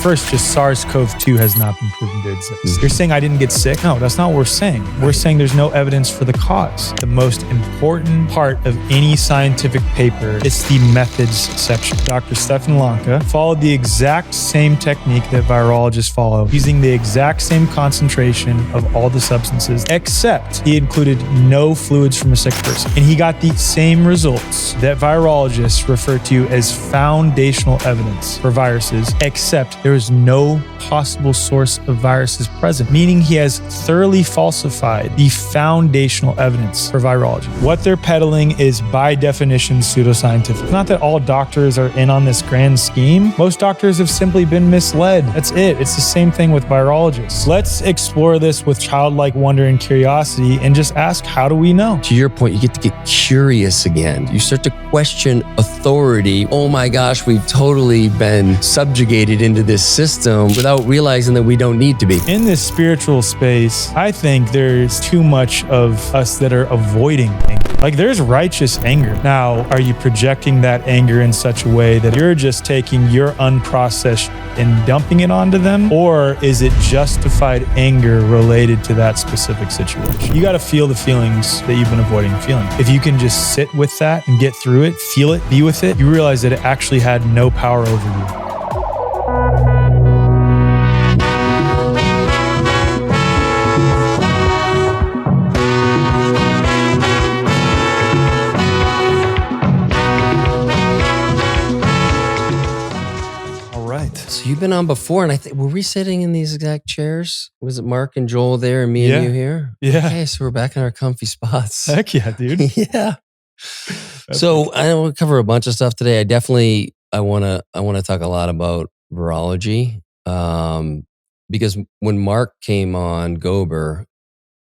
First, just SARS-CoV-2 has not been proven to exist. You're saying I didn't get sick? No, that's not what we're saying. We're saying there's no evidence for the cause. The most important part of any scientific paper is the methods section. Dr. Stefan Lanka followed the exact same technique that virologists follow, using the exact same concentration of all the substances, except he included no fluids from a sick person. And he got the same results that virologists refer to as foundational evidence for viruses, except there is no possible source of viruses present, meaning he has thoroughly falsified the foundational evidence for virology. What they're peddling is by definition pseudoscientific. Not that all doctors are in on this grand scheme. Most doctors have simply been misled. That's it. It's the same thing with virologists. Let's explore this with childlike wonder and curiosity and just ask, how do we know? To your point, you get to get curious again. You start to question authority. Oh my gosh, we've totally been subjugated into this system without realizing that we don't need to be. In this spiritual space, I think there's too much of us that are avoiding anger. Like, there's righteous anger. Now, are you projecting that anger in such a way that you're just taking your unprocessed and dumping it onto them? Or is it justified anger related to that specific situation? You got to feel the feelings that you've been avoiding feeling. If you can just sit with that and get through it, feel it, be with it, you realize that it actually had no power over you. So you've been on before, and I think, were we sitting in these exact chairs? Was it Mark and Joel there and me and you here? Yeah. Okay, so we're back in our comfy spots. Heck yeah, dude. Yeah. So I want to cover a bunch of stuff today. I want to talk a lot about virology, because when Mark came on Gober,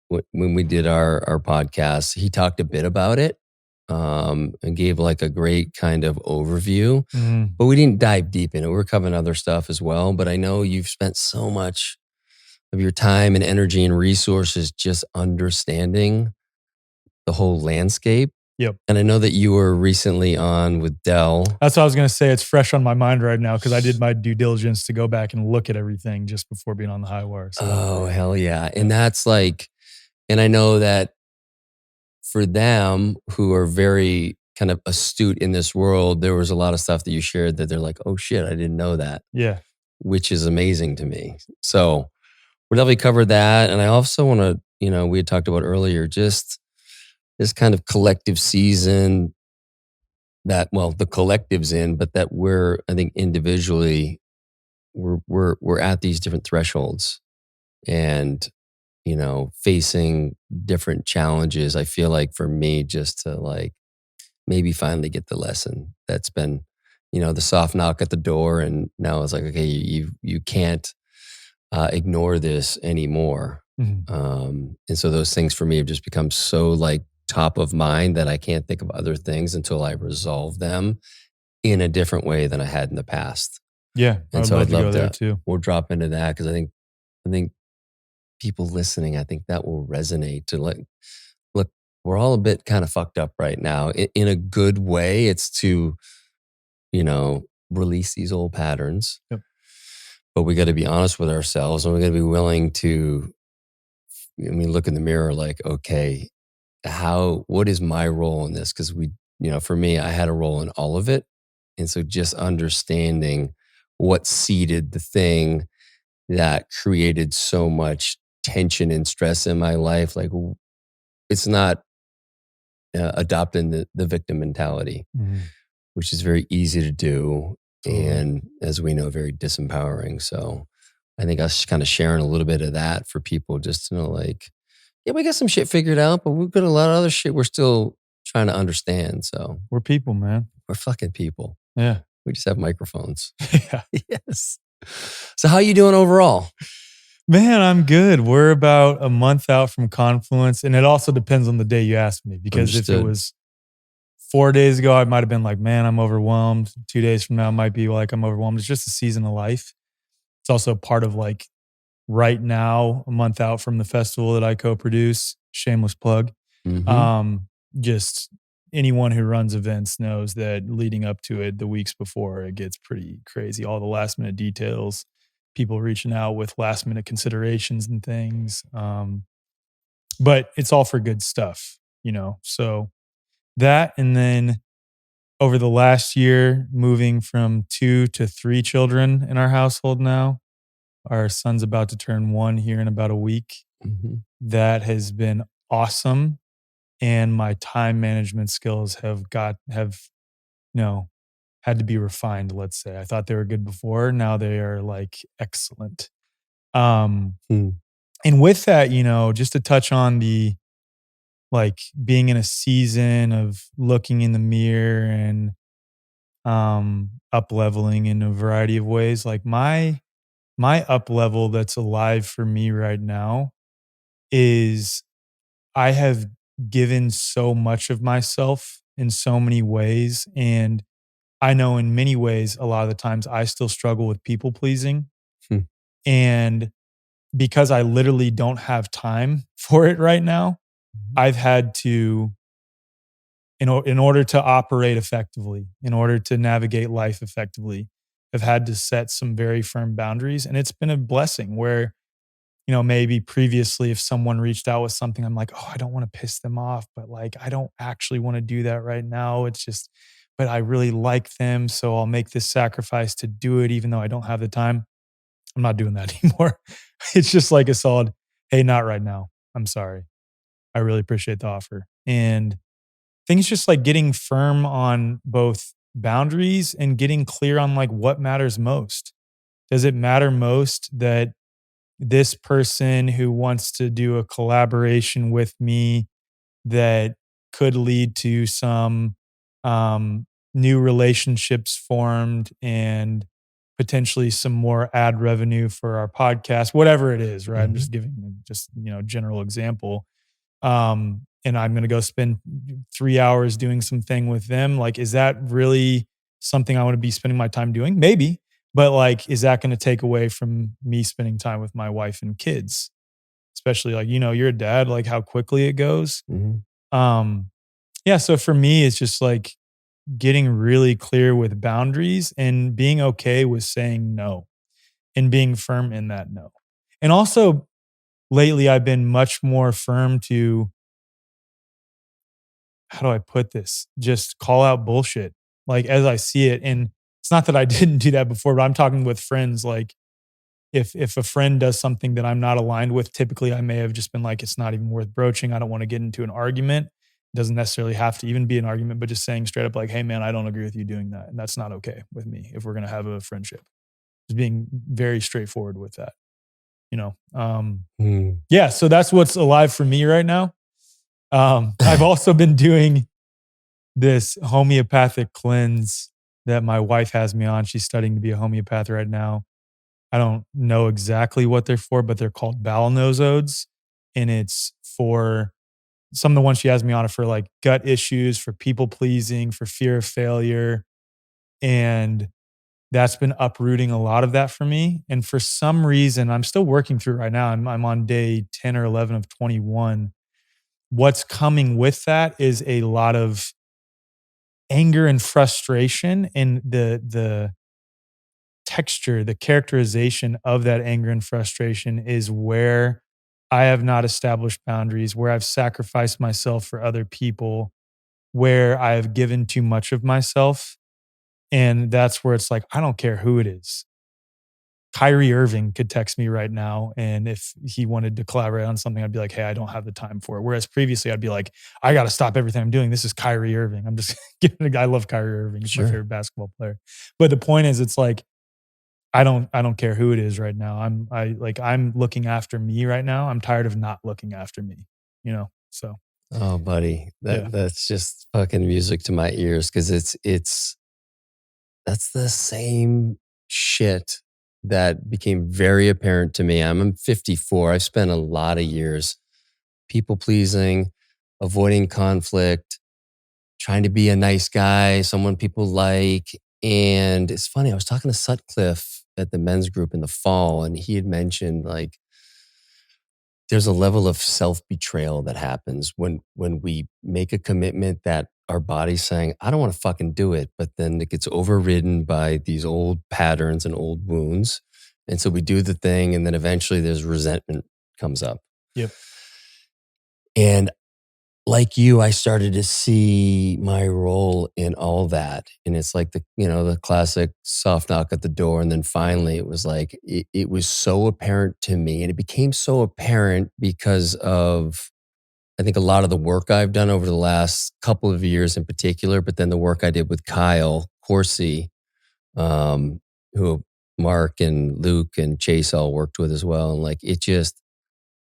when we did our podcast, he talked a bit about it. And gave like a great kind of overview, but we didn't dive deep in it. We're covering other stuff as well, but I know you've spent so much of your time and energy and resources just understanding the whole landscape. Yep. And I know that you were recently on with Dell. That's what I was going to say. It's fresh on my mind right now because I did my due diligence to go back and look at everything just before being on the high wire. So. Oh, hell yeah. And that's like, and I know that for them who are very kind of astute in this world, there was a lot of stuff that you shared that they're like, oh shit, I didn't know that. Yeah. Which is amazing to me. So we'll definitely cover that. And I also want to, we had talked about earlier, just this kind of collective season that, well, the collective's in, but that we're, I think individually, we're at these different thresholds and, facing different challenges. I feel like for me, just to like maybe finally get the lesson that's been, the soft knock at the door. And now it's like, okay, you can't ignore this anymore. Mm-hmm. And so those things for me have just become so like top of mind that I can't think of other things until I resolve them in a different way than I had in the past. Yeah. And so I'd love to go there too. We'll drop into that because I think people listening, I think that will resonate to like, look, we're all a bit kind of fucked up right now in a good way. It's to, release these old patterns, yep. But we got to be honest with ourselves and we got to be willing to, look in the mirror like, okay, what is my role in this? Cause for me, I had a role in all of it. And so just understanding what seeded the thing that created so much tension and stress in my life. Like it's not adopting the victim mentality, which is very easy to do. And as we know, very disempowering. So I think us kind of sharing a little bit of that for people just to know like, yeah, we got some shit figured out, but we've got a lot of other shit we're still trying to understand. So we're people, man. We're fucking people. Yeah. We just have microphones. Yeah. Yes. So how you doing overall? Man, I'm good. We're about a month out from Confluence. And it also depends on the day you ask me. Because Understood. If it was 4 days ago, I might have been like, man, I'm overwhelmed. 2 days from now, I might be like, I'm overwhelmed. It's just a season of life. It's also part of like right now, a month out from the festival that I co-produce. Shameless plug. Mm-hmm. Just anyone who runs events knows that leading up to it, the weeks before, it gets pretty crazy. All the last minute details, people reaching out with last minute considerations and things. But it's all for good stuff, So that, and then over the last year, moving from 2 to 3 children in our household now. Our son's about to turn 1 here in about a week. Mhm. That has been awesome, and my time management skills have had to be refined, let's say. I thought they were good before, now they are, like, excellent. Um, Hmm. and with that, just to touch on the, like, being in a season of looking in the mirror and, up leveling in a variety of ways, like, my up level that's alive for me right now is I have given so much of myself in so many ways. And I know in many ways, a lot of the times I still struggle with people pleasing. Hmm. And because I literally don't have time for it right now, I've had to, in order to operate effectively, in order to navigate life effectively, I've had to set some very firm boundaries. And it's been a blessing where, maybe previously if someone reached out with something, I'm like, oh, I don't want to piss them off, but like, I don't actually want to do that right now. It's just, but I really like them. So I'll make this sacrifice to do it, even though I don't have the time. I'm not doing that anymore. It's just like a solid, hey, not right now. I'm sorry. I really appreciate the offer. And things just like getting firm on both boundaries and getting clear on like what matters most. Does it matter most that this person who wants to do a collaboration with me that could lead to some new relationships formed and potentially some more ad revenue for our podcast, whatever it is, right? I'm Mhm. just giving general example. And I'm going to go spend 3 hours doing something with them. Like, is that really something I want to be spending my time doing? Maybe, but like, is that going to take away from me spending time with my wife and kids? Especially like, you're a dad, like how quickly it goes. Mhm. Um, yeah. So for me, it's just like getting really clear with boundaries and being okay with saying no and being firm in that no. And also lately, I've been much more firm to, how do I put this? Just call out bullshit, like, as I see it, and it's not that I didn't do that before, but I'm talking with friends, like, if a friend does something that I'm not aligned with, typically, I may have just been like, "It's not even worth broaching, I don't wanna get into an argument." It doesn't necessarily have to even be an argument, but just saying straight up like, "Hey, man, I don't agree with you doing that, and that's not okay with me if we're gonna have a friendship." Just being very straightforward with that, you know? Mm. Yeah, so that's what's alive for me right now. I've also been doing this homeopathic cleanse that my wife has me on. She's studying to be a homeopath right now. I don't know exactly what they're for, but they're called bowel nosodes. And it's for some of the ones she has me on are for like gut issues, for people pleasing, for fear of failure. And that's been uprooting a lot of that for me. And for some reason, I'm still working through it right now. I'm on day 10 or 11 of 21. What's coming with that is a lot of anger and frustration, and the texture, the characterization of that anger and frustration is where I have not established boundaries, where I've sacrificed myself for other people, where I have given too much of myself. And that's where it's like, I don't care who it is. Kyrie Irving could text me right now. And if he wanted to collaborate on something, I'd be like, hey, I don't have the time for it. Whereas previously I'd be like, I got to stop everything I'm doing. This is Kyrie Irving. I'm just giving a guy, I love Kyrie Irving. He's my Sure. favorite basketball player. But the point is, it's like, I don't care who it is right now. I'm looking after me right now. I'm tired of not looking after me, So Oh, buddy, yeah. that's just fucking music to my ears because it's that's the same shit that became very apparent to me. I'm 54. I've spent a lot of years people pleasing, avoiding conflict, trying to be a nice guy, someone people like. And it's funny, I was talking to Sutcliffe at the men's group in the fall, and he had mentioned like there's a level of self-betrayal that happens when we make a commitment that our body's saying, I don't want to fucking do it. But then it gets overridden by these old patterns and old wounds. And so we do the thing, and then eventually there's resentment comes up. Yep. And like you, I started to see my role in all that. And it's like the classic soft knock at the door. And then finally it was like, it was so apparent to me. And it became so apparent because of, I think, a lot of the work I've done over the last couple of years in particular, but then the work I did with Kyle Corsi, who Mark and Luke and Chase all worked with as well. And like,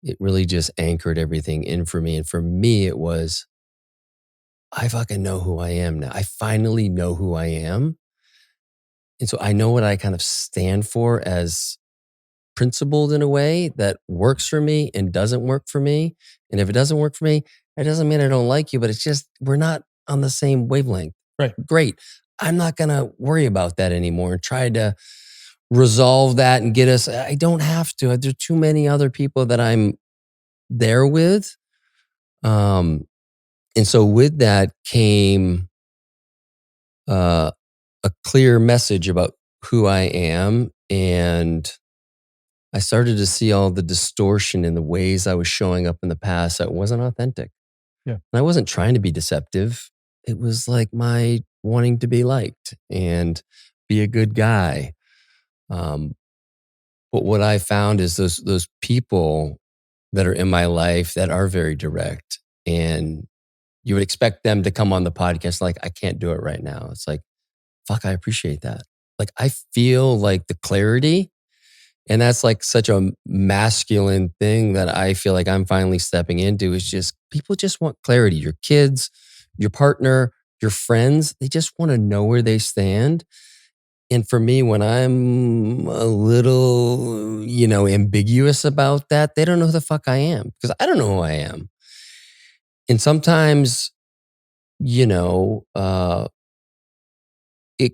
it really just anchored everything in for me. And for me, it was, I fucking know who I am now. I finally know who I am. And so I know what I kind of stand for as principled in a way that works for me and doesn't work for me. And if it doesn't work for me, it doesn't mean I don't like you, but it's just, we're not on the same wavelength. Right. Great. I'm not going to worry about that anymore and try to resolve that and get us. I don't have to. There's too many other people that I'm there with. And so with that came a clear message about who I am. And I started to see all the distortion in the ways I was showing up in the past that wasn't authentic. Yeah. And I wasn't trying to be deceptive. It was like my wanting to be liked and be a good guy. But what I found is those people that are in my life that are very direct, and you would expect them to come on the podcast like, I can't do it right now. It's like, fuck, I appreciate that. Like, I feel like the clarity, and that's like such a masculine thing that I feel like I'm finally stepping into, is just people just want clarity. Your kids, your partner, your friends, they just want to know where they stand. And for me, when I'm a little, ambiguous about that, they don't know who the fuck I am, because I don't know who I am. And sometimes, it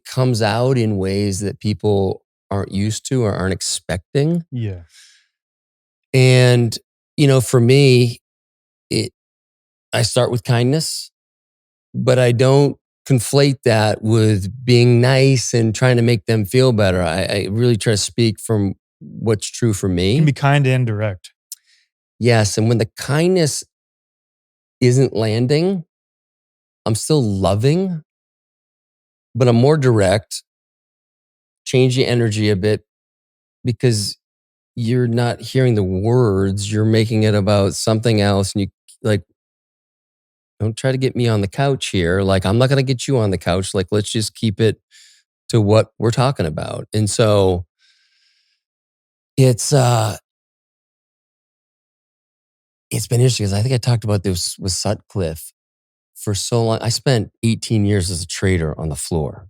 comes out in ways that people aren't used to or aren't expecting. Yeah. And, for me, I start with kindness, but I don't conflate that with being nice and trying to make them feel better. I really try to speak from what's true for me. You can be kind and direct. Yes. And when the kindness isn't landing, I'm still loving, but I'm more direct. Change the energy a bit, because you're not hearing the words. You're making it about something else. And you like, don't try to get me on the couch here. Like, I'm not going to get you on the couch. Like, let's just keep it to what we're talking about. And so it's been interesting, because I think I talked about this with Sutcliffe for so long. I spent 18 years as a trader on the floor.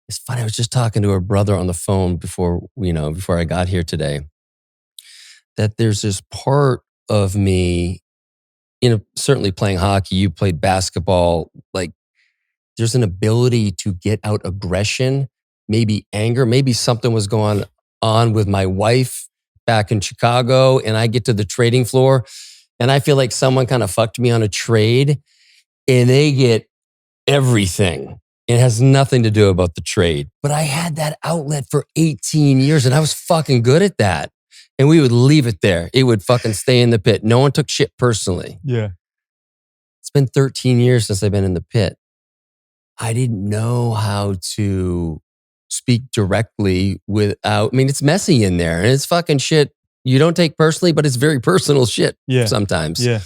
It's funny. I was just talking to a brother on the phone before I got here today, that there's this part of me, certainly playing hockey, you played basketball, like there's an ability to get out aggression, maybe anger, maybe something was going on with my wife back in Chicago, and I get to the trading floor and I feel like someone kind of fucked me on a trade, and they get everything. It has nothing to do about the trade. But I had that outlet for 18 years and I was fucking good at that. And we would leave it there. It would fucking stay in the pit. No one took shit personally. Yeah. It's been 13 years since I've been in the pit. I didn't know how to speak directly without, it's messy in there and it's fucking shit you don't take personally, but it's very personal shit sometimes. Yeah.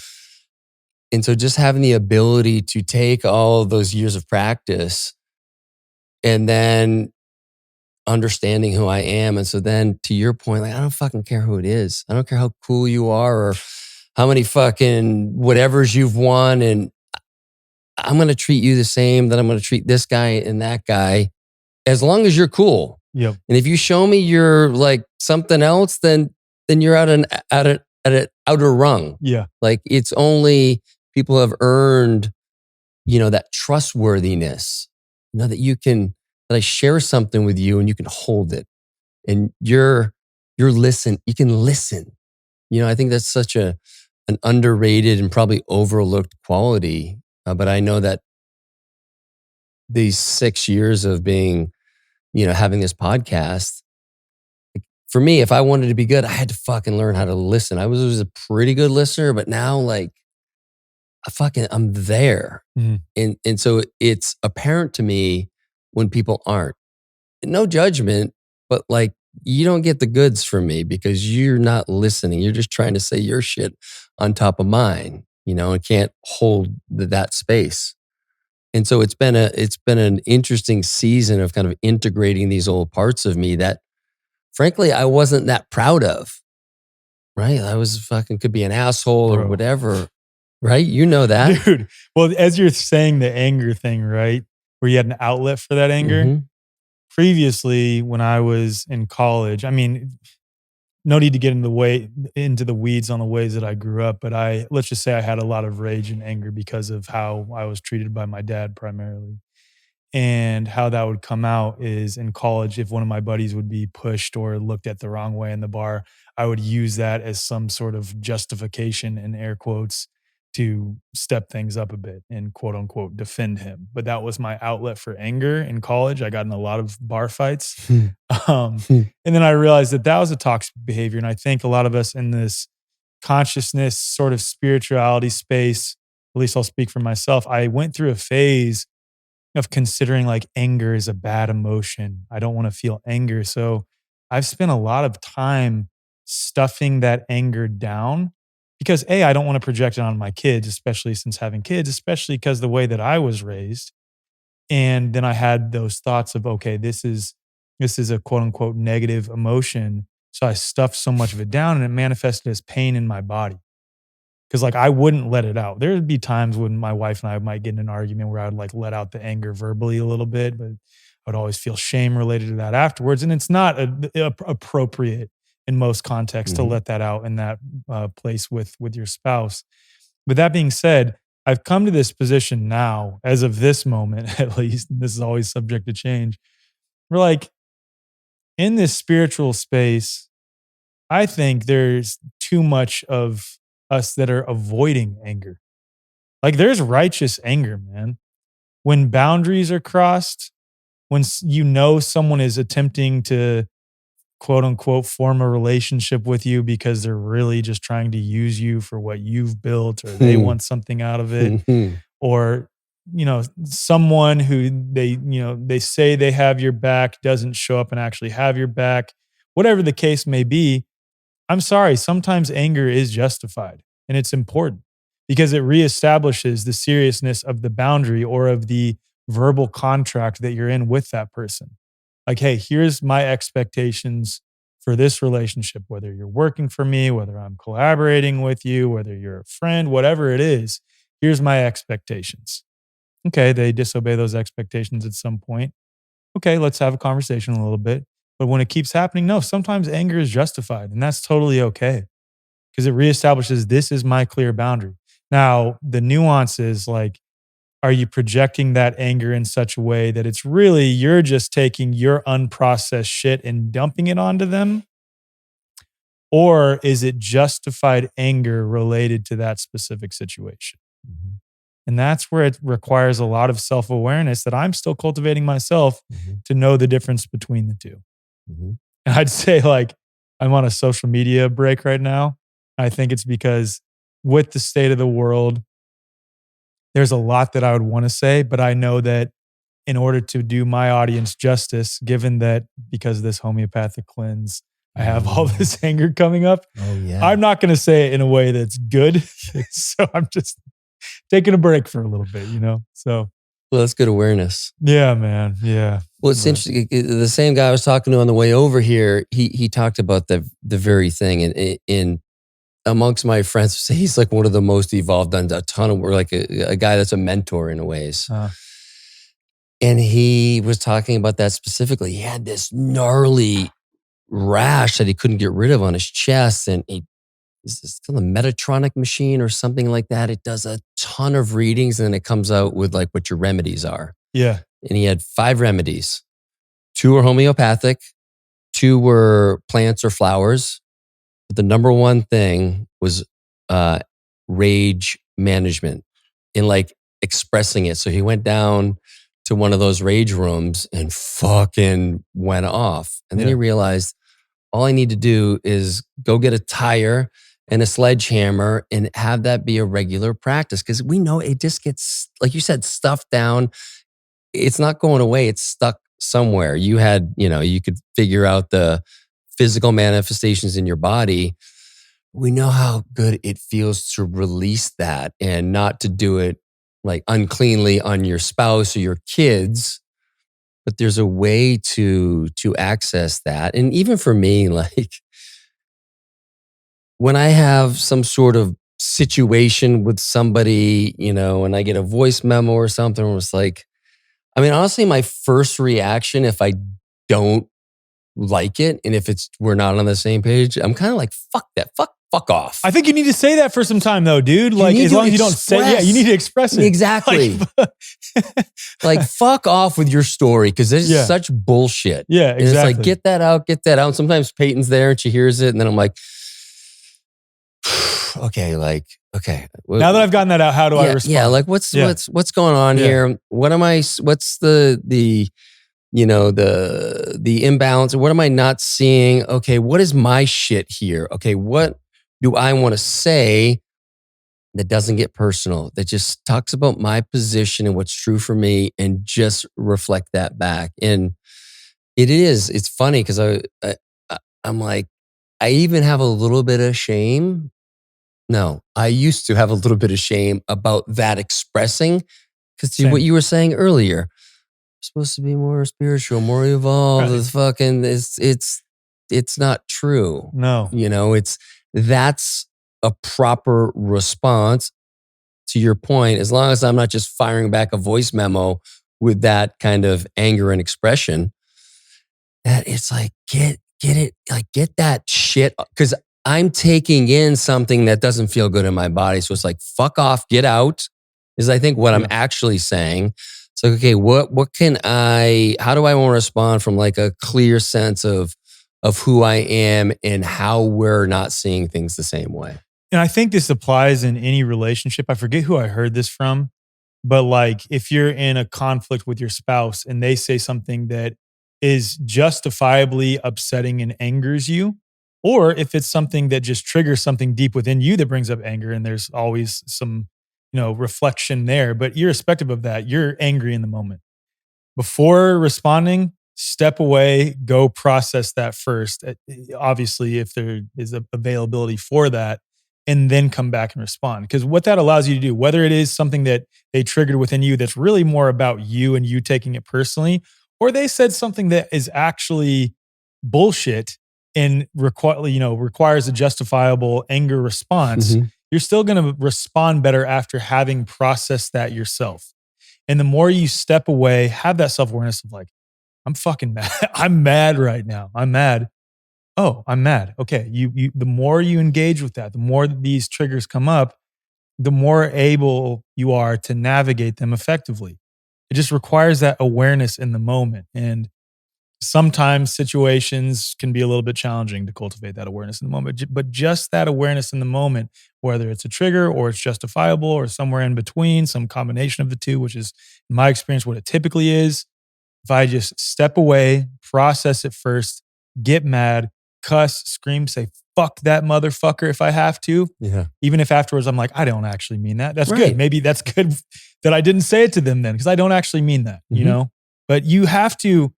And so just having the ability to take all of those years of practice and then understanding who I am. And so then to your point, like, I don't fucking care who it is. I don't care how cool you are or how many fucking whatevers you've won. And I'm going to treat you the same that I'm going to treat this guy and that guy, as long as you're cool. Yep. And if you show me you're like something else, then you're at an outer rung. Yeah. Like, it's only people have earned, that trustworthiness, that I share something with you and you can hold it and you can listen. I think that's such an underrated and probably overlooked quality. But I know that these 6 years of being, having this podcast, for me, if I wanted to be good, I had to fucking learn how to listen. I was a pretty good listener, but now like I'm there. Mhm. And so it's apparent to me when people aren't. No judgment, but like you don't get the goods from me because you're not listening. You're just trying to say your shit on top of mine, and can't hold that space. And so it's been an interesting season of kind of integrating these old parts of me that frankly I wasn't that proud of. Right? I was fucking could be an asshole or Bro. whatever. Right? You know that. Dude. Well, as you're saying the anger thing, right? Where you had an outlet for that anger. Mhm. Previously, when I was in college, I mean, no need to get into the weeds on the ways that I grew up, but let's just say I had a lot of rage and anger because of how I was treated by my dad primarily. And how that would come out is in college, if one of my buddies would be pushed or looked at the wrong way in the bar, I would use that as some sort of justification in air quotes to step things up a bit and quote unquote defend him. But that was my outlet for anger in college. I got in a lot of bar fights. And then I realized that was a toxic behavior. And I think a lot of us in this consciousness sort of spirituality space, at least I'll speak for myself, I went through a phase of considering like anger is a bad emotion. I don't want to feel anger. So I've spent a lot of time stuffing that anger down because I don't want to project it on my kids, especially since having kids, especially because the way that I was raised. And then I had those thoughts of, okay, this is a quote unquote negative emotion. So I stuffed so much of it down and it manifested as pain in my body. Cause like I wouldn't let it out. There would be times when my wife and I might get in an argument where I would like let out the anger verbally a little bit, but I would always feel shame related to that afterwards. And it's not appropriate in most contexts to let that out in that place with your spouse. But that being said, I've come to this position now, as of this moment at least, and this is always subject to change. We're like in this spiritual space, I think there's too much of us that are avoiding anger. Like there's righteous anger, man. When boundaries are crossed, when someone is attempting to quote unquote form a relationship with you because they're really just trying to use you for what you've built or they want something out of it, or someone who they say they have your back doesn't show up and actually have your back, whatever the case may be. I'm sorry, sometimes anger is justified and it's important because it reestablishes the seriousness of the boundary or of the verbal contract that you're in with that person. Like, hey, here's my expectations for this relationship, whether you're working for me, whether I'm collaborating with you, whether you're a friend, whatever it is, here's my expectations. Okay, they disobey those expectations at some point. Okay, let's have a conversation a little bit. But when it keeps happening, no, sometimes anger is justified and that's totally okay because it reestablishes this is my clear boundary. Now, the nuance is like, are you projecting that anger in such a way that it's really you're just taking your unprocessed shit and dumping it onto them? Or is it justified anger related to that specific situation? Mhm. And that's where it requires a lot of self-awareness that I'm still cultivating myself to know the difference between the two. Mhm. And I'd say like I'm on a social media break right now. I think it's because with the state of the world, there's a lot that I would want to say, but I know that in order to do my audience justice, given that because of this homeopathic cleanse, I have all this anger coming up, Oh yeah. I'm not going to say it in a way that's good. So I'm just taking a break for a little bit, So Well, that's good awareness. yeah, man. Yeah. Well, it's interesting. The same guy I was talking to on the way over here, he talked about the very thing, and in amongst my friends, he's like one of the most evolved, done a ton of work, like a guy that's a mentor in a ways. And he was talking about that specifically. He had this gnarly rash that he couldn't get rid of on his chest, and is this called a Metatronic machine or something like that? It does a ton of readings, and then it comes out with like what your remedies are. Yeah. And he had 5 remedies. 2 were homeopathic, 2 were plants or flowers. But the number one thing was rage management and like expressing it. So he went down to one of those rage rooms and fucking went off. And then he realized all I need to do is go get a tire and a sledgehammer and have that be a regular practice. Because we know it just gets, like you said, stuffed down. It's not going away. It's stuck somewhere. You could figure out the physical manifestations in your body. We know how good it feels to release that and not to do it like uncleanly on your spouse or your kids. But there's a way to access that. And even for me, like when I have some sort of situation with somebody, and I get a voice memo or something, it's like, I mean, honestly, my first reaction, if I don't like it, and if we're not on the same page, I'm kind of like, fuck that, fuck off. I think you need to say that for some time though, dude. Like as long as you don't say you need to express it. Exactly. Like fuck off with your story because this is such bullshit. Yeah, exactly. And it's like, get that out. And sometimes Peyton's there and she hears it and then I'm like, okay. Now that I've gotten that out, how do I respond? Yeah, like what's going on here? What's the imbalance? What am I not seeing? Okay, what is my shit here? Okay, what do I want to say that doesn't get personal, that just talks about my position and what's true for me and just reflect that back? And it's funny because I'm like, I even have a little bit of shame. No, I used to have a little bit of shame about that expressing because what you were saying earlier, supposed to be more spiritual, more evolved. Right. It's fucking, it's not true. No. That's a proper response to your point, as long as I'm not just firing back a voice memo with that kind of anger and expression, that it's like, get it, like get that shit. Cause I'm taking in something that doesn't feel good in my body. So it's like, fuck off, get out is I think what I'm actually saying. So, okay, how do I want to respond from like a clear sense of who I am and how we're not seeing things the same way? And I think this applies in any relationship. I forget who I heard this from, but like if you're in a conflict with your spouse and they say something that is justifiably upsetting and angers you, or if it's something that just triggers something deep within you that brings up anger, and there's always some reflection there, but irrespective of that, you're angry in the moment. Before responding, step away, go process that first. Obviously, if there is availability for that, and then come back and respond. Because what that allows you to do, whether it is something that they triggered within you that's really more about you and you taking it personally, or they said something that is actually bullshit and requires a justifiable anger response, you're still going to respond better after having processed that yourself. And the more you step away, have that self-awareness of like, I'm fucking mad. I'm mad right now. I'm mad. Oh, I'm mad. Okay. The more you engage with that, the more these triggers come up, the more able you are to navigate them effectively. It just requires that awareness in the moment. And sometimes situations can be a little bit challenging to cultivate that awareness in the moment, but just that awareness in the moment, whether it's a trigger or it's justifiable or somewhere in between, some combination of the two, which is in my experience what it typically is. If I just step away, process it first, get mad, cuss, scream, say, fuck that motherfucker if I have to. Yeah. Even if afterwards I'm like, I don't actually mean that. That's right. Good. Maybe that's good that I didn't say it to them then because I don't actually mean that, But you have to,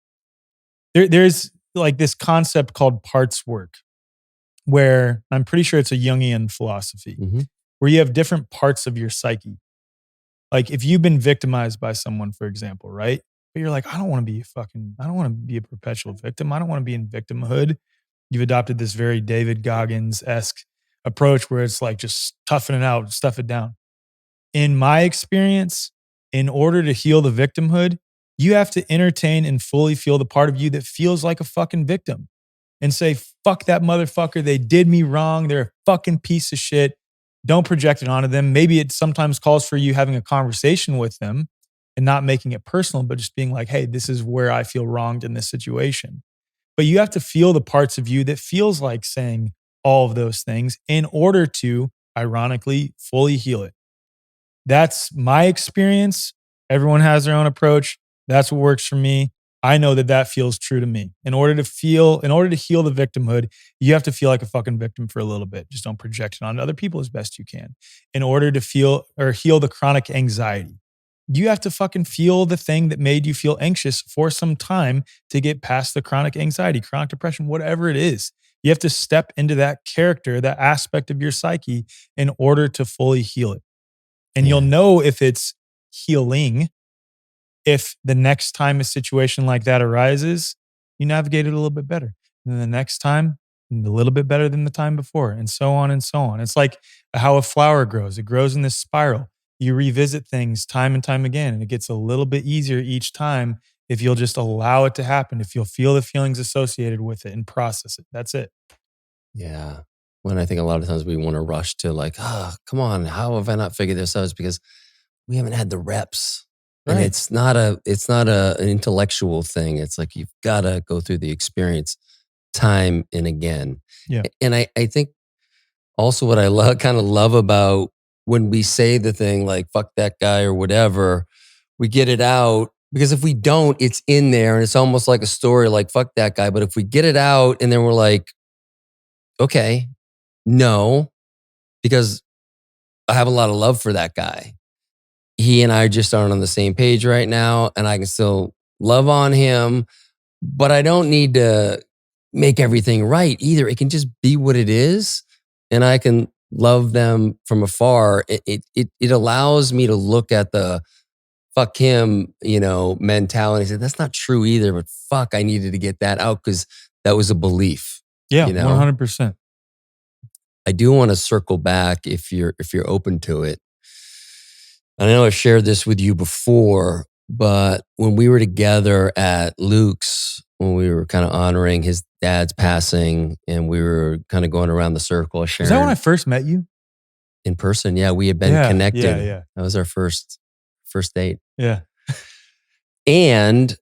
there's like this concept called parts work where I'm pretty sure it's a Jungian philosophy where you have different parts of your psyche. Like if you've been victimized by someone, for example, right? But you're like, I don't want to be a perpetual victim. I don't want to be in victimhood. You've adopted this very David Goggins-esque approach where it's like just toughen it out, stuff it down. In my experience, in order to heal the victimhood, you have to entertain and fully feel the part of you that feels like a fucking victim and say, fuck that motherfucker. They did me wrong. They're a fucking piece of shit. Don't project it onto them. Maybe it sometimes calls for you having a conversation with them and not making it personal, but just being like, hey, this is where I feel wronged in this situation. But you have to feel the parts of you that feels like saying all of those things in order to, ironically, fully heal it. That's my experience. Everyone has their own approach. That's what works for me. I know that that feels true to me. In order to heal the victimhood, you have to feel like a fucking victim for a little bit. Just don't project it on other people as best you can. In order to feel or heal the chronic anxiety, you have to fucking feel the thing that made you feel anxious for some time to get past the chronic anxiety, chronic depression, whatever it is. You have to step into that character, that aspect of your psyche in order to fully heal it. And you'll know if it's healing if the next time a situation like that arises, you navigate it a little bit better. And then the next time, a little bit better than the time before, and so on and so on. It's like how a flower grows. It grows in this spiral. You revisit things time and time again, and it gets a little bit easier each time if you'll just allow it to happen, if you'll feel the feelings associated with it and process it. That's it. Yeah. When I think a lot of times we want to rush to like, oh, come on, how have I not figured this out? It's because we haven't had the reps. And Right. it's not an intellectual thing. It's like you've got to go through the experience time and again. Yeah. And I think also what I kind of love about when we say the thing like fuck that guy or whatever, we get it out because if we don't, it's in there and it's almost like a story like fuck that guy. But if we get it out and then we're like, okay, no, because I have a lot of love for that guy. He and I just aren't on the same page right now, and I can still love on him, but I don't need to make everything right either. It can just be what it is, and I can love them from afar. It allows me to look at the fuck him, mentality. Say that's not true either, but fuck, I needed to get that out because that was a belief. Yeah, 100%. I do want to circle back if you're open to it. I know I've shared this with you before, but when we were together at Luke's, when we were kind of honoring his dad's passing and we were kind of going around the circle sharing. Is that when I first met you? In person? Yeah, we had been connected. Yeah. That was our first date. Yeah. And,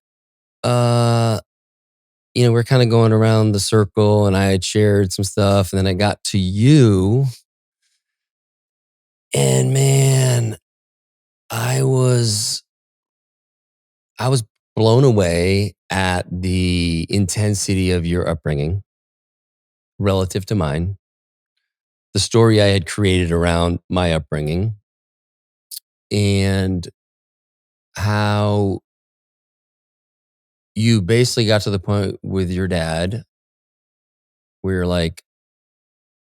we're kind of going around the circle and I had shared some stuff and then I got to you and man, I was blown away at the intensity of your upbringing relative to mine, the story I had created around my upbringing, and how you basically got to the point with your dad where you're like,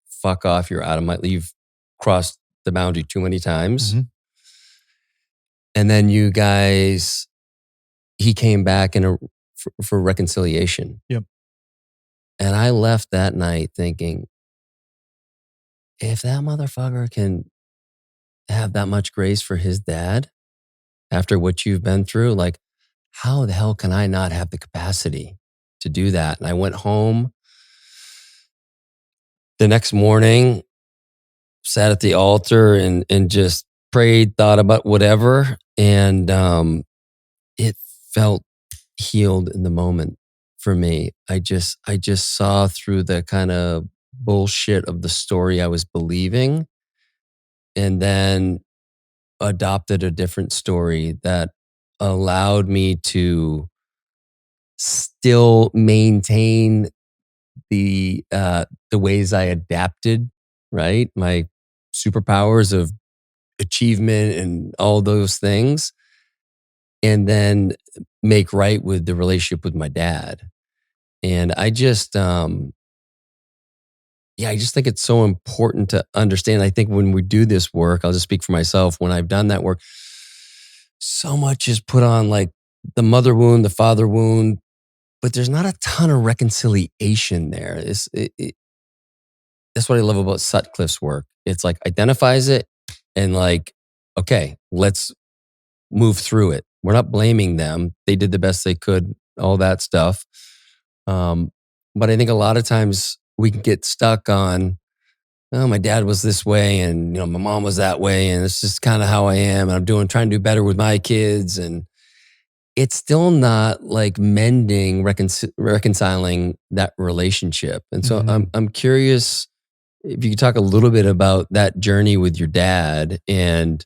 fuck off, you're out of my, you've crossed the boundary too many times. Mm-hmm. And then you guys, he came back for reconciliation. Yep. And I left that night thinking, if that motherfucker can have that much grace for his dad after what you've been through, like, how the hell can I not have the capacity to do that? And I went home the next morning, sat at the altar and just prayed, thought about whatever. And it felt healed in the moment for me. I just saw through the kind of bullshit of the story I was believing and then adopted a different story that allowed me to still maintain the ways I adapted, right? My superpowers of achievement and all those things, and then make right with the relationship with my dad. And I just think it's so important to understand. I think when we do this work, I'll just speak for myself. When I've done that work, so much is put on like the mother wound, the father wound, but there's not a ton of reconciliation there. That's what I love about Sutcliffe's work. It's like identifies it and like, okay, let's move through it. We're not blaming them. They did the best they could, all that stuff. But I think a lot of times we can get stuck on, oh, my dad was this way and my mom was that way and it's just kind of how I am and I'm trying to do better with my kids, and it's still not like mending, reconciling that relationship. And so I'm curious if you could talk a little bit about that journey with your dad and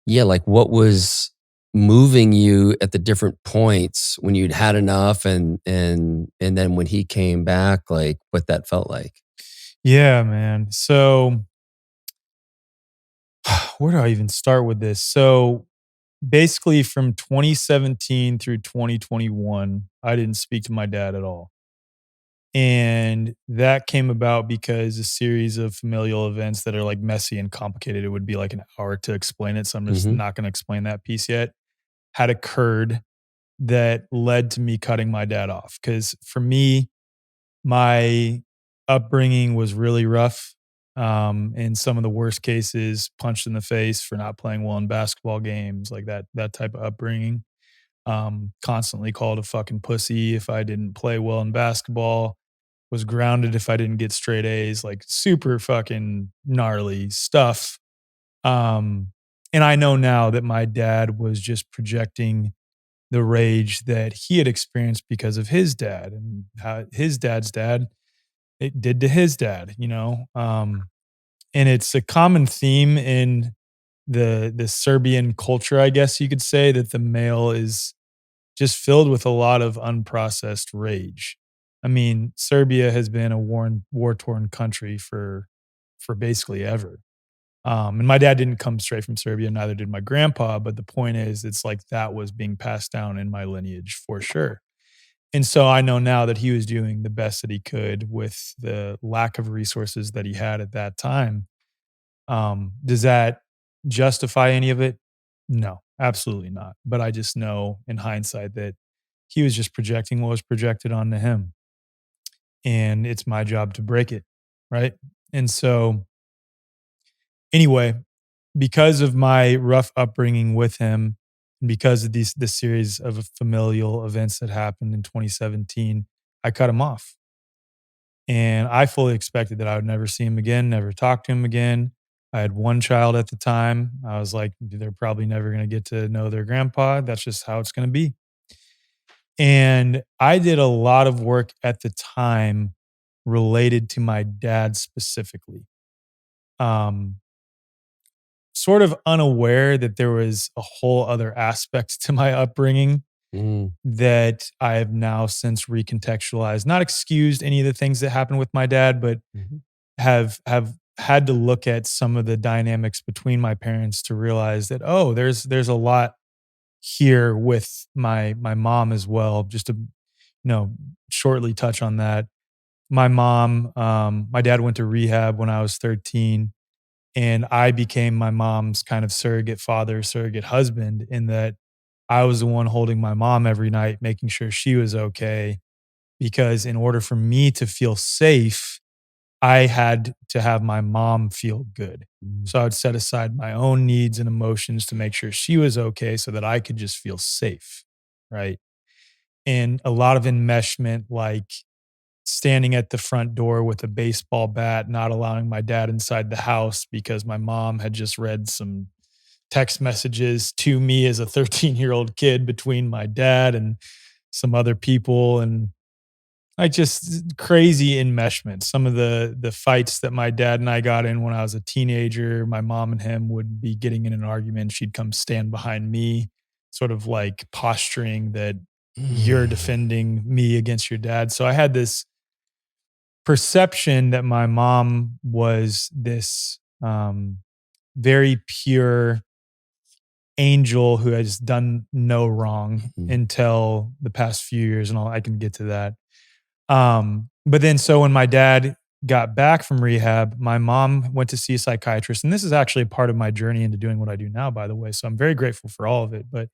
like what was moving you at the different points when you'd had enough and then when he came back, like what that felt like? Yeah, man. So where do I even start with this? So basically from 2017 through 2021, I didn't speak to my dad at all. And that came about because a series of familial events that are like messy and complicated. It would be like an hour to explain it. So I'm just Mhm. not going to explain that piece yet. Had occurred that led to me cutting my dad off. Because for me, my upbringing was really rough. In some of the worst cases, punched in the face for not playing well in basketball games, like that type of upbringing. Constantly called a fucking pussy if I didn't play well in basketball, was grounded if I didn't get straight A's, like super fucking gnarly stuff. Um, and I know now that my dad was just projecting the rage that he had experienced because of his dad and how his dad's dad it did to his dad, you know? And it's a common theme in the Serbian culture, I guess you could say, that the male is just filled with a lot of unprocessed rage. I mean, Serbia has been a war-torn country for basically ever. And my dad didn't come straight from Serbia, neither did my grandpa. But the point is, it's like that was being passed down in my lineage for sure. And so I know now that he was doing the best that he could with the lack of resources that he had at that time. Does that justify any of it? No, absolutely not. But I just know in hindsight that he was just projecting what was projected onto him. And it's my job to break it. Right. And so, anyway, because of my rough upbringing with him, and because of this series of familial events that happened in 2017, I cut him off. And I fully expected that I would never see him again, never talk to him again. I had one child at the time. I was like, they're probably never going to get to know their grandpa. That's just how it's going to be. And I did a lot of work at the time related to my dad specifically. Um, Sort of unaware that there was a whole other aspect to my upbringing Mm. that I have now since recontextualized, not excused any of the things that happened with my dad, but Mhm. have had to look at some of the dynamics between my parents to realize that, oh, there's a lot here with my mom as well. Just to, shortly touch on that. My dad went to rehab when I was 13, and I became my mom's kind of surrogate father, surrogate husband, in that I was the one holding my mom every night, making sure she was okay. Because in order for me to feel safe, I had to have my mom feel good. Mm. So I would set aside my own needs and emotions to make sure she was okay so that I could just feel safe. Right. And a lot of enmeshment, like standing at the front door with a baseball bat, not allowing my dad inside the house because my mom had just read some text messages to me as a 13-year-old kid between my dad and some other people, and like just crazy enmeshment. Some of the fights that my dad and I got in when I was a teenager, my mom and him would be getting in an argument. She'd come stand behind me, sort of like posturing that you're Mm. defending me against your dad. So I had this perception that my mom was this very pure angel who has done no wrong Mhm. until the past few years, and I can get to that. But then, so when my dad got back from rehab, my mom went to see a psychiatrist, and this is actually a part of my journey into doing what I do now, by the way. So I'm very grateful for all of it. But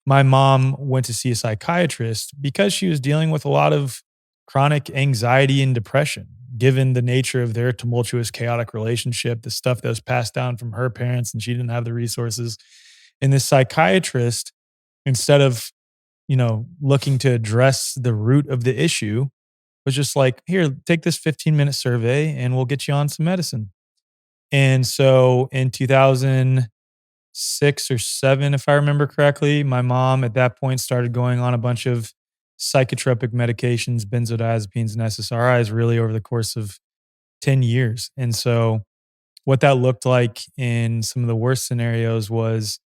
my mom went to see a psychiatrist because she was dealing with a lot of chronic anxiety and depression, given the nature of their tumultuous, chaotic relationship, the stuff that was passed down from her parents, and she didn't have the resources. And this psychiatrist, instead of, looking to address the root of the issue, was just like, here, take this 15-minute survey and we'll get you on some medicine. And so in 2006 or seven, if I remember correctly, my mom at that point started going on a bunch of psychotropic medications, benzodiazepines and SSRIs, really over the course of 10 years. And so what that looked like in some of the worst scenarios was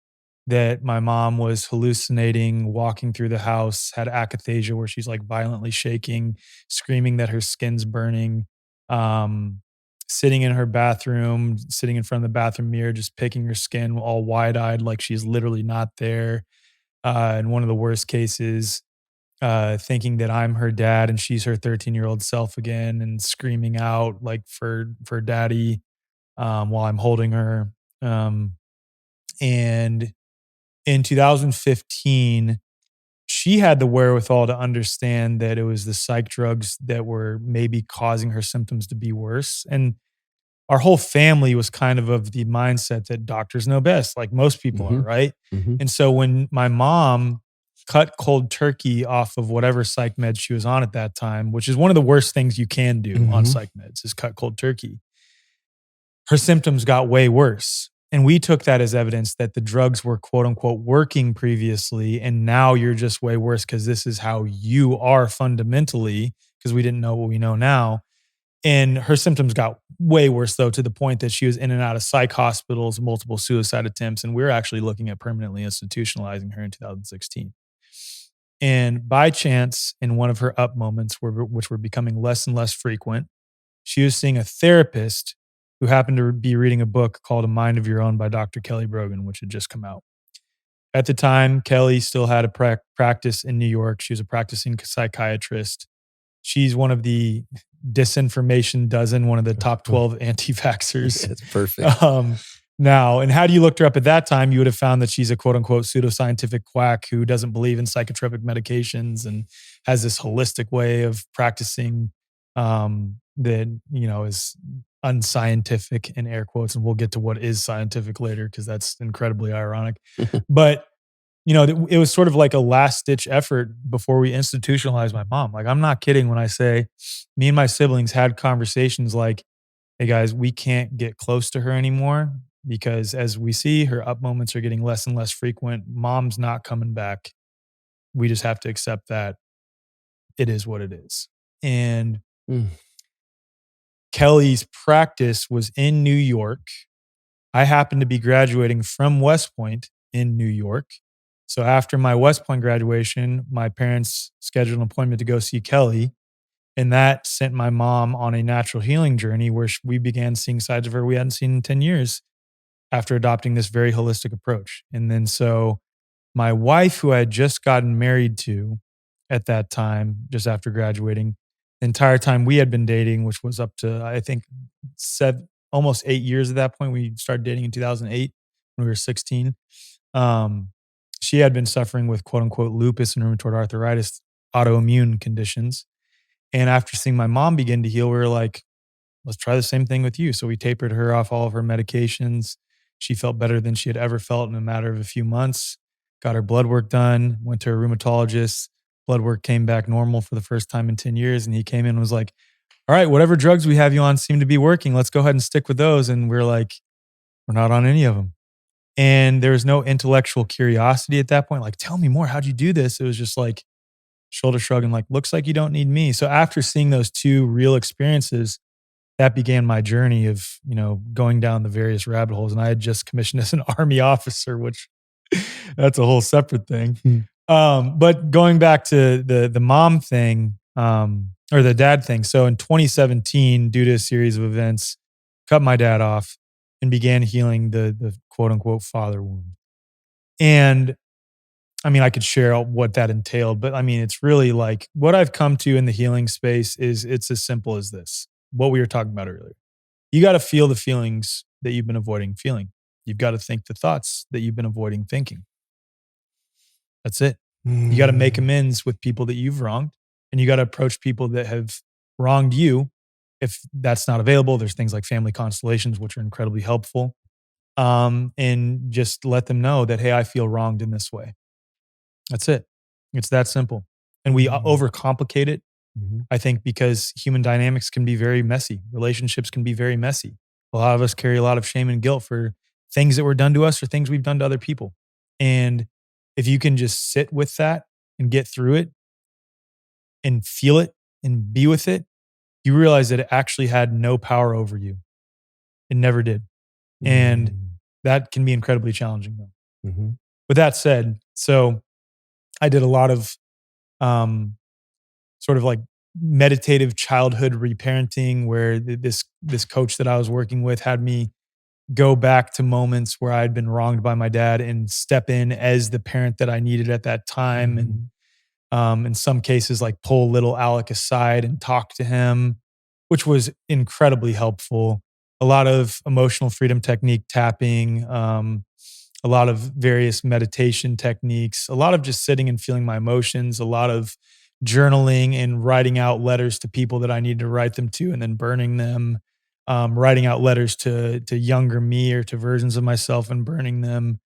that my mom was hallucinating, walking through the house, had akathisia where she's like violently shaking, screaming that her skin's burning, um, sitting in her bathroom, sitting in front of the bathroom mirror, just picking her skin all wide eyed, like she's literally not there. In one of the worst cases, thinking that I'm her dad and she's her 13-year-old self again, and screaming out like for daddy while I'm holding her. Um, and in 2015, she had the wherewithal to understand that it was the psych drugs that were maybe causing her symptoms to be worse. And our whole family was kind of the mindset that doctors know best, like most people are, Mhm. right? Mhm. And so when my mom cut cold turkey off of whatever psych meds she was on at that time, which is one of the worst things you can do on Mhm. psych meds, is cut cold turkey, her symptoms got way worse. And we took that as evidence that the drugs were quote unquote working previously. And now you're just way worse because this is how you are fundamentally, because we didn't know what we know now. And her symptoms got way worse, though, to the point that she was in and out of psych hospitals, multiple suicide attempts. And we were actually looking at permanently institutionalizing her in 2016. And by chance, in one of her up moments, which were becoming less and less frequent, she was seeing a therapist who happened to be reading a book called A Mind of Your Own by Dr. Kelly Brogan, which had just come out. At the time, Kelly still had a practice in New York. She was a practicing psychiatrist. She's one of the disinformation dozen, one of the top 12 anti-vaxxers. It's perfect. Now, and had you looked her up at that time, you would have found that she's a quote unquote pseudoscientific quack who doesn't believe in psychotropic medications and has this holistic way of practicing that, is unscientific in air quotes. And we'll get to what is scientific later because that's incredibly ironic. But it was sort of like a last ditch effort before we institutionalized my mom. Like, I'm not kidding when I say me and my siblings had conversations like, hey guys, we can't get close to her anymore because as we see, her up moments are getting less and less frequent. Mom's not coming back. We just have to accept that it is what it is. And Mm. Kelly's practice was in New York. I happened to be graduating from West Point in New York. So after my West Point graduation, my parents scheduled an appointment to go see Kelly. And that sent my mom on a natural healing journey where we began seeing sides of her we hadn't seen in 10 years after adopting this very holistic approach. And then so my wife, who I had just gotten married to at that time, just after graduating, the entire time we had been dating, which was up to, I think, almost 8 years at that point. We started dating in 2008 when we were 16. She had been suffering with quote unquote lupus and rheumatoid arthritis, autoimmune conditions. And after seeing my mom begin to heal, we were like, let's try the same thing with you. So we tapered her off all of her medications. She felt better than she had ever felt in a matter of a few months. Got her blood work done, went to a rheumatologist. Blood work came back normal for the first time in 10 years. And he came in and was like, all right, whatever drugs we have you on seem to be working. Let's go ahead and stick with those. And we're like, we're not on any of them. And there was no intellectual curiosity at that point. Like, tell me more. How'd you do this? It was just like shoulder shrug and like, looks like you don't need me. So after seeing those two real experiences, that began my journey of, going down the various rabbit holes. And I had just commissioned as an Army officer, which that's a whole separate thing. But going back to the mom thing, or the dad thing. So in 2017, due to a series of events, cut my dad off and began healing the quote unquote father wound. And I mean, I could share what that entailed, but I mean, it's really like what I've come to in the healing space is it's as simple as this. What we were talking about earlier. You got to feel the feelings that you've been avoiding feeling. You've got to think the thoughts that you've been avoiding thinking. That's it. You got to make amends with people that you've wronged, and you got to approach people that have wronged you. If that's not available, there's things like family constellations, which are incredibly helpful. And just let them know that, hey, I feel wronged in this way. That's it. It's that simple. And we overcomplicate it. I think because human dynamics can be very messy. Relationships can be very messy. A lot of us carry a lot of shame and guilt for things that were done to us or things we've done to other people. And if you can just sit with that and get through it and feel it and be with it, you realize that it actually had no power over you. It never did. And that can be incredibly challenging though. with that said, so I did a lot of sort of like meditative childhood reparenting, where this coach that I was working with had me go back to moments where I'd been wronged by my dad and step in as the parent that I needed at that time. And in some cases, like pull little Alec aside and talk to him, which was incredibly helpful. A lot of emotional freedom technique tapping, a lot of various meditation techniques, a lot of just sitting and feeling my emotions, a lot of journaling and writing out letters to people that I needed to write them to and then burning them, writing out letters to younger me or to versions of myself and burning them.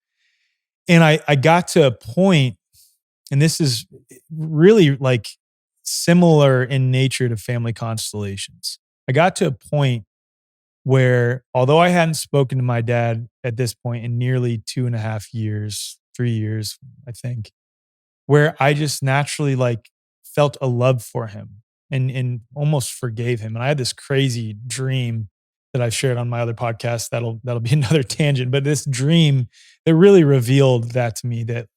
And I got to a point, and this is really like similar in nature to family constellations. I got to a point where, although I hadn't spoken to my dad at this point in nearly 2.5 years, 3 years, I think, where I just naturally like felt a love for him and almost forgave him. And I had this crazy dream that I've shared on my other podcast. That'll be another tangent, but this dream that really revealed that to me, that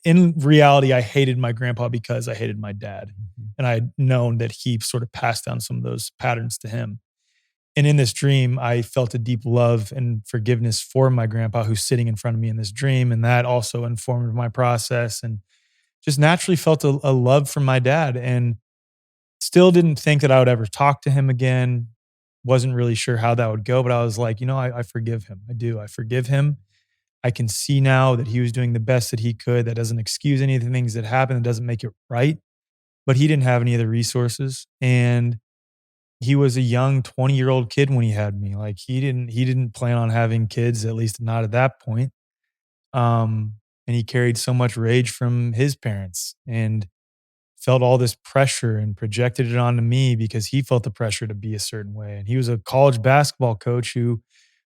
in reality, I hated my grandpa because I hated my dad. And I had known that he sort of passed down some of those patterns to him. And in this dream, I felt a deep love and forgiveness for my grandpa who's sitting in front of me in this dream. And that also informed my process, and just naturally felt a love for my dad, and still didn't think that I would ever talk to him again. Wasn't really sure how that would go, but I was like, I forgive him. I do. I forgive him. I can see now that he was doing the best that he could. That doesn't excuse any of the things that happened. It doesn't make it right. But he didn't have any of the resources. And he was a young 20-year-old kid when he had me. Like he didn't plan on having kids, at least not at that point. And he carried so much rage from his parents and felt all this pressure and projected it onto me because he felt the pressure to be a certain way. And he was a college basketball coach who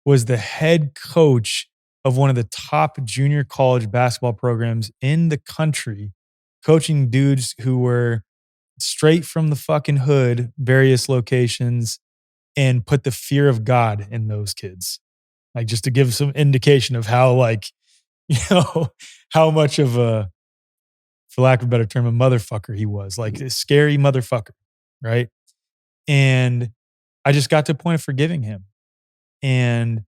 was the head coach of one of the top junior college basketball programs in the country, coaching dudes who were straight from the fucking hood, various locations, and put the fear of God in those kids. Like, just to give some indication of how, like, how much of a, for lack of a better term, a motherfucker he was, like a scary motherfucker. Right. And I just got to a point of forgiving him. And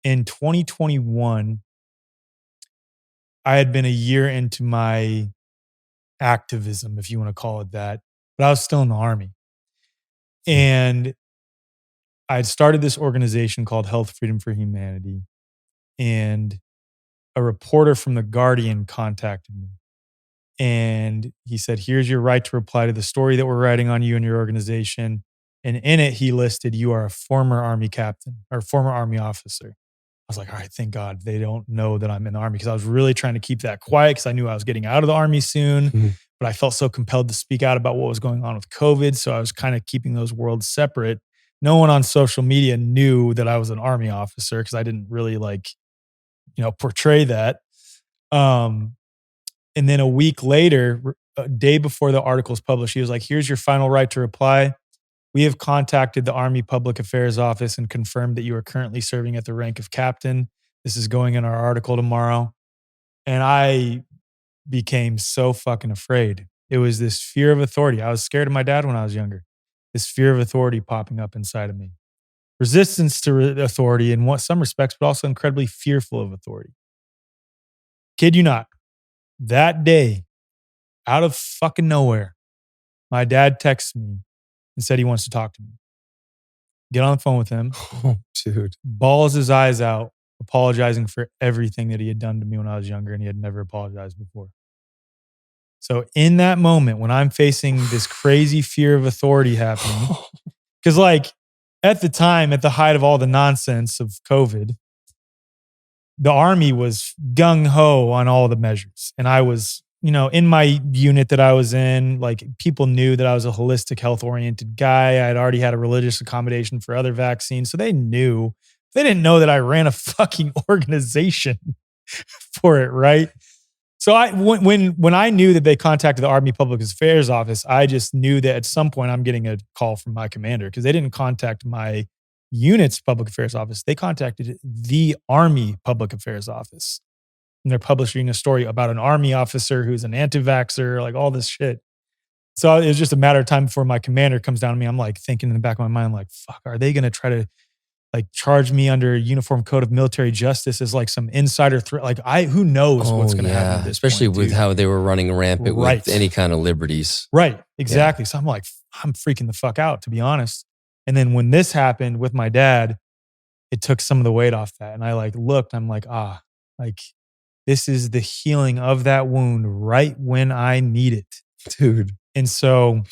in 2021, I had been a year into my activism, if you want to call it that, but I was still in the Army. And I'd started this organization called Health Freedom for Humanity. And a reporter from The Guardian contacted me. And he said, here's your right to reply to the story that we're writing on you and your organization. And in it, he listed, you are a former Army captain or former Army officer. I was like, all right, thank God they don't know that I'm in the Army, because I was really trying to keep that quiet because I knew I was getting out of the Army soon. But I felt so compelled to speak out about what was going on with COVID. So I was kind of keeping those worlds separate. No one on social media knew that I was an Army officer because I didn't really portray that. And then a week later, a day before the article is published, he was like, here's your final right to reply. We have contacted the Army Public Affairs Office and confirmed that you are currently serving at the rank of captain. This is going in our article tomorrow. And I became so fucking afraid. It was this fear of authority. I was scared of my dad when I was younger. This fear of authority popping up inside of me. Resistance to authority in some respects, but also incredibly fearful of authority. Kid you not. That day, out of fucking nowhere, my dad texts me and said he wants to talk to me. Get on the phone with him. Oh, dude. Balls his eyes out, apologizing for everything that he had done to me when I was younger, and he had never apologized before. So in that moment, when I'm facing this crazy fear of authority happening, because like at the time, at the height of all the nonsense of COVID, the Army was gung-ho on all the measures. And I was, in my unit that I was in, like people knew that I was a holistic, health-oriented guy. I'd already had a religious accommodation for other vaccines. So they knew. They didn't know that I ran a fucking organization for it, right? So when I knew that they contacted the Army Public Affairs Office, I just knew that at some point I'm getting a call from my commander, because they didn't contact my unit's public affairs office. They contacted the Army Public Affairs Office. and they're publishing a story about an army officer who's an anti-vaxxer, like all this shit. So it was just a matter of time before my commander comes down to me. I'm like thinking in the back of my mind, like, fuck, are they going to try to like charge me under Uniform Code of Military Justice as like some insider threat? Like who knows what's going to happen at this especially point, with dude. how they were running rampant with any kind of liberties. Right. Exactly. Yeah. So I'm like, I'm freaking the fuck out, to be honest. And then when this happened with my dad, it took some of the weight off that. And I like looked, I'm like, like this is the healing of that wound right when I need it. Dude. And so,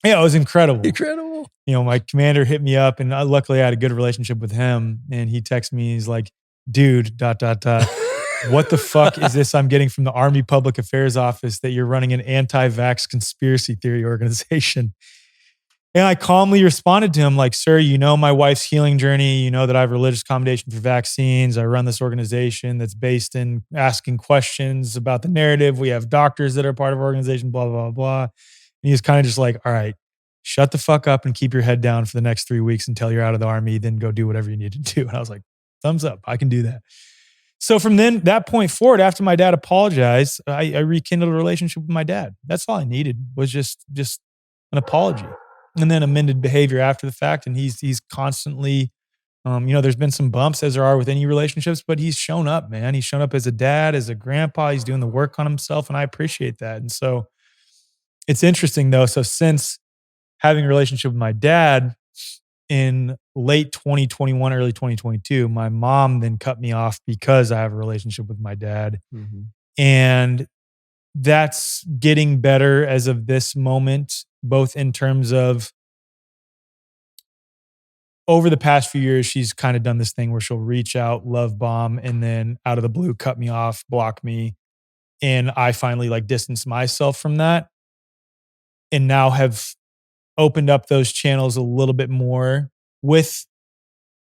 yeah, it was incredible. Incredible. You know, my commander hit me up, and luckily I had a good relationship with him. And he texted me, he's like, dude, ... what the fuck is this I'm getting from the Army Public Affairs Office that you're running an anti-vax conspiracy theory organization? And I calmly responded to him like, sir, you know my wife's healing journey. You know that I have religious accommodation for vaccines. I run this organization that's based in asking questions about the narrative. We have doctors that are part of our organization, blah, blah, blah. And he was kind of just like, all right, shut the fuck up and keep your head down for the next 3 weeks until you're out of the Army. Then go do whatever you need to do. And I was like, thumbs up. I can do that. So from that point forward, after my dad apologized, I rekindled a relationship with my dad. That's all I needed was just an apology. And then amended behavior after the fact. And he's constantly, there's been some bumps as there are with any relationships, but he's shown up, man. He's shown up as a dad, as a grandpa. He's doing the work on himself. And I appreciate that. And so it's interesting though. So since having a relationship with my dad in late 2021, early 2022, my mom then cut me off because I have a relationship with my dad. Mm-hmm. And that's getting better as of this moment, both in terms of over the past few years, she's kind of done this thing where she'll reach out, love bomb, and then out of the blue, cut me off, block me. And I finally like distanced myself from that and now have opened up those channels a little bit more with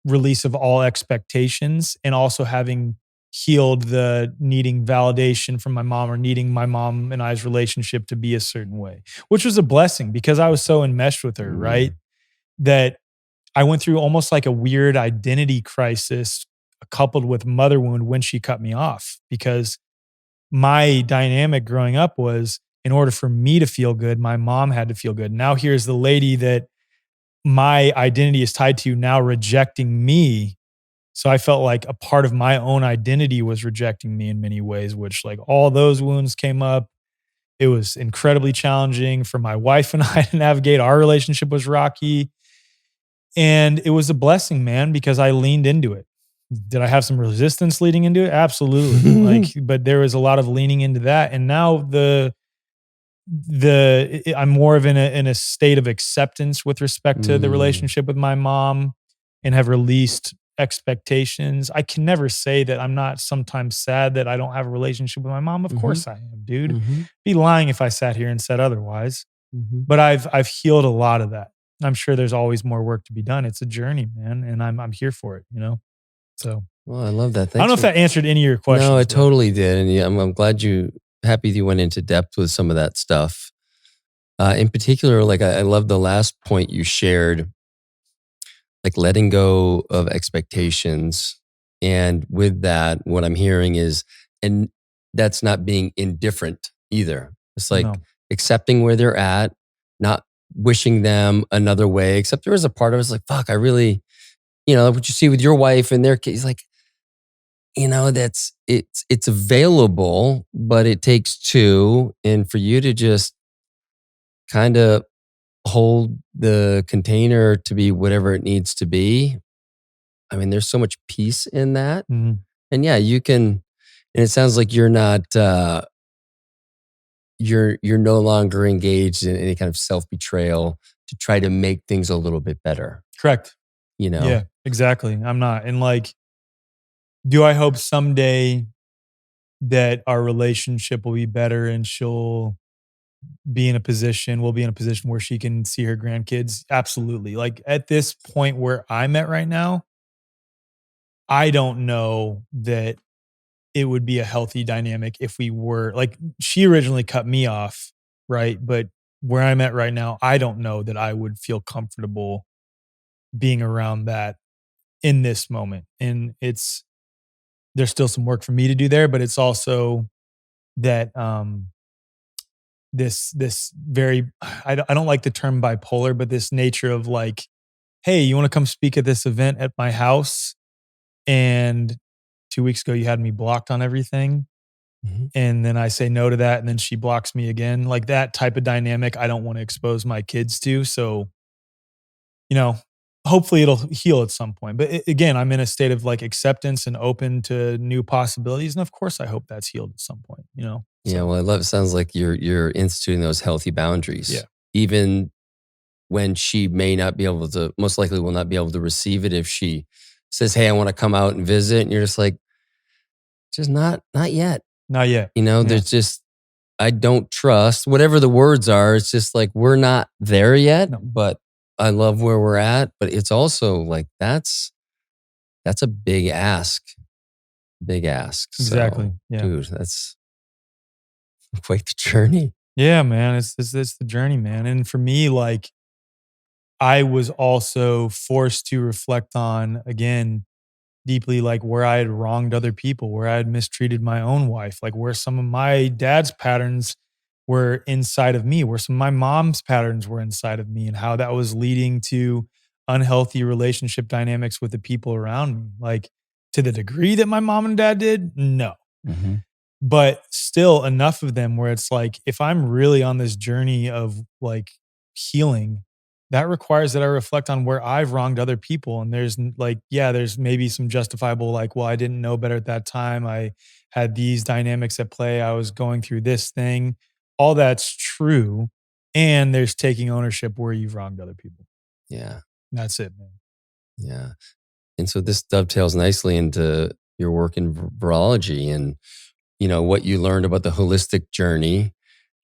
release of all expectations and also having healed the needing validation from my mom or needing my mom and I's relationship to be a certain way, which was a blessing because I was so enmeshed with her, right? That I went through almost like a weird identity crisis coupled with mother wound when she cut me off, because my dynamic growing up was in order for me to feel good, my mom had to feel good. Now here's the lady that my identity is tied to now rejecting me. So I felt like a part of my own identity was rejecting me in many ways, which like all those wounds came up. It was incredibly challenging for my wife and I to navigate. Our relationship was rocky. And it was a blessing, man, because I leaned into it. Did I have some resistance leading into it? Absolutely. But there was a lot of leaning into that. And now I'm more of in a state of acceptance with respect to the relationship with my mom and have released expectations. I can never say that I'm not sometimes sad that I don't have a relationship with my mom. Of course I am, dude. Be lying if I sat here and said otherwise. But I've healed a lot of that. I'm sure there's always more work to be done. It's a journey, man, and I'm here for it, So, well, I love that. Thanks. I don't know if that answered any of your questions. No, it totally did, and yeah, I'm glad happy you went into depth with some of that stuff. In particular, like I love the last point you shared, like letting go of expectations, and with that, what I'm hearing is, and that's not being indifferent either. It's like accepting where they're at, not wishing them another way, except there was a part of us like, fuck, I really, what you see with your wife in their case, like, that's, it's available, but it takes two. And for you to just kind of hold the container to be whatever it needs to be. I mean, there's so much peace in that. And yeah, you can, and it sounds like you're not, you're no longer engaged in any kind of self-betrayal to try to make things a little bit better. Correct. Yeah, exactly. I'm not. And like, do I hope someday that our relationship will be better and we'll be in a position where she can see her grandkids? Absolutely. Like at this point where I'm at right now, I don't know that it would be a healthy dynamic if we were like, she originally cut me off, right? But where I'm at right now, I don't know that I would feel comfortable being around that in this moment. And it's there's still some work for me to do there, but it's also that this very I don't like the term bipolar, but this nature of like, hey, you want to come speak at this event at my house? And 2 weeks ago you had me blocked on everything. Mhm. And then I say no to that, and then she blocks me again. Like that type of dynamic, I don't want to expose my kids to. So, you know, hopefully it'll heal at some point. But again, I'm in a state of like acceptance and open to new possibilities. And of course, I hope that's healed at some point, you know? Yeah, So, well, I love it sounds like you're instituting those healthy yeah. boundaries. Even when she may not be able to, most likely will not be able to receive it if she says, "Hey, I want to come out and visit." And you're just like, just not yet. Not yet. Yeah. There's just I don't trust whatever the words are. It's just like we're not there yet, No. but I love where we're at. But it's also like that's a big ask. Big ask. Exactly. So, Yeah. dude, that's quite the journey. Yeah, man. It's the journey, man. And for me, like I was also forced to reflect on again deeply like where I had wronged other people, where I had mistreated my own wife, like where some of my dad's patterns were inside of me, where some of my mom's patterns were inside of me, and how that was leading to unhealthy relationship dynamics with the people around me. Like to the degree that my mom and dad did, no. Mhm. But still enough of them where it's like, if I'm really on this journey of like healing, that requires that I reflect on where I've wronged other people. And there's like, yeah, there's maybe some justifiable, like, well, I didn't know better at that time. I had these dynamics at play. I was going through this thing. All that's true. And there's taking ownership where you've wronged other people. Yeah. That's it, man. Yeah. And so this dovetails nicely into your work in virology and what you learned about the holistic journey.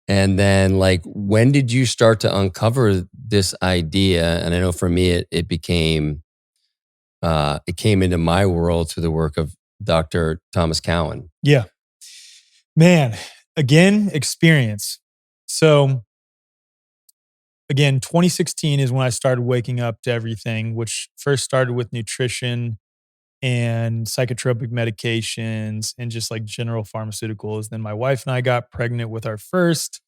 And then like when did you start to uncover this idea? And I know for me it became it came into my world through the work of Dr. Thomas Cowan. Yeah. Man, again, experience. So again, 2016 is when I started waking up to everything, which first started with nutrition and psychotropic medications and just like general pharmaceuticals. Then my wife and I got pregnant with our first.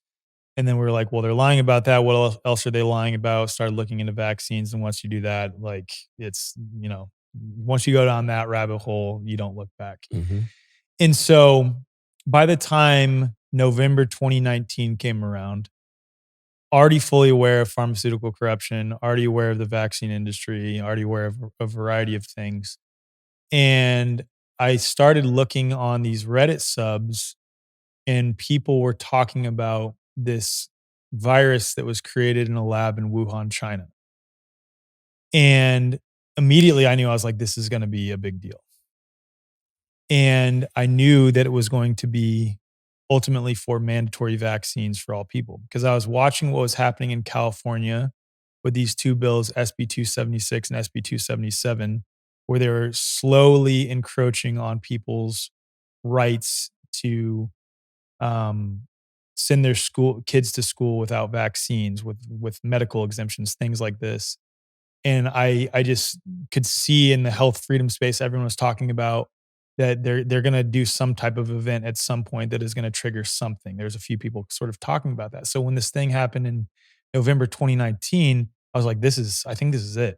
And then we were like, well, they're lying about that. What else are they lying about? Started looking into vaccines. And once you do that, like once you go down that rabbit hole, you don't look back. Mm-hmm. And so by the time November 2019 came around, already fully aware of pharmaceutical corruption, already aware of the vaccine industry, already aware of a variety of things. And I started looking on these Reddit subs, and people were talking about this virus that was created in a lab in Wuhan, China. And immediately I knew I was like, this is going to be a big deal. And I knew that it was going to be ultimately for mandatory vaccines for all people because I was watching what was happening in California with these two bills, SB 276 and SB 277, where they were slowly encroaching on people's rights to um, send their school kids to school without vaccines, with medical exemptions, things like this. And I just could see in the health freedom space, everyone was talking about that they're going to do some type of event at some point that is going to trigger something. There's a few people sort of talking about that. So when this thing happened in November 2019, I was like, I think this is it.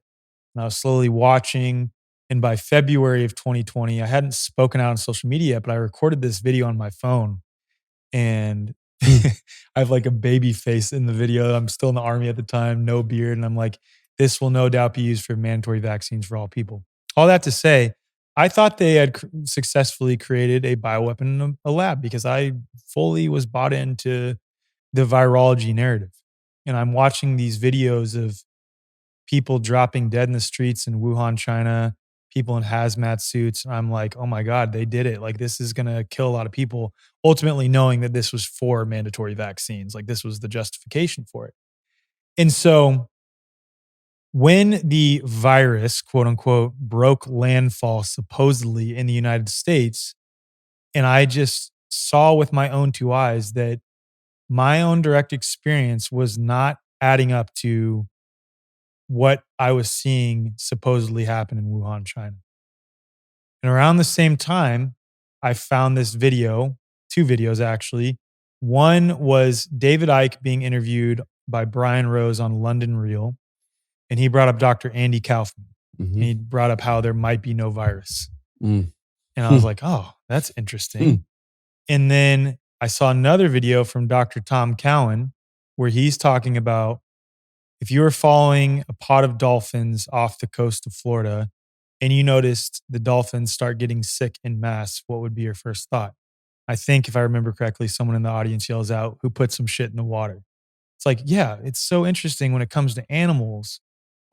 And I was slowly watching. And by February of 2020, I hadn't spoken out on social media yet, but I recorded this video on my phone. And I have like a baby face in the video. I'm still in the army at the time, no beard. And I'm like, this will no doubt be used for mandatory vaccines for all people. All that to say, I thought they had successfully created a bioweapon in a lab because I fully was bought into the virology narrative. And I'm watching these videos of people dropping dead in the streets in Wuhan, China, people in hazmat suits. And I'm like, oh my God, they did it. Like, this is going to kill a lot of people. Ultimately, knowing that this was for mandatory vaccines, like, this was the justification for it. And so, when the virus, quote unquote, broke landfall supposedly in the United States, and I just saw with my own two eyes that my own direct experience was not adding up to what I was seeing supposedly happen in Wuhan, China. And around the same time, I found this video, two videos actually. One was David Icke being interviewed by Brian Rose on London Real, and he brought up Dr. Andy Kaufman. And Mm-hmm. he brought up how there might be no virus. Mm. And I was like, oh, that's interesting. And then I saw another video from Dr. Tom Cowan where he's talking about if you were following a pod of dolphins off the coast of Florida and you noticed the dolphins start getting sick en masse, what would be your first thought? I think if I remember correctly, someone in the audience yells out, who put some shit in the water? It's like, yeah, it's so interesting when it comes to animals.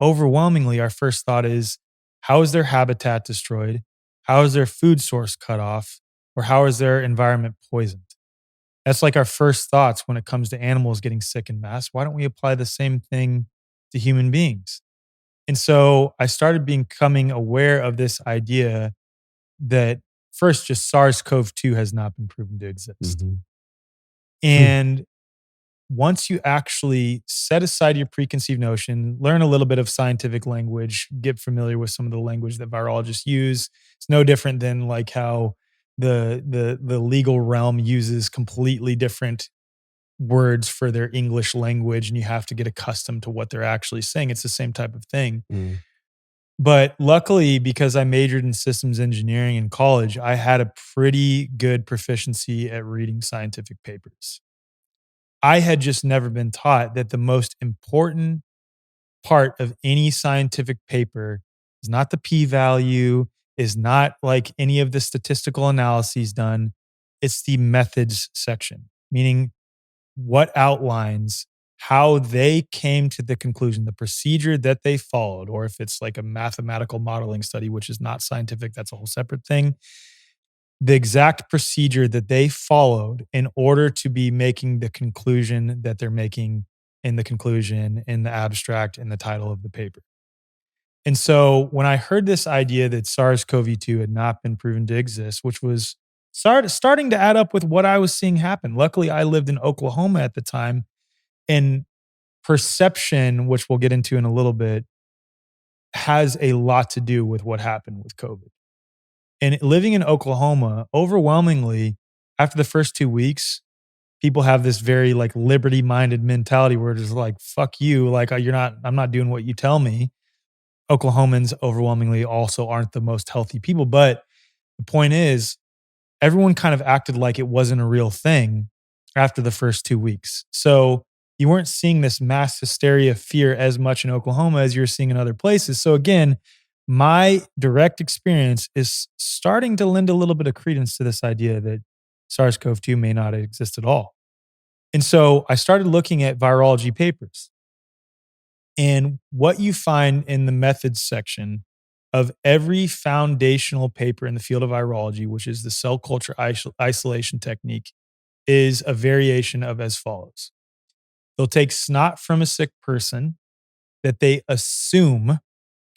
Overwhelmingly, our first thought is, how is their habitat destroyed? How is their food source cut off? Or how is their environment poisoned? That's like our first thoughts when it comes to animals getting sick en masse. Why don't we apply the same thing to human beings? And so I started becoming aware of this idea that first, just SARS-CoV-2 has not been proven to exist. Mm-hmm. And once you actually set aside your preconceived notion, learn a little bit of scientific language, get familiar with some of the language that virologists use. It's no different than like how the legal realm uses completely different words for their English language, and you have to get accustomed to what they're actually saying. It's the same type of thing. Mm. But luckily, because I majored in systems engineering in college, I had a pretty good proficiency at reading scientific papers. I had just never been taught that the most important part of any scientific paper is not the p-value, is not like any of the statistical analyses done. It's the methods section, meaning what outlines how they came to the conclusion, the procedure that they followed, or if it's like a mathematical modeling study, which is not scientific, that's a whole separate thing. The exact procedure that they followed in order to be making the conclusion that they're making in the conclusion, in the abstract, in the title of the paper. And so when I heard this idea that SARS-CoV-2 had not been proven to exist, which was starting to add up with what I was seeing happen. Luckily, I lived in Oklahoma at the time, and perception, which we'll get into in a little bit, has a lot to do with what happened with COVID. And living in Oklahoma, overwhelmingly, after the first 2 weeks, people have this very like liberty-minded mentality where it's like, fuck you, like I'm not doing what you tell me. Oklahomans overwhelmingly also aren't the most healthy people. But the point is, everyone kind of acted like it wasn't a real thing after the first 2 weeks. So you weren't seeing this mass hysteria fear as much in Oklahoma as you're seeing in other places. So again, my direct experience is starting to lend a little bit of credence to this idea that SARS-CoV-2 may not exist at all. And so I started looking at virology papers. And what you find in the methods section of every foundational paper in the field of virology, which is the cell culture isolation technique, is a variation of as follows. They'll take snot from a sick person that they assume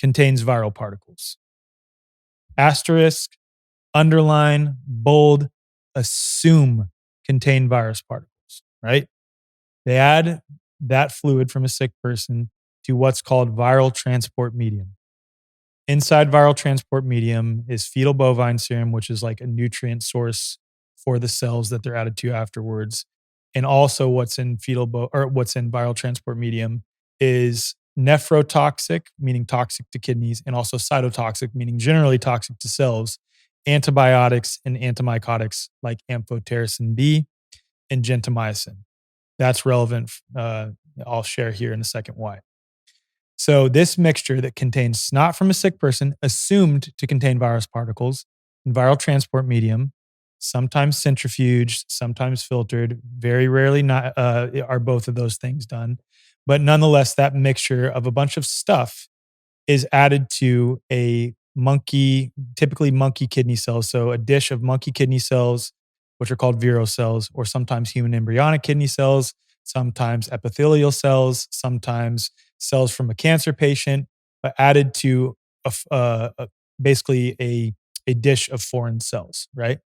contains viral particles. Asterisk, underline, bold, assume contain virus particles, right? They add that fluid from a sick person to what's called viral transport medium. Inside viral transport medium is fetal bovine serum, which is like a nutrient source for the cells that they're added to afterwards. And also what's in what's in viral transport medium is nephrotoxic, meaning toxic to kidneys, and also cytotoxic, meaning generally toxic to cells, antibiotics and antimycotics like amphotericin B and gentamicin. That's relevant. I'll share here in a second why. So this mixture that contains snot from a sick person assumed to contain virus particles in viral transport medium, sometimes centrifuged, sometimes filtered, very rarely not are both of those things done. But nonetheless, that mixture of a bunch of stuff is added to a typically monkey kidney cells. So a dish of monkey kidney cells, which are called vero cells, or sometimes human embryonic kidney cells, sometimes epithelial cells, sometimes cells from a cancer patient, but added to basically a dish of foreign cells, right?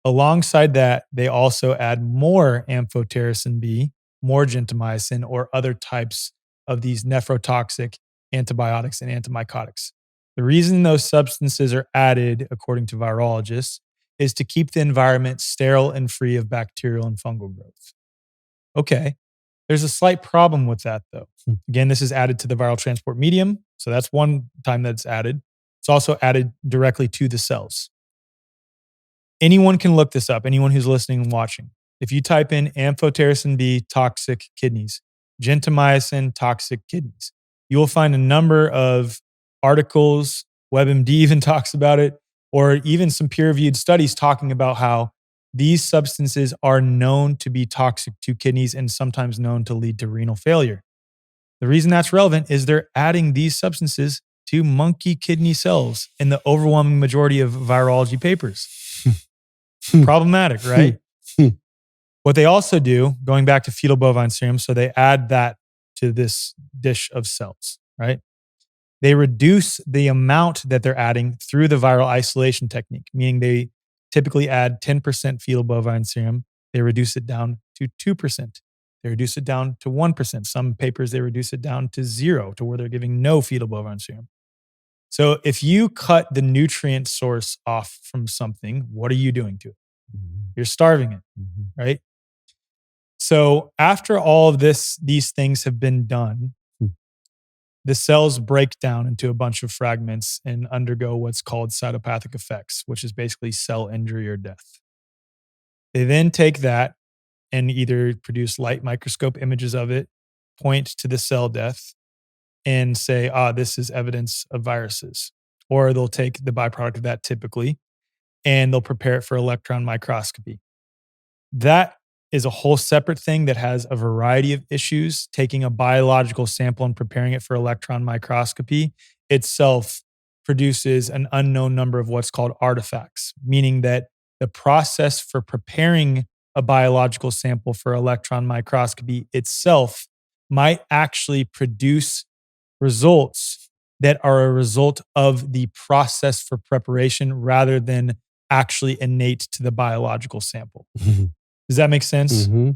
Alongside that, they also add more amphotericin B, more gentamicin, or other types of these nephrotoxic antibiotics and antimycotics. The reason those substances are added, according to virologists, is to keep the environment sterile and free of bacterial and fungal growth. Okay. There's a slight problem with that, though. Again, this is added to the viral transport medium. So that's one time that it's added. It's also added directly to the cells. Anyone can look this up, anyone who's listening and watching. If you type in amphotericin B toxic kidneys, gentamicin toxic kidneys, you will find a number of articles, WebMD even talks about it, or even some peer-reviewed studies talking about how these substances are known to be toxic to kidneys and sometimes known to lead to renal failure. The reason that's relevant is they're adding these substances to monkey kidney cells in the overwhelming majority of virology papers. Problematic, right? What they also do, going back to fetal bovine serum, so they add that to this dish of cells, right? They reduce the amount that they're adding through the viral isolation technique, meaning they typically add 10% fetal bovine serum. They reduce it down to 2%. They reduce it down to 1%. Some papers, they reduce it down to 0, to where they're giving no fetal bovine serum. So if you cut the nutrient source off from something, what are you doing to it? You're starving it, right? So after all of these things have been done, the cells break down into a bunch of fragments and undergo what's called cytopathic effects, which is basically cell injury or death. They then take that and either produce light microscope images of it, point to the cell death, and say, this is evidence of viruses. Or they'll take the byproduct of that typically, and they'll prepare it for electron microscopy. That is a whole separate thing that has a variety of issues. Taking a biological sample and preparing it for electron microscopy itself produces an unknown number of what's called artifacts, meaning that the process for preparing a biological sample for electron microscopy itself might actually produce results that are a result of the process for preparation rather than actually innate to the biological sample. Does that make sense? Mm-hmm.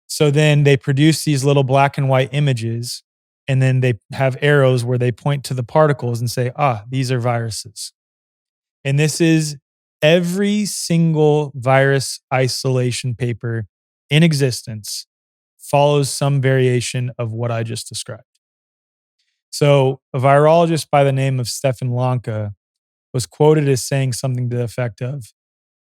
So then they produce these little black and white images, and then they have arrows where they point to the particles and say, these are viruses. And this is every single virus isolation paper in existence follows some variation of what I just described. So a virologist by the name of Stefan Lanka was quoted as saying something to the effect of,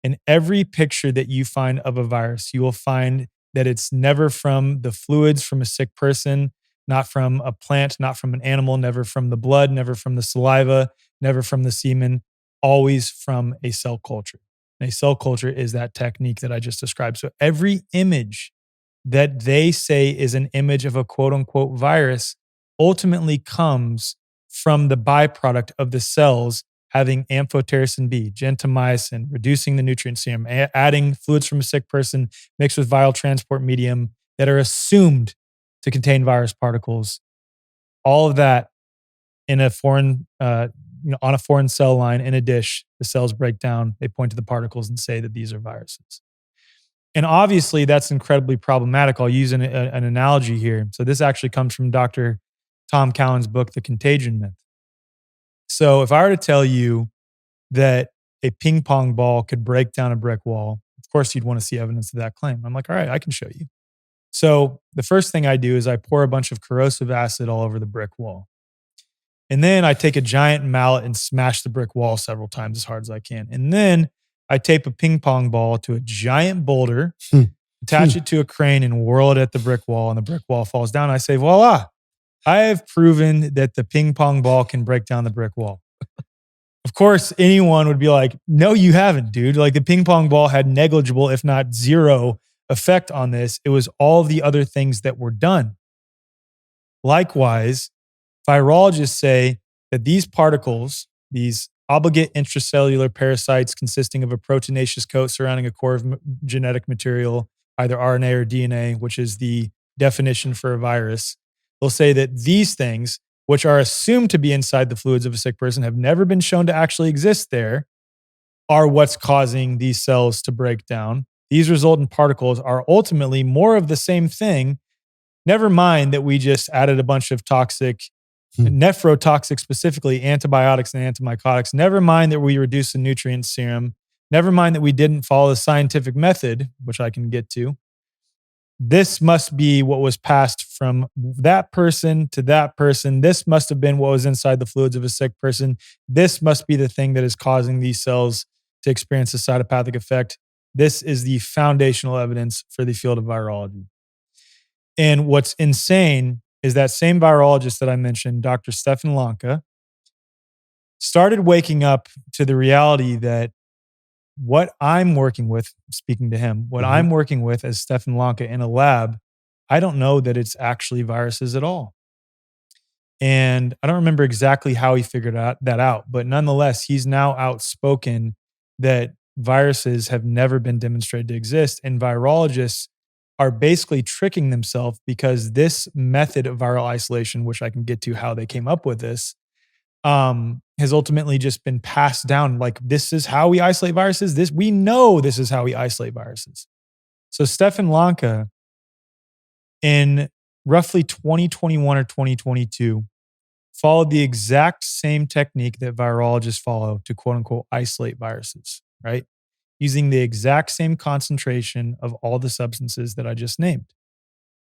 in every picture that you find of a virus, you will find that it's never from the fluids from a sick person, not from a plant, not from an animal, never from the blood, never from the saliva, never from the semen, always from a cell culture. And a cell culture is that technique that I just described. So every image that they say is an image of a quote unquote virus ultimately comes from the byproduct of the cells having amphotericin B, gentamicin, reducing the nutrient serum, adding fluids from a sick person mixed with viral transport medium that are assumed to contain virus particles. All of that in a foreign, on a foreign cell line in a dish, the cells break down, they point to the particles and say that these are viruses. And obviously that's incredibly problematic. I'll use an analogy here. So this actually comes from Dr. Tom Cowan's book, The Contagion Myth. So if I were to tell you that a ping pong ball could break down a brick wall, of course you'd want to see evidence of that claim. I'm like, all right, I can show you. So the first thing I do is I pour a bunch of corrosive acid all over the brick wall. And then I take a giant mallet and smash the brick wall several times as hard as I can. And then I tape a ping pong ball to a giant boulder, attach it to a crane and whirl it at the brick wall, and the brick wall falls down. I say, voila, I have proven that the ping pong ball can break down the brick wall. Of course, anyone would be like, no, you haven't, dude. Like the ping pong ball had negligible, if not zero, effect on this. It was all the other things that were done. Likewise, virologists say that these particles, these obligate intracellular parasites consisting of a proteinaceous coat surrounding a core of genetic material, either RNA or DNA, which is the definition for a virus, they'll say that these things, which are assumed to be inside the fluids of a sick person, have never been shown to actually exist there, are what's causing these cells to break down. These resultant particles are ultimately more of the same thing. Never mind that we just added a bunch of toxic, nephrotoxic specifically, antibiotics and antimycotics. Never mind that we reduce the nutrient serum. Never mind that we didn't follow the scientific method, which I can get to. This must be what was passed from that person to that person. This must have been what was inside the fluids of a sick person. This must be the thing that is causing these cells to experience a cytopathic effect. This is the foundational evidence for the field of virology. And what's insane is that same virologist that I mentioned, Dr. Stefan Lanka, started waking up to the reality that what I'm working with, speaking to him, what I'm working with as Stefan Lanka in a lab, I don't know that it's actually viruses at all. And I don't remember exactly how he figured that out, but nonetheless, he's now outspoken that viruses have never been demonstrated to exist. And virologists are basically tricking themselves because this method of viral isolation, which I can get to how they came up with this, has ultimately just been passed down. Like, this is how we isolate viruses. We know this is how we isolate viruses. So Stefan Lanka, in roughly 2021 or 2022, followed the exact same technique that virologists follow to quote unquote isolate viruses, right? Using the exact same concentration of all the substances that I just named,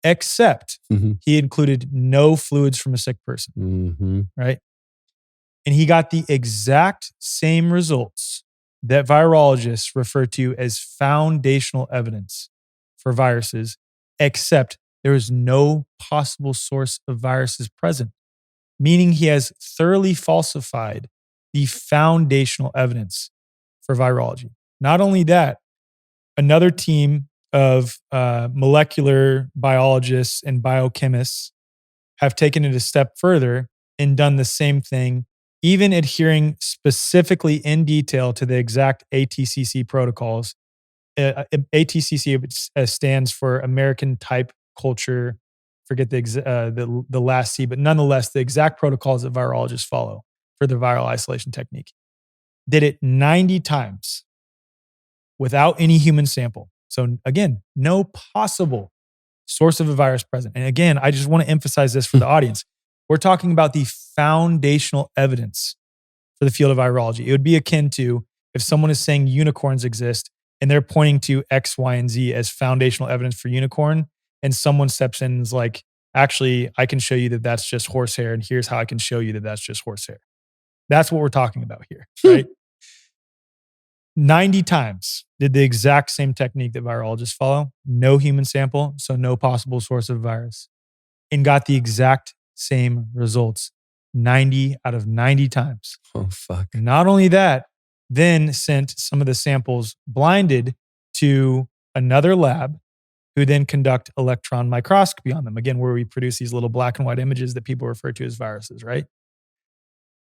except he included no fluids from a sick person, right? And he got the exact same results that virologists refer to as foundational evidence for viruses, except there is no possible source of viruses present, meaning he has thoroughly falsified the foundational evidence for virology. Not only that, another team of molecular biologists and biochemists have taken it a step further and done the same thing, even adhering specifically in detail to the exact ATCC protocols. ATCC stands for American Type Culture. Forget the last C, but nonetheless, the exact protocols that virologists follow for the viral isolation technique. Did it 90 times without any human sample. So again, no possible source of a virus present. And again, I just want to emphasize this for the audience. We're talking about the foundational evidence for the field of virology. It would be akin to if someone is saying unicorns exist and they're pointing to X, Y, and Z as foundational evidence for unicorn, and someone steps in and is like, actually, I can show you that that's just horsehair, and here's how I can show you that that's just horsehair. That's what we're talking about here, right? 90 times did the exact same technique that virologists follow, no human sample, so no possible source of virus, and got the exact same results 90 out of 90 times. Oh, fuck. And not only that, then sent some of the samples blinded to another lab who then conduct electron microscopy on them. Again, where we produce these little black and white images that people refer to as viruses, right?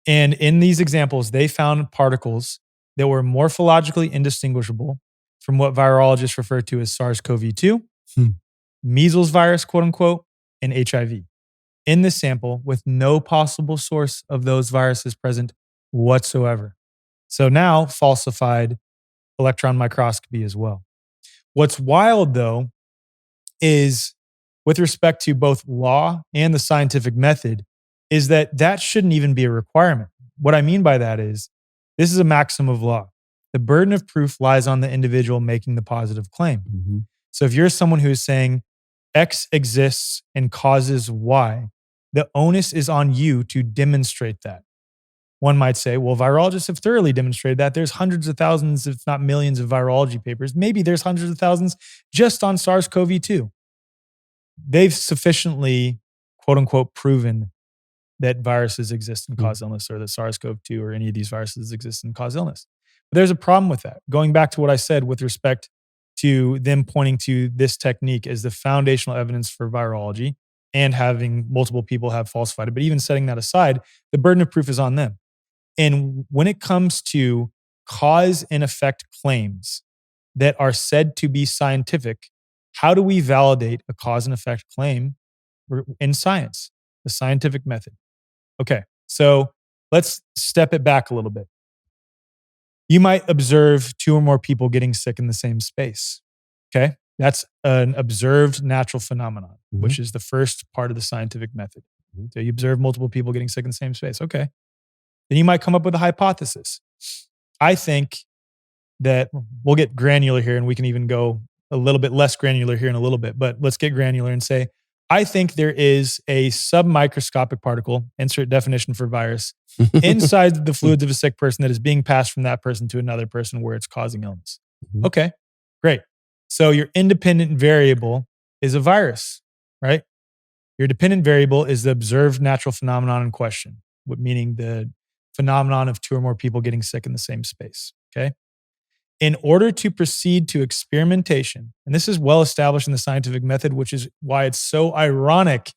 And in these examples, they found particles that were morphologically indistinguishable from what virologists refer to as SARS-CoV-2, measles virus, quote unquote, and HIV in the sample with no possible source of those viruses present whatsoever. So now falsified electron microscopy as well. What's wild though is, with respect to both law and the scientific method, is that shouldn't even be a requirement. What I mean by that is, this is a maxim of law. The burden of proof lies on the individual making the positive claim. So if you're someone who is saying X exists and causes Y, the onus is on you to demonstrate that. One might say, well, virologists have thoroughly demonstrated that. There's hundreds of thousands, if not millions, of virology papers. Maybe there's hundreds of thousands just on SARS-CoV-2. They've sufficiently, quote unquote, proven that viruses exist and cause illness, or that SARS-CoV-2 or any of these viruses exist and cause illness. But there's a problem with that. Going back to what I said with respect to them pointing to this technique as the foundational evidence for virology and having multiple people have falsified it, but even setting that aside, the burden of proof is on them. And when it comes to cause and effect claims that are said to be scientific, how do we validate a cause and effect claim in science, the scientific method? Okay, so let's step it back a little bit. You might observe two or more people getting sick in the same space. Okay, that's an observed natural phenomenon, which is the first part of the scientific method. So you observe multiple people getting sick in the same space. Okay. Then you might come up with a hypothesis. I think that we'll get granular here, and we can even go a little bit less granular here in a little bit, but let's get granular and say, I think there is a submicroscopic particle, insert definition for virus, inside the fluids of a sick person that is being passed from that person to another person where it's causing illness. Mhm. Okay, great. So your independent variable is a virus, right? Your dependent variable is the observed natural phenomenon in question, meaning the phenomenon of two or more people getting sick in the same space, okay? In order to proceed to experimentation, and this is well established in the scientific method, which is why it's so ironic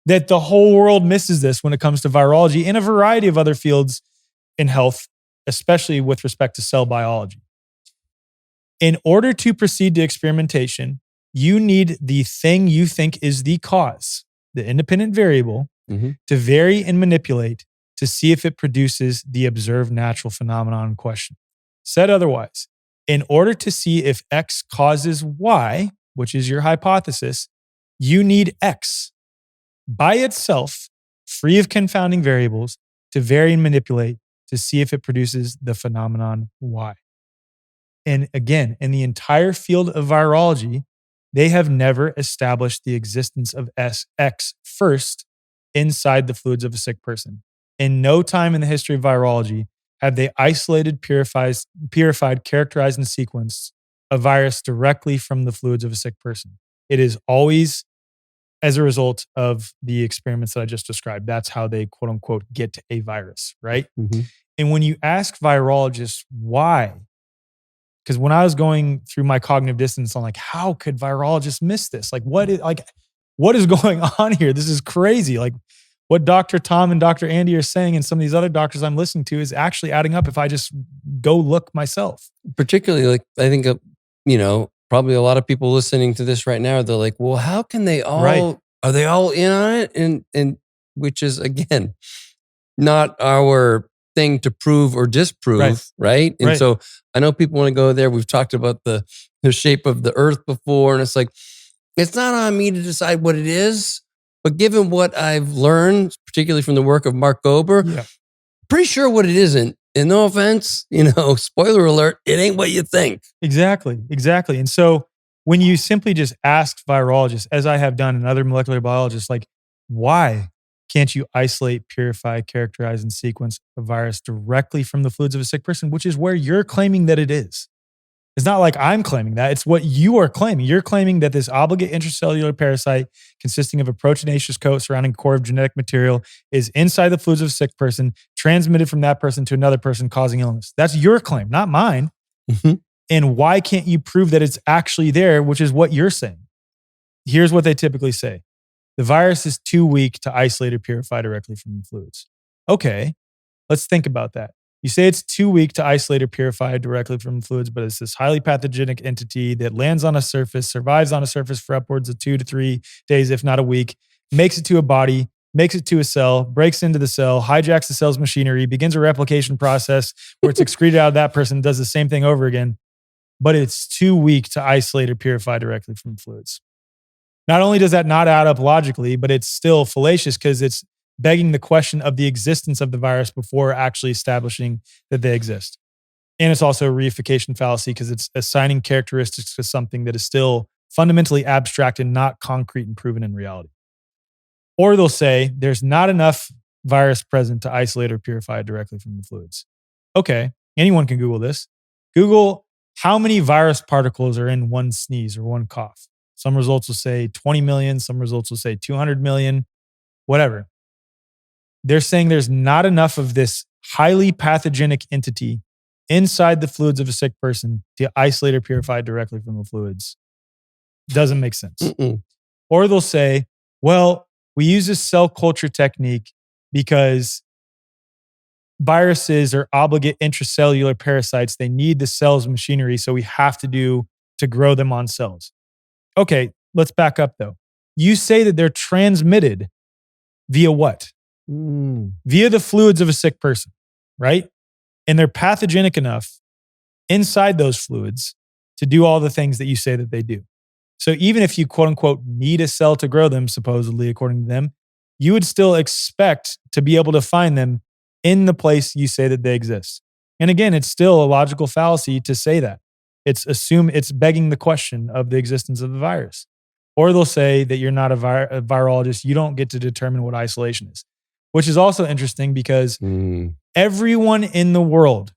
that the whole world misses this when it comes to virology and a variety of other fields in health, especially with respect to cell biology. In order to proceed to experimentation, you need the thing you think is the cause, the independent variable, Mhm. to vary and manipulate to see if it produces the observed natural phenomenon in question. Said otherwise, in order to see if X causes Y, which is your hypothesis, you need X by itself, free of confounding variables, to vary and manipulate to see if it produces the phenomenon Y. And again, in the entire field of virology, they have never established the existence of X first inside the fluids of a sick person. In no time in the history of virology have they isolated, purified, characterized, and sequenced a virus directly from the fluids of a sick person. It is always as a result of the experiments that I just described. That's how they, quote unquote, get a virus, right? Mhm. And when you ask virologists why, because when I was going through my cognitive dissonance, I'm like, how could virologists miss this? What is going on here? This is crazy. Like, what Dr. Tom and Dr. Andy are saying and some of these other doctors I'm listening to is actually adding up if I just go look myself. Particularly, like, I think, probably a lot of people listening to this right now, they're like, well, how can they all, Right. are they all in on it? And which is, again, not our thing to prove or disprove, right? And Right. so I know people want to go there. We've talked about the shape of the earth before, and it's like, it's not on me to decide what it is, but given what I've learned, particularly from the work of Mark Gober, Yeah. pretty sure what it isn't. And no offense, spoiler alert, it ain't what you think. Exactly. And so when you simply just ask virologists, as I have done and other molecular biologists, like, why can't you isolate, purify, characterize, and sequence a virus directly from the fluids of a sick person, which is where you're claiming that it is? It's not like I'm claiming that. It's what you are claiming. You're claiming that this obligate intracellular parasite consisting of a proteinaceous coat surrounding a core of genetic material is inside the fluids of a sick person, transmitted from that person to another person, causing illness. That's your claim, not mine. Mhm. And why can't you prove that it's actually there, which is what you're saying? Here's what they typically say. The virus is too weak to isolate or purify directly from the fluids. Okay, let's think about that. You say it's too weak to isolate or purify directly from fluids, but it's this highly pathogenic entity that lands on a surface, survives on a surface for upwards of 2 to 3 days, if not a week, makes it to a body, makes it to a cell, breaks into the cell, hijacks the cell's machinery, begins a replication process where it's excreted out of that person, does the same thing over again, but it's too weak to isolate or purify directly from fluids. Not only does that not add up logically, but it's still fallacious because it's begging the question of the existence of the virus before actually establishing that they exist. And it's also a reification fallacy because it's assigning characteristics to something that is still fundamentally abstract and not concrete and proven in reality. Or they'll say there's not enough virus present to isolate or purify it directly from the fluids. Okay, anyone can Google this. Google how many virus particles are in one sneeze or one cough. Some results will say 20 million, some results will say 200 million, whatever. They're saying there's not enough of this highly pathogenic entity inside the fluids of a sick person to isolate or purify it directly from the fluids. Doesn't make sense. Mm-mm. Or they'll say, well, we use this cell culture technique because viruses are obligate intracellular parasites. They need the cell's machinery, so we have to grow them on cells. Okay, let's back up though. You say that they're transmitted via what? Via the fluids of a sick person, right? And they're pathogenic enough inside those fluids to do all the things that you say that they do. So even if you, quote unquote, need a cell to grow them, supposedly, according to them, you would still expect to be able to find them in the place you say that they exist. And again, it's still a logical fallacy to say that. It's begging the question of the existence of the virus. Or they'll say that you're not a virologist. You don't get to determine what isolation is, which is also interesting because everyone in the world,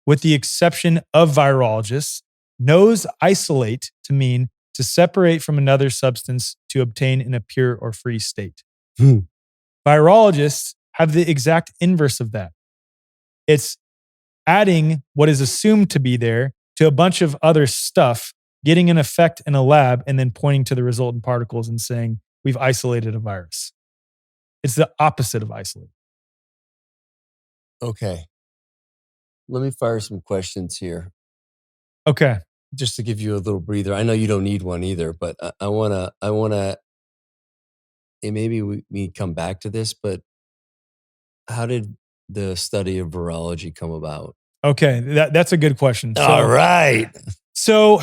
with the exception of virologists, knows isolate to mean to separate from another substance to obtain in a pure or free state. Virologists have the exact inverse of that. It's adding what is assumed to be there to a bunch of other stuff, getting an effect in a lab, and then pointing to the resultant particles and saying, we've isolated a virus. It's the opposite of isolate. Okay. Let me fire some questions here. Okay. Just to give you a little breather. I know you don't need one either, but I want to, and maybe we come back to this, but how did the study of virology come about? Okay. That's a good question. All right. So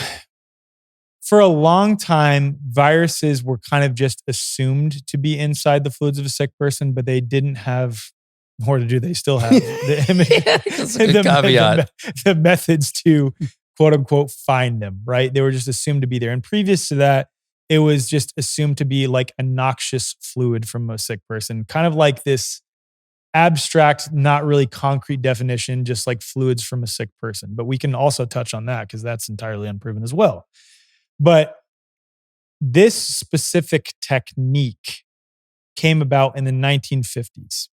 for a long time, viruses were kind of just assumed to be inside the fluids of a sick person, but they didn't have, nor do they still have That's a good caveat. The methods to quote unquote find them, right? They were just assumed to be there. And previous to that, it was just assumed to be like a noxious fluid from a sick person, kind of like this abstract, not really concrete definition, just like fluids from a sick person. But we can also touch on that because that's entirely unproven as well. But this specific technique came about in the 1950s.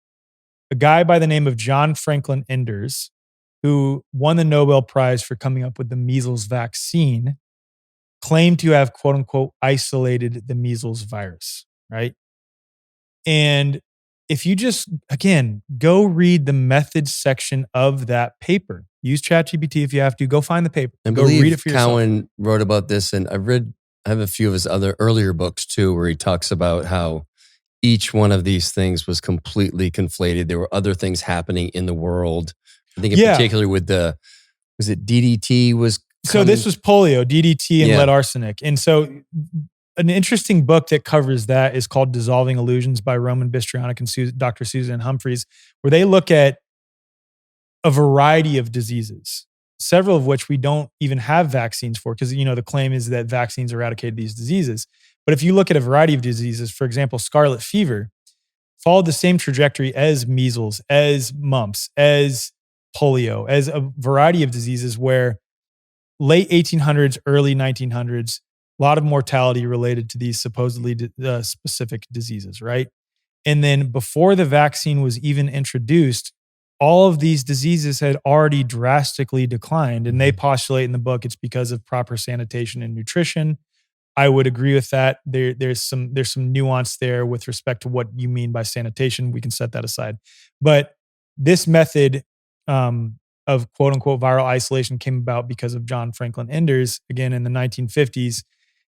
A guy by the name of John Franklin Enders, who won the Nobel Prize for coming up with the measles vaccine, claimed to have, quote unquote, isolated the measles virus, right? And if you just, again, go read the methods section of that paper, use ChatGPT if you have to, go find the paper, and go read it for yourself. Cowan wrote about this, and I have a few of his other earlier books too, where he talks about how each one of these things was completely conflated. There were other things happening in the world. I think in particular with was it DDT was So this was polio, DDT, and lead arsenic. And so an interesting book that covers that is called Dissolving Illusions by Roman Bystrionic and Dr. Susan Humphreys, where they look at a variety of diseases, several of which we don't even have vaccines for, because the claim is that vaccines eradicate these diseases. But if you look at a variety of diseases, for example, scarlet fever followed the same trajectory as measles, as mumps, as polio, as a variety of diseases where late 1800s, early 1900s, a lot of mortality related to these supposedly specific diseases, right? And then before the vaccine was even introduced, all of these diseases had already drastically declined. And they postulate in the book it's because of proper sanitation and nutrition. I would agree with that. There's some nuance there with respect to what you mean by sanitation. We can set that aside. But this method of quote unquote viral isolation came about because of John Franklin Enders, again in the 1950s.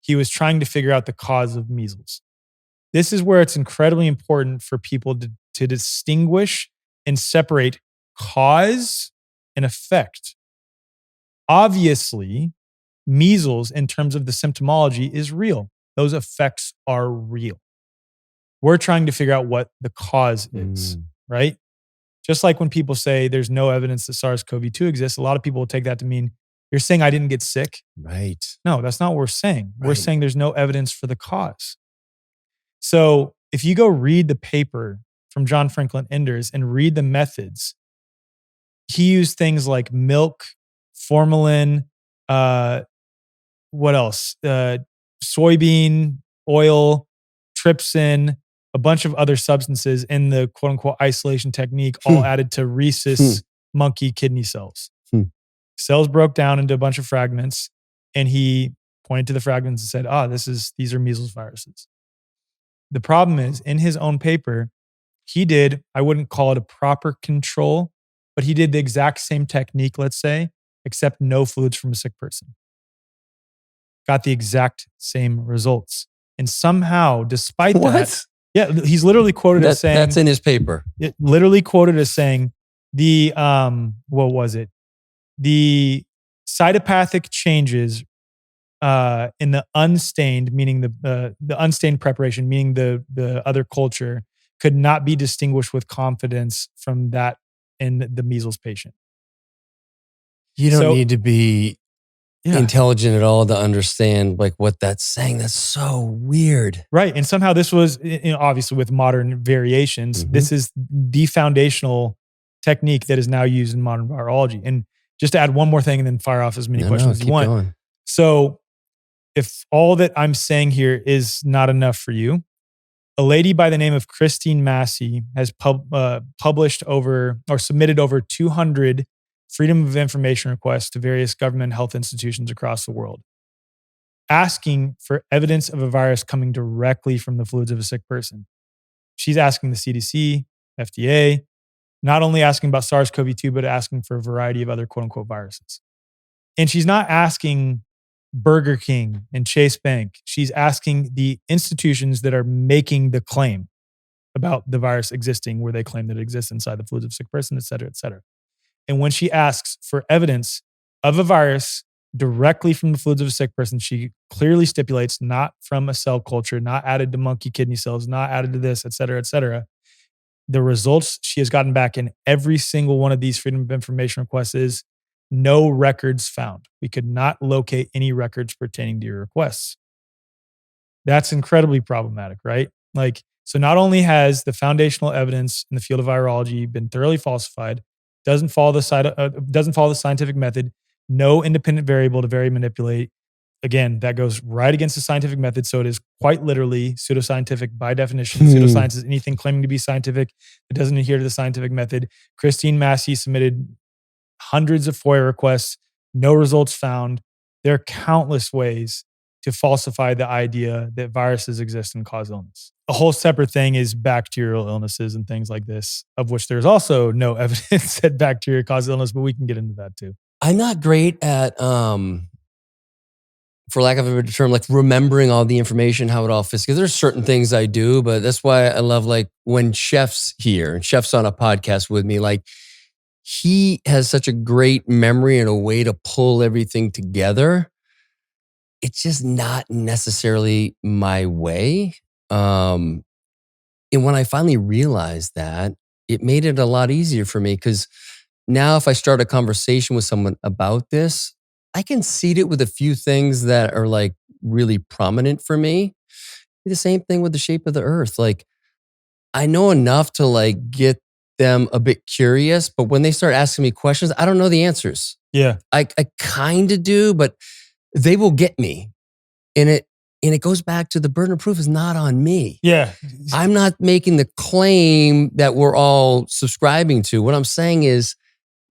He was trying to figure out the cause of measles. This is where it's incredibly important for people to distinguish and separate cause and effect. Obviously, measles, in terms of the symptomology, is real. Those effects are real. We're trying to figure out what the cause is, right? Just like when people say there's no evidence that SARS-CoV-2 exists, a lot of people will take that to mean, you're saying I didn't get sick? Right. No, that's not what we're saying. Right. We're saying there's no evidence for the cause. So if you go read the paper from John Franklin Enders and read the methods, he used things like milk, formalin, what else? Soybean oil, trypsin, a bunch of other substances in the quote unquote isolation technique, all added to rhesus monkey kidney cells. Cells broke down into a bunch of fragments, and he pointed to the fragments and said, these are measles viruses. The problem is, in his own paper, he did, I wouldn't call it a proper control, but he did the exact same technique, let's say, except no fluids from a sick person. Got the exact same results. And somehow, despite that, he's literally quoted as saying... That's in his paper. It literally quoted as saying, the cytopathic changes in the unstained, meaning the unstained preparation, meaning the other culture, could not be distinguished with confidence from that in the measles patient. You don't So- need to be intelligent at all to understand like what that's saying. That's so weird. Right. And somehow this was, obviously with modern variations, this is the foundational technique that is now used in modern virology. And just to add one more thing and then fire off as many questions as you keep want. going. So if all that I'm saying here is not enough for you, a lady by the name of Christine Massey has published submitted over 200 Freedom of Information requests to various government health institutions across the world, asking for evidence of a virus coming directly from the fluids of a sick person. She's asking the CDC, FDA, not only asking about SARS-CoV-2, but asking for a variety of other quote unquote viruses. And she's not asking Burger King and Chase Bank. She's asking the institutions that are making the claim about the virus existing, where they claim that it exists inside the fluids of a sick person, et cetera, et cetera. And when she asks for evidence of a virus directly from the fluids of a sick person, she clearly stipulates not from a cell culture, not added to monkey kidney cells, not added to this, et cetera, et cetera. The results she has gotten back in every single one of these Freedom of Information requests is no records found. We could not locate any records pertaining to your requests. That's incredibly problematic, right? Like, so not only has the foundational evidence in the field of virology been thoroughly falsified, doesn't follow the scientific method, no independent variable to vary manipulate. Again, that goes right against the scientific method. So it is quite literally pseudoscientific by definition. Pseudoscience is anything claiming to be scientific that doesn't adhere to the scientific method. Christine Massey submitted hundreds of FOIA requests, no results found. There are countless ways to falsify the idea that viruses exist and cause illness. A whole separate thing is bacterial illnesses and things like this, of which there's also no evidence that bacteria cause illness, but we can get into that too. I'm not great at, for lack of a better term, like remembering all the information, how it all fits. Because there's certain things I do, but that's why I love like when Chef's here and Chef's on a podcast with me, like he has such a great memory and a way to pull everything together. It's just not necessarily my way. And when I finally realized that, it made it a lot easier for me because now if I start a conversation with someone about this, I can seed it with a few things that are like really prominent for me. The same thing with the shape of the earth. Like I know enough to like get them a bit curious, but when they start asking me questions, I don't know the answers. Yeah. I kind of do, but they will get me. And it goes back to the burden of proof is not on me. Yeah. I'm not making the claim that we're all subscribing to. What I'm saying is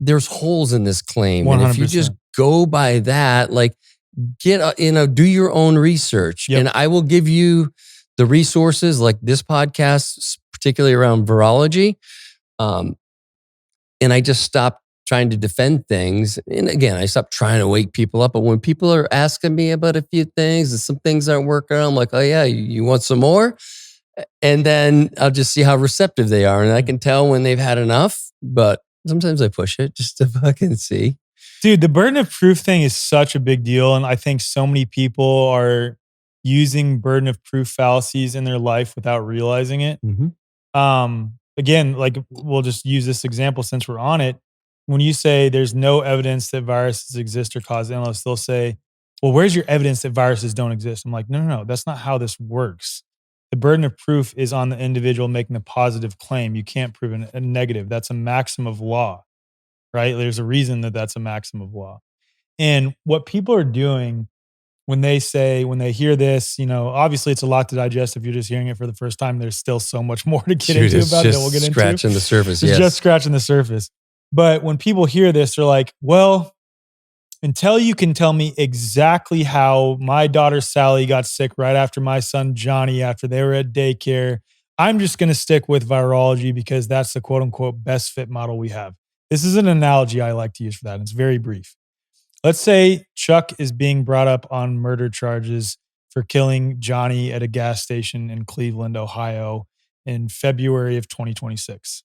there's holes in this claim. 100%. And if you just go by that, like do your own research. Yep. And I will give you the resources like this podcast, particularly around virology. And I just stopped trying to defend things. And again, I stopped trying to wake people up. But when people are asking me about a few things and some things aren't working out, I'm like, oh yeah, you want some more? And then I'll just see how receptive they are. And I can tell when they've had enough, but sometimes I push it just to fucking see. Dude, the burden of proof thing is such a big deal. And I think so many people are using burden of proof fallacies in their life without realizing it. Again, like we'll just use this example since we're on it. When you say there's no evidence that viruses exist or cause illness, they'll say, well, where's your evidence that viruses don't exist? I'm like, no, that's not how this works. The burden of proof is on the individual making a positive claim. You can't prove a negative. That's a maxim of law, right? There's a reason that that's a maxim of law. And what people are doing when they hear this, obviously it's a lot to digest if you're just hearing it for the first time. There's still so much more to get into about it that we'll get into. Scratching the surface, It's just scratching the surface. But when people hear this, they're like, well, until you can tell me exactly how my daughter Sally got sick right after my son Johnny after they were at daycare, I'm just going to stick with virology because that's the quote unquote best fit model we have. This is an analogy I like to use for that. And it's very brief. Let's say Chuck is being brought up on murder charges for killing Johnny at a gas station in Cleveland, Ohio in February of 2026.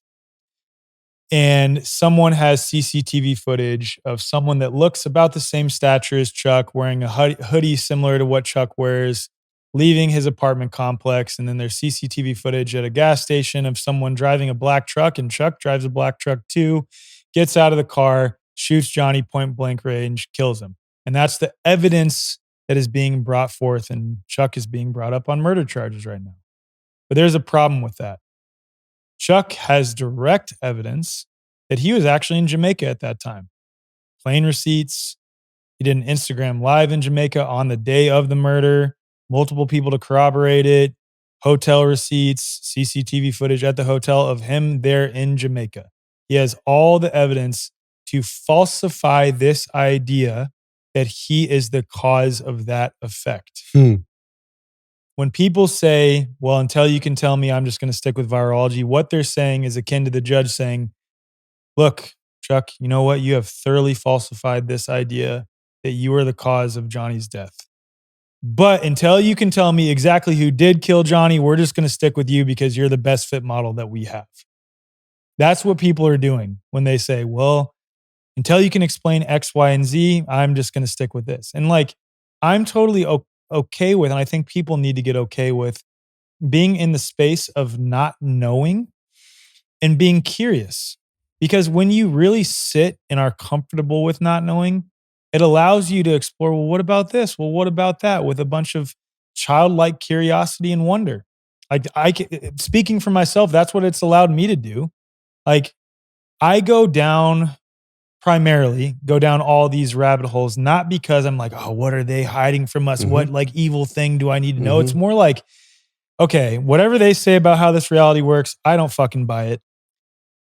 And someone has CCTV footage of someone that looks about the same stature as Chuck, wearing a hoodie similar to what Chuck wears, leaving his apartment complex. And then there's CCTV footage at a gas station of someone driving a black truck, and Chuck drives a black truck too, gets out of the car, shoots Johnny point blank range, kills him. And that's the evidence that is being brought forth. And Chuck is being brought up on murder charges right now. But there's a problem with that. Chuck has direct evidence that he was actually in Jamaica at that time. Plane receipts. He did an Instagram live in Jamaica on the day of the murder. Multiple people to corroborate it. Hotel receipts, CCTV footage at the hotel of him there in Jamaica. He has all the evidence to falsify this idea that he is the cause of that effect. When people say, well, until you can tell me, I'm just going to stick with virology, what they're saying is akin to the judge saying, look, Chuck, you know what? You have thoroughly falsified this idea that you are the cause of Johnny's death. But until you can tell me exactly who did kill Johnny, we're just going to stick with you because you're the best fit model that we have. That's what people are doing when they say, well, until you can explain X, Y, and Z, I'm just going to stick with this. And like, I'm totally okay with, and I think people need to get okay with being in the space of not knowing and being curious. Because when you really sit and are comfortable with not knowing, it allows you to explore, well, what about this? Well, what about that? With a bunch of childlike curiosity and wonder. Speaking for myself, that's what it's allowed me to do. Like, I primarily go down all these rabbit holes, not because I'm like, oh, what are they hiding from us? What like evil thing do I need to know? It's more like, okay, whatever they say about how this reality works, I don't fucking buy it.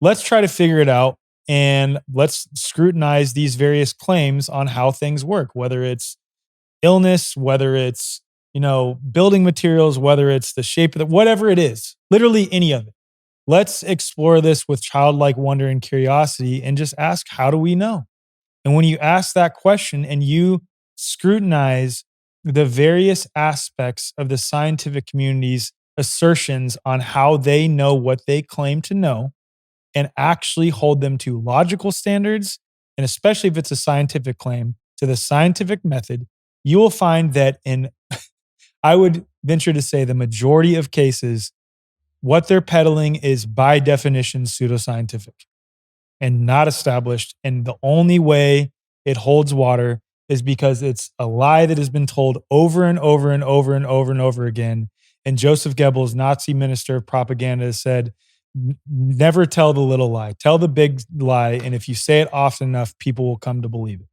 Let's try to figure it out. And let's scrutinize these various claims on how things work, whether it's illness, whether it's, building materials, whether it's the shape of whatever it is, literally any of it. Let's explore this with childlike wonder and curiosity and just ask, how do we know? And when you ask that question and you scrutinize the various aspects of the scientific community's assertions on how they know what they claim to know, and actually hold them to logical standards, and especially if it's a scientific claim, to the scientific method, you will find that I would venture to say the majority of cases, what they're peddling is by definition pseudoscientific and not established. And the only way it holds water is because it's a lie that has been told over and over and over and over and over again. And Joseph Goebbels, Nazi minister of propaganda, said, never tell the little lie. Tell the big lie. And if you say it often enough, people will come to believe it.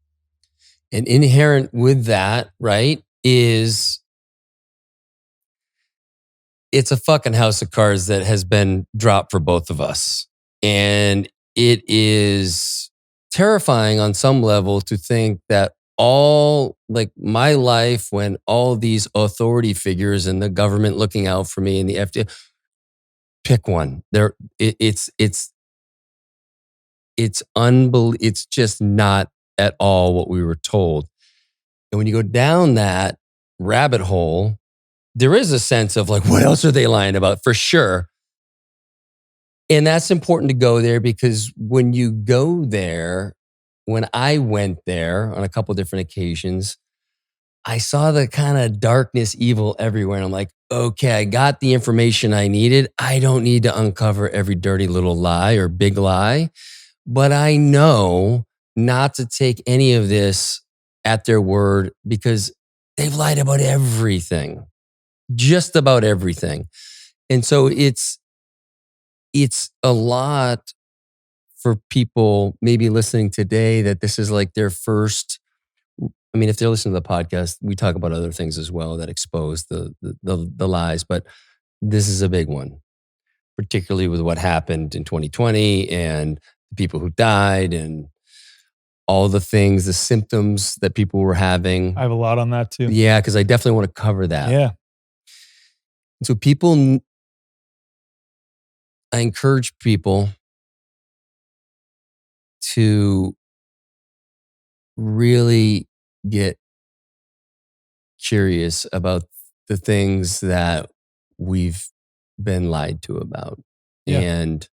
And inherent with that, right, is it's a fucking house of cards that has been dropped for both of us. And it is terrifying on some level to think that all like my life, when all these authority figures and the government looking out for me and the FDA, pick one. It's unbelievable. It's just not at all what we were told. And when you go down that rabbit hole, there is a sense of like, what else are they lying about? For sure. And that's important to go there because when you go there, when I went there on a couple of different occasions, I saw the kind of darkness, evil everywhere. And I'm like, okay, I got the information I needed. I don't need to uncover every dirty little lie or big lie, but I know not to take any of this at their word because they've lied about everything, just about everything. And so it's a lot for people maybe listening today that this is like their first. I mean, if they're listening to the podcast, we talk about other things as well that expose the lies, but this is a big one, particularly with what happened in 2020 and the people who died and all the things, the symptoms that people were having. I have a lot on that too. Yeah, because I definitely want to cover that. Yeah. So I encourage people to really get curious about the things that we've been lied to about. Yeah. And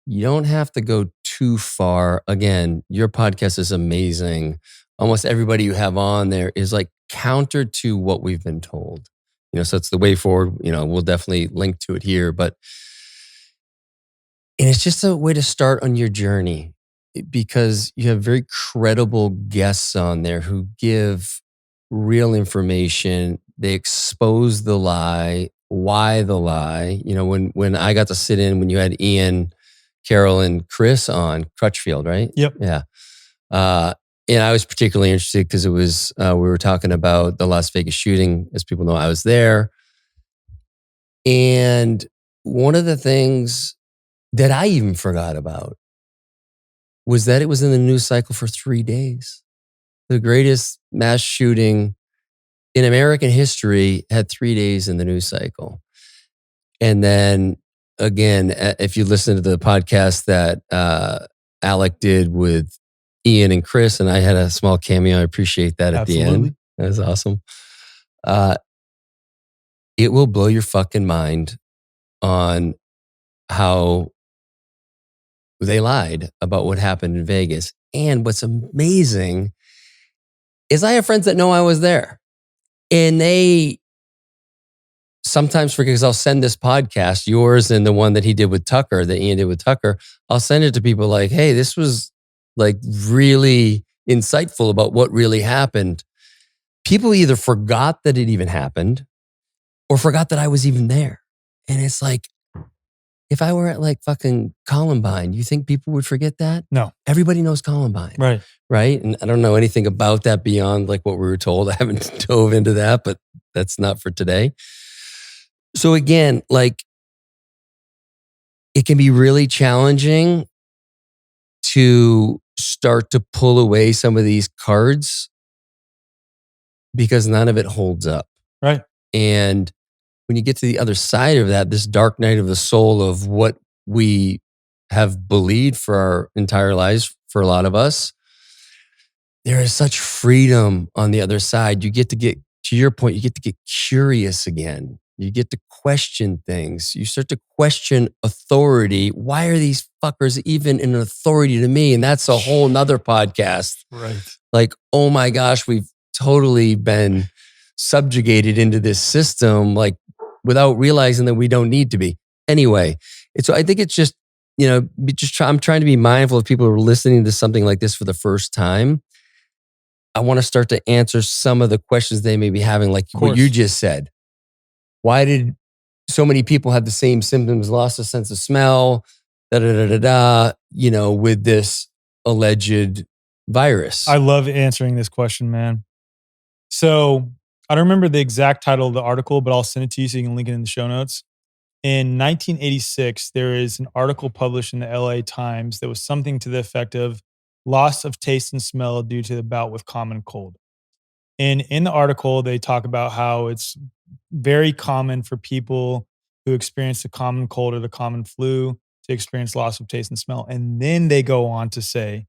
you don't have to go too far. Again, your podcast is amazing. Almost everybody you have on there is like counter to what we've been told. So it's the way forward. We'll definitely link to it here, and it's just a way to start on your journey. because you have very credible guests on there who give real information. They expose the lie, why the lie. You know, when I got to sit in, when you had Ian, Carol, and Chris on Crutchfield, right? Yep. Yeah. And I was particularly interested because it was, we were talking about the Las Vegas shooting. As people know, I was there. And one of the things that I even forgot about was that it was in the news cycle for 3 days. The greatest mass shooting in American history had 3 days in the news cycle. And then again, if you listen to the podcast that Alec did with Ian and Chris, and I had a small cameo, I appreciate that at the end. That was awesome. It will blow your fucking mind on how they lied about what happened in Vegas. And what's amazing is I have friends that know I was there. And they sometimes forget, because I'll send this podcast, yours and the one that he did with Tucker, that Ian did with Tucker, I'll send it to people like, hey, this was like really insightful about what really happened. People either forgot that it even happened or forgot that I was even there. And it's like, if I were at like fucking Columbine, you think people would forget that? No. Everybody knows Columbine. Right. Right. And I don't know anything about that beyond like what we were told. I haven't dove into that, but that's not for today. So again, like, it can be really challenging to start to pull away some of these cards because none of it holds up. Right. And when you get to the other side of that, this dark night of the soul of what we have believed for our entire lives, for a lot of us, there is such freedom on the other side. You get, to your point, you get to get curious again. You get to question things. You start to question authority. Why are these fuckers even an authority to me? And that's a whole nother podcast. Right. Like, oh my gosh, we've totally been subjugated into this system, like without realizing that we don't need to be. Anyway, so I think it's just, you know, I'm trying to be mindful of people who are listening to something like this for the first time. I want to start to answer some of the questions they may be having, like what you just said. Why did so many people have the same symptoms, lost a sense of smell, you know, with this alleged virus? I love answering this question, man. So I don't remember the exact title of the article, but I'll send it to you so you can link it in the show notes. In 1986, there is an article published in the LA Times that was something to the effect of loss of taste and smell due to the bout with common cold. And in the article, they talk about how it's very common for people who experience the common cold or the common flu to experience loss of taste and smell. And then they go on to say,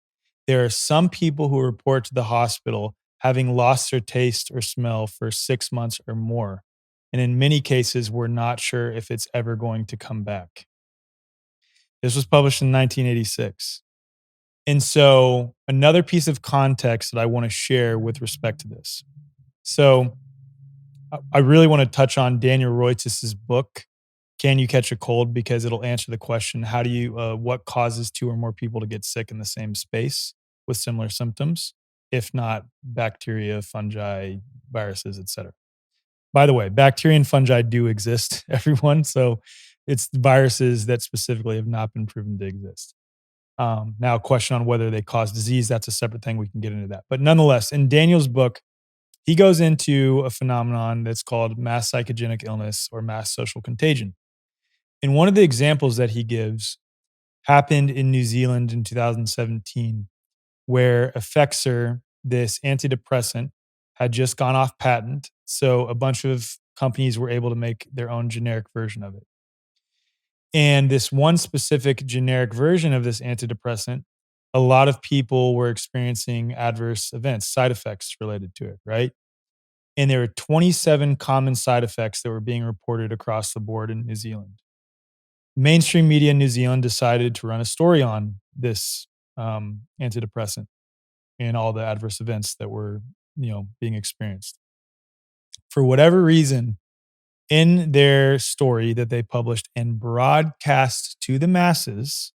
there are some people who report to the hospital having lost their taste or smell for 6 months or more. And in many cases, we're not sure if it's ever going to come back. This was published in 1986. And so another piece of context that I want to share with respect to this. So I really want to touch on Daniel Roitz's book, Can You Catch a Cold? Because it'll answer the question, how do you, what causes 2 or more people to get sick in the same space with similar symptoms, if not bacteria, fungi, viruses, etc. By the way, bacteria and fungi do exist, everyone. So it's viruses that specifically have not been proven to exist. Now, a question on whether they cause disease, that's a separate thing. We can get into that. But nonetheless, in Daniel's book, he goes into a phenomenon that's called mass psychogenic illness or mass social contagion. And one of the examples that he gives happened in New Zealand in 2017, where Effexor, this antidepressant, had just gone off patent. So a bunch of companies were able to make their own generic version of it. And this one specific generic version of this antidepressant, a lot of people were experiencing adverse events, side effects related to it, right? And there were 27 common side effects that were being reported across the board in New Zealand. Mainstream media in New Zealand decided to run a story on this antidepressant and all the adverse events that were, being experienced. For whatever reason, in their story that they published and broadcast to the masses,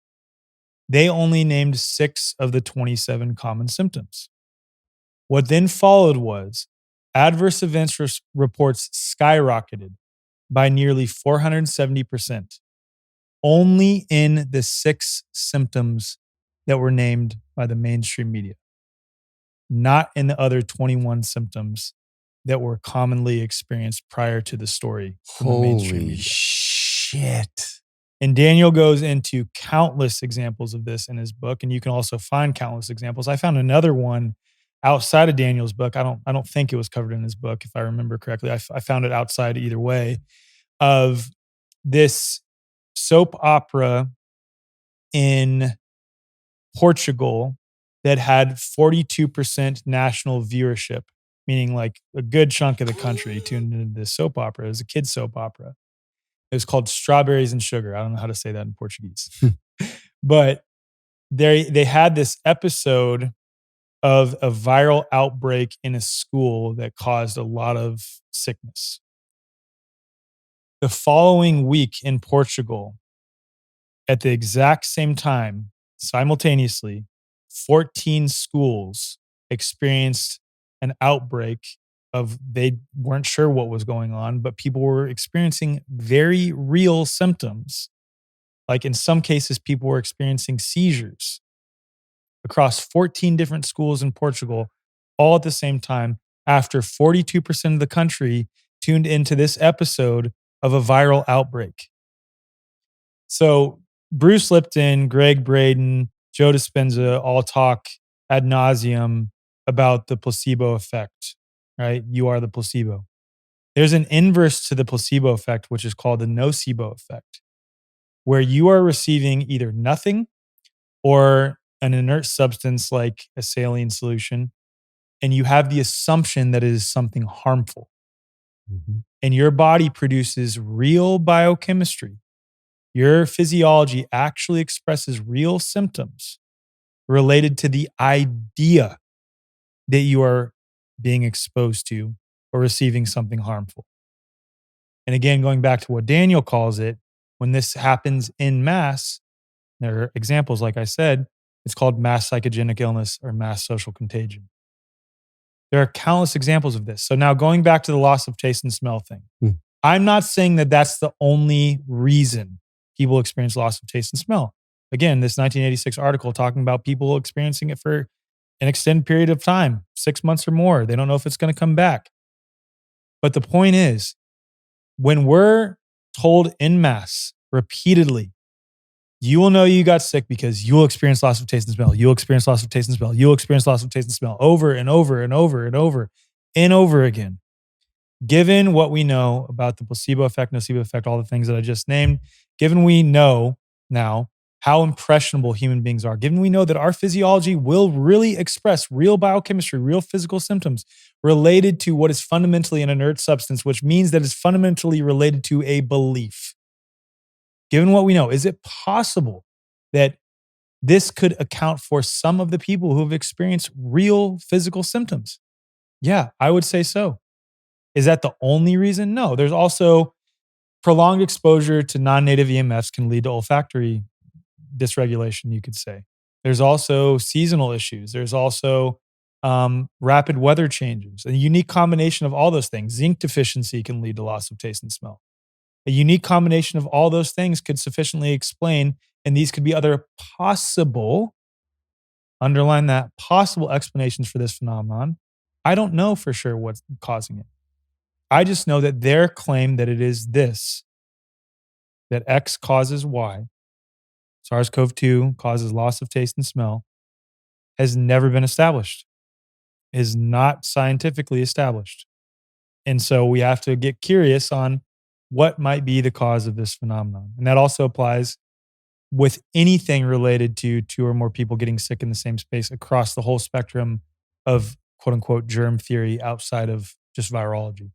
They only named 6 of the 27 common symptoms. What then followed was adverse events reports skyrocketed by nearly 470%, only in the 6 symptoms that were named by the mainstream media, not in the other 21 symptoms that were commonly experienced prior to the story from the mainstream Holy media. shit. And Daniel goes into countless examples of this in his book, and you can also find countless examples. I found another one outside of Daniel's book. I don't think it was covered in his book, if I remember correctly. I found it outside either way, of this soap opera in Portugal that had 42% national viewership, meaning like a good chunk of the country tuned into this soap opera. It was a kid's soap opera. It was called Strawberries and Sugar. I don't know how to say that in Portuguese. But they had this episode of a viral outbreak in a school that caused a lot of sickness. The following week in Portugal, at the exact same time, simultaneously, 14 schools experienced an outbreak of, they weren't sure what was going on, but people were experiencing very real symptoms. Like in some cases, people were experiencing seizures across 14 different schools in Portugal, all at the same time, after 42% of the country tuned into this episode of a viral outbreak. So Bruce Lipton, Greg Braden, Joe Dispenza all talk ad nauseum about the placebo effect, right? You are the placebo. There's an inverse to the placebo effect, which is called the nocebo effect, where you are receiving either nothing or an inert substance like a saline solution, and you have the assumption that it is something harmful. Mhm. And your body produces real biochemistry. Your physiology actually expresses real symptoms related to the idea that you are being exposed to or receiving something harmful. And again, going back to what Daniel calls it, when this happens in mass, there are examples, like I said, it's called mass psychogenic illness or mass social contagion. There are countless examples of this. So now going back to the loss of taste and smell thing, I'm not saying that that's the only reason people experience loss of taste and smell. Again, this 1986 article talking about people experiencing it for an extended period of time, 6 months or more. They don't know if it's going to come back. But the point is, when we're told en masse repeatedly, you will know you got sick because you'll experience loss of taste and smell. You'll experience loss of taste and smell. You'll experience loss of taste and smell over and over and over and over and over again. Given what we know about the placebo effect, nocebo effect, all the things that I just named, given we know now how impressionable human beings are, given we know that our physiology will really express real biochemistry, real physical symptoms related to what is fundamentally an inert substance, which means that it's fundamentally related to a belief. Given what we know, is it possible that this could account for some of the people who have experienced real physical symptoms? Yeah, I would say so. Is that the only reason? No. There's also prolonged exposure to non-native EMFs can lead to olfactory dysregulation, you could say. There's also seasonal issues. There's also rapid weather changes. A unique combination of all those things. Zinc deficiency can lead to loss of taste and smell. A unique combination of all those things could sufficiently explain, and these could be other possible, underline that, possible explanations for this phenomenon. I don't know for sure what's causing it. I just know that their claim that it is this, that X causes Y, SARS-CoV-2 causes loss of taste and smell, has never been established, is not scientifically established. And so we have to get curious on what might be the cause of this phenomenon. And that also applies with anything related to 2 or more people getting sick in the same space across the whole spectrum of quote unquote germ theory outside of just virology.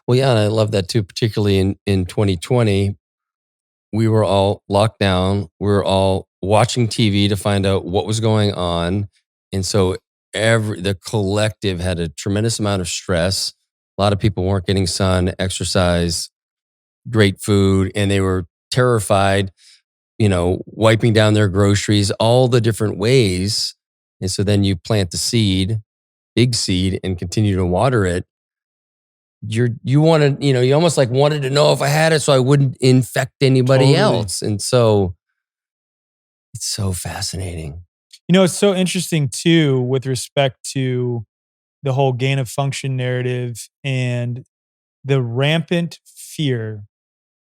Well, yeah, and I love that too, particularly in 2020. We were all locked down. We were all watching TV to find out what was going on. And so the collective had a tremendous amount of stress. A lot of people weren't getting sun, exercise, great food, and they were terrified. wiping down their groceries, all the different ways. And so then you plant the seed, big seed, and continue to water it. You wanted, you almost like wanted to know if I had it so I wouldn't infect anybody Totally. else. And so it's so fascinating. It's so interesting too, with respect to the whole gain of function narrative and the rampant fear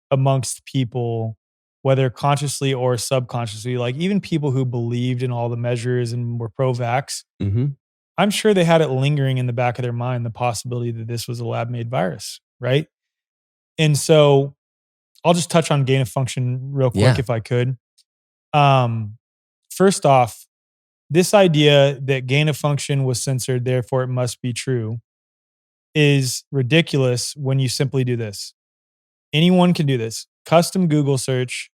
amongst people, whether consciously or subconsciously, like even people who believed in all the measures and were pro-vax, Mm-hmm. I'm sure they had it lingering in the back of their mind, the possibility that this was a lab-made virus, right? And so I'll just touch on gain of function real quick Yeah. if I could. First off, this idea that gain of function was censored, therefore it must be true, is ridiculous when you simply do this. Anyone can do this. Custom Google search,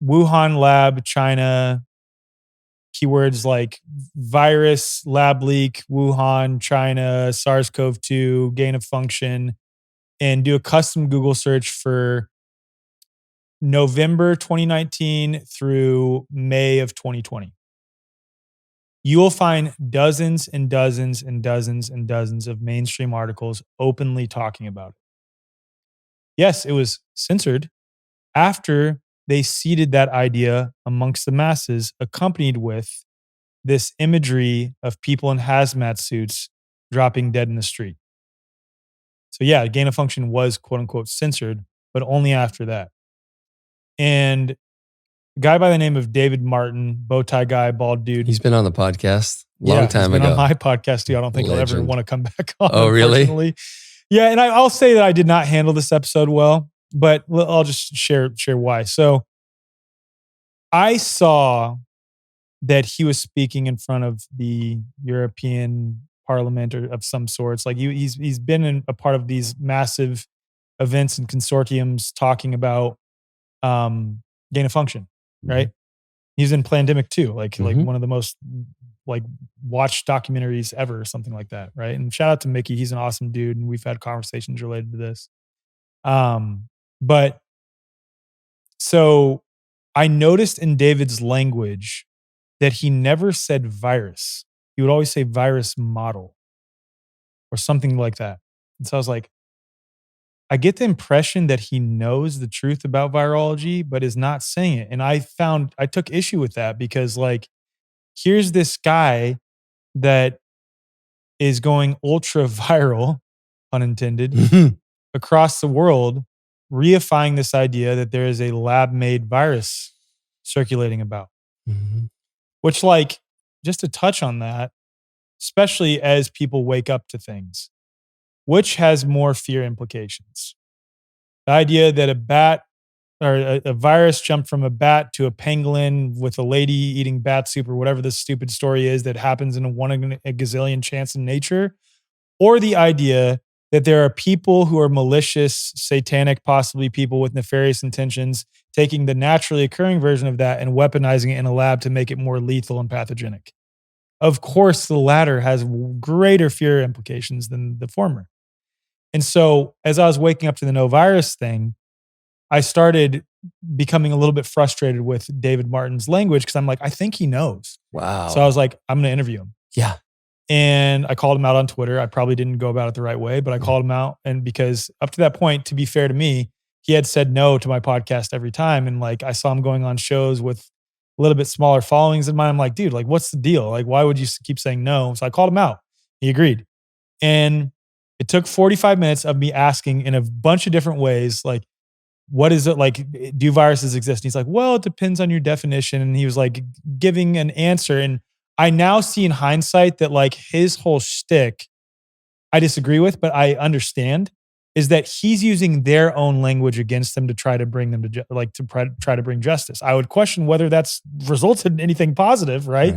Wuhan lab, China, keywords like virus, lab leak, Wuhan, China, SARS-CoV-2, gain of function, and do a custom Google search for November 2019 through May of 2020. You will find dozens and dozens and dozens and dozens of mainstream articles openly talking about it. Yes, it was censored after they seeded that idea amongst the masses, accompanied with this imagery of people in hazmat suits dropping dead in the street. So yeah, gain of function was quote unquote censored, but only after that. And a guy by the name of David Martin, bow tie guy, bald dude. He's been on the podcast long Yeah, time he's been ago. on my podcast too. I don't think he'll ever Legend. want to come back on. Oh, really? Unfortunately. Yeah, and I'll say that I did not handle this episode well, but I'll just share why. So I saw that he was speaking in front of the European Parliament or of some sorts. Like he's been a part of these massive events and consortiums talking about gain of function, right? He's in Plandemic too, like one of the most like watched documentaries ever or something like that, right? And shout out to Mickey, he's an awesome dude, and we've had conversations related to this. But so I noticed in David's language that he never said virus. He would always say virus model or something like that. And so I was like, I get the impression that he knows the truth about virology, but is not saying it. And I took issue with that because like, here's this guy that is going ultra viral, unintended, across the world, reifying this idea that there is a lab-made virus circulating about. Which, like, just to touch on that, especially as people wake up to things, which has more fear implications? The idea that a bat or a virus jumped from a bat to a pangolin with a lady eating bat soup or whatever this stupid story is that happens in a one in a gazillion chance in nature, or the idea that there are people who are malicious, satanic, possibly people with nefarious intentions, taking the naturally occurring version of that and weaponizing it in a lab to make it more lethal and pathogenic. Of course, the latter has greater fear implications than the former. And so as I was waking up to the no virus thing, I started becoming a little bit frustrated with David Martin's language because I'm like, I think he knows. Wow. So I was like, I'm going to interview him. Yeah. And I called him out on Twitter. I probably didn't go about it the right way, but I called him out. And because up to that point, to be fair to me, he had said no to my podcast every time. And like, I saw him going on shows with a little bit smaller followings than mine. I'm like, dude, like, what's the deal? Like, why would you keep saying no? So I called him out. He agreed. And it took 45 minutes of me asking in a bunch of different ways, like, what is it like? Do viruses exist? And he's like, well, it depends on your definition. And he was like giving an answer. And I now see in hindsight that like his whole shtick, I disagree with, but I understand, is that he's using their own language against them to try to bring them to try to bring justice. I would question whether that's resulted in anything positive, right?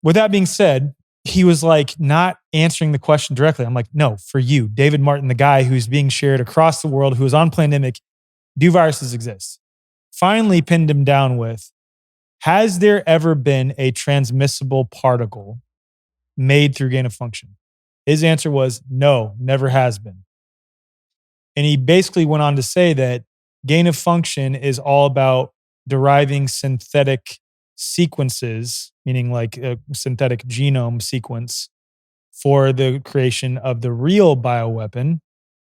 With that being said, he was like not answering the question directly. I'm like, no, for you, David Martin, the guy who's being shared across the world, who is on Plandemic, do viruses exist? Finally pinned him down with, has there ever been a transmissible particle made through gain of function? His answer was no, never has been. And he basically went on to say that gain of function is all about deriving synthetic sequences, meaning like a synthetic genome sequence for the creation of the real bioweapon,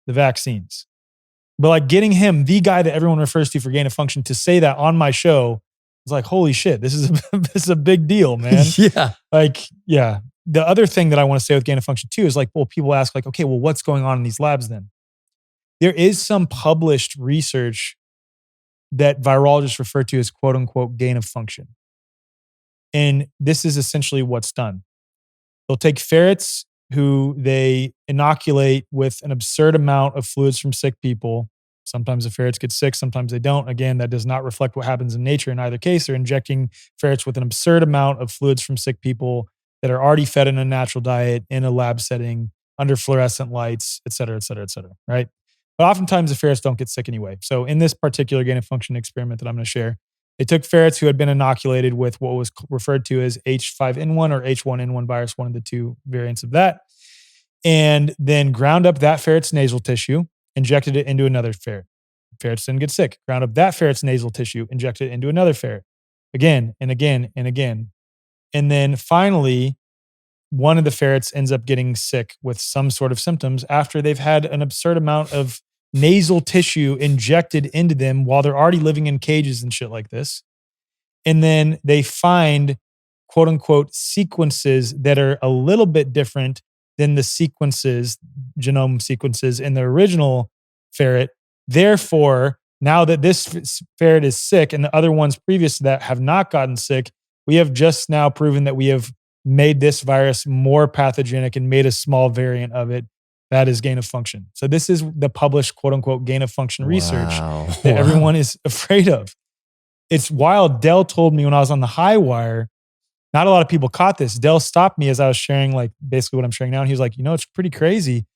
the vaccines. But like getting him, the guy that everyone refers to for gain of function, to say that on my show, it's like, holy shit, this is this is a big deal, man. Yeah. Like, yeah. The other thing that I want to say with gain of function too is like, well, people ask like, okay, well, what's going on in these labs then? There is some published research that virologists refer to as quote unquote gain of function. And this is essentially what's done. They'll take ferrets who they inoculate with an absurd amount of fluids from sick people. Sometimes the ferrets get sick, sometimes they don't. Again, that does not reflect what happens in nature. In either case, they're injecting ferrets with an absurd amount of fluids from sick people that are already fed in a natural diet in a lab setting under fluorescent lights, et cetera, right? But oftentimes the ferrets don't get sick anyway. So in this particular gain of function experiment that I'm going to share, they took ferrets who had been inoculated with what was referred to as H5N1 or H1N1 virus, one of the two variants of that, and then ground up that ferret's nasal tissue, injected it into another ferret. Ferrets didn't get sick. Ground up that ferret's nasal tissue, injected it into another ferret. Again and again and again. And then finally, one of the ferrets ends up getting sick with some sort of symptoms after they've had an absurd amount of nasal tissue injected into them while they're already living in cages and shit like this. And then they find quote unquote sequences that are a little bit different than the sequences, genome sequences in the original ferret. Therefore, now that this ferret is sick and the other ones previous to that have not gotten sick, we have just now proven that we have made this virus more pathogenic and made a small variant of it. That is gain of function. So this is the published quote unquote gain of function research that everyone is afraid of. It's wild. Dell told me when I was on the high wire, not a lot of people caught this. Dell stopped me as I was sharing like basically what I'm sharing now. And he was like, it's pretty crazy.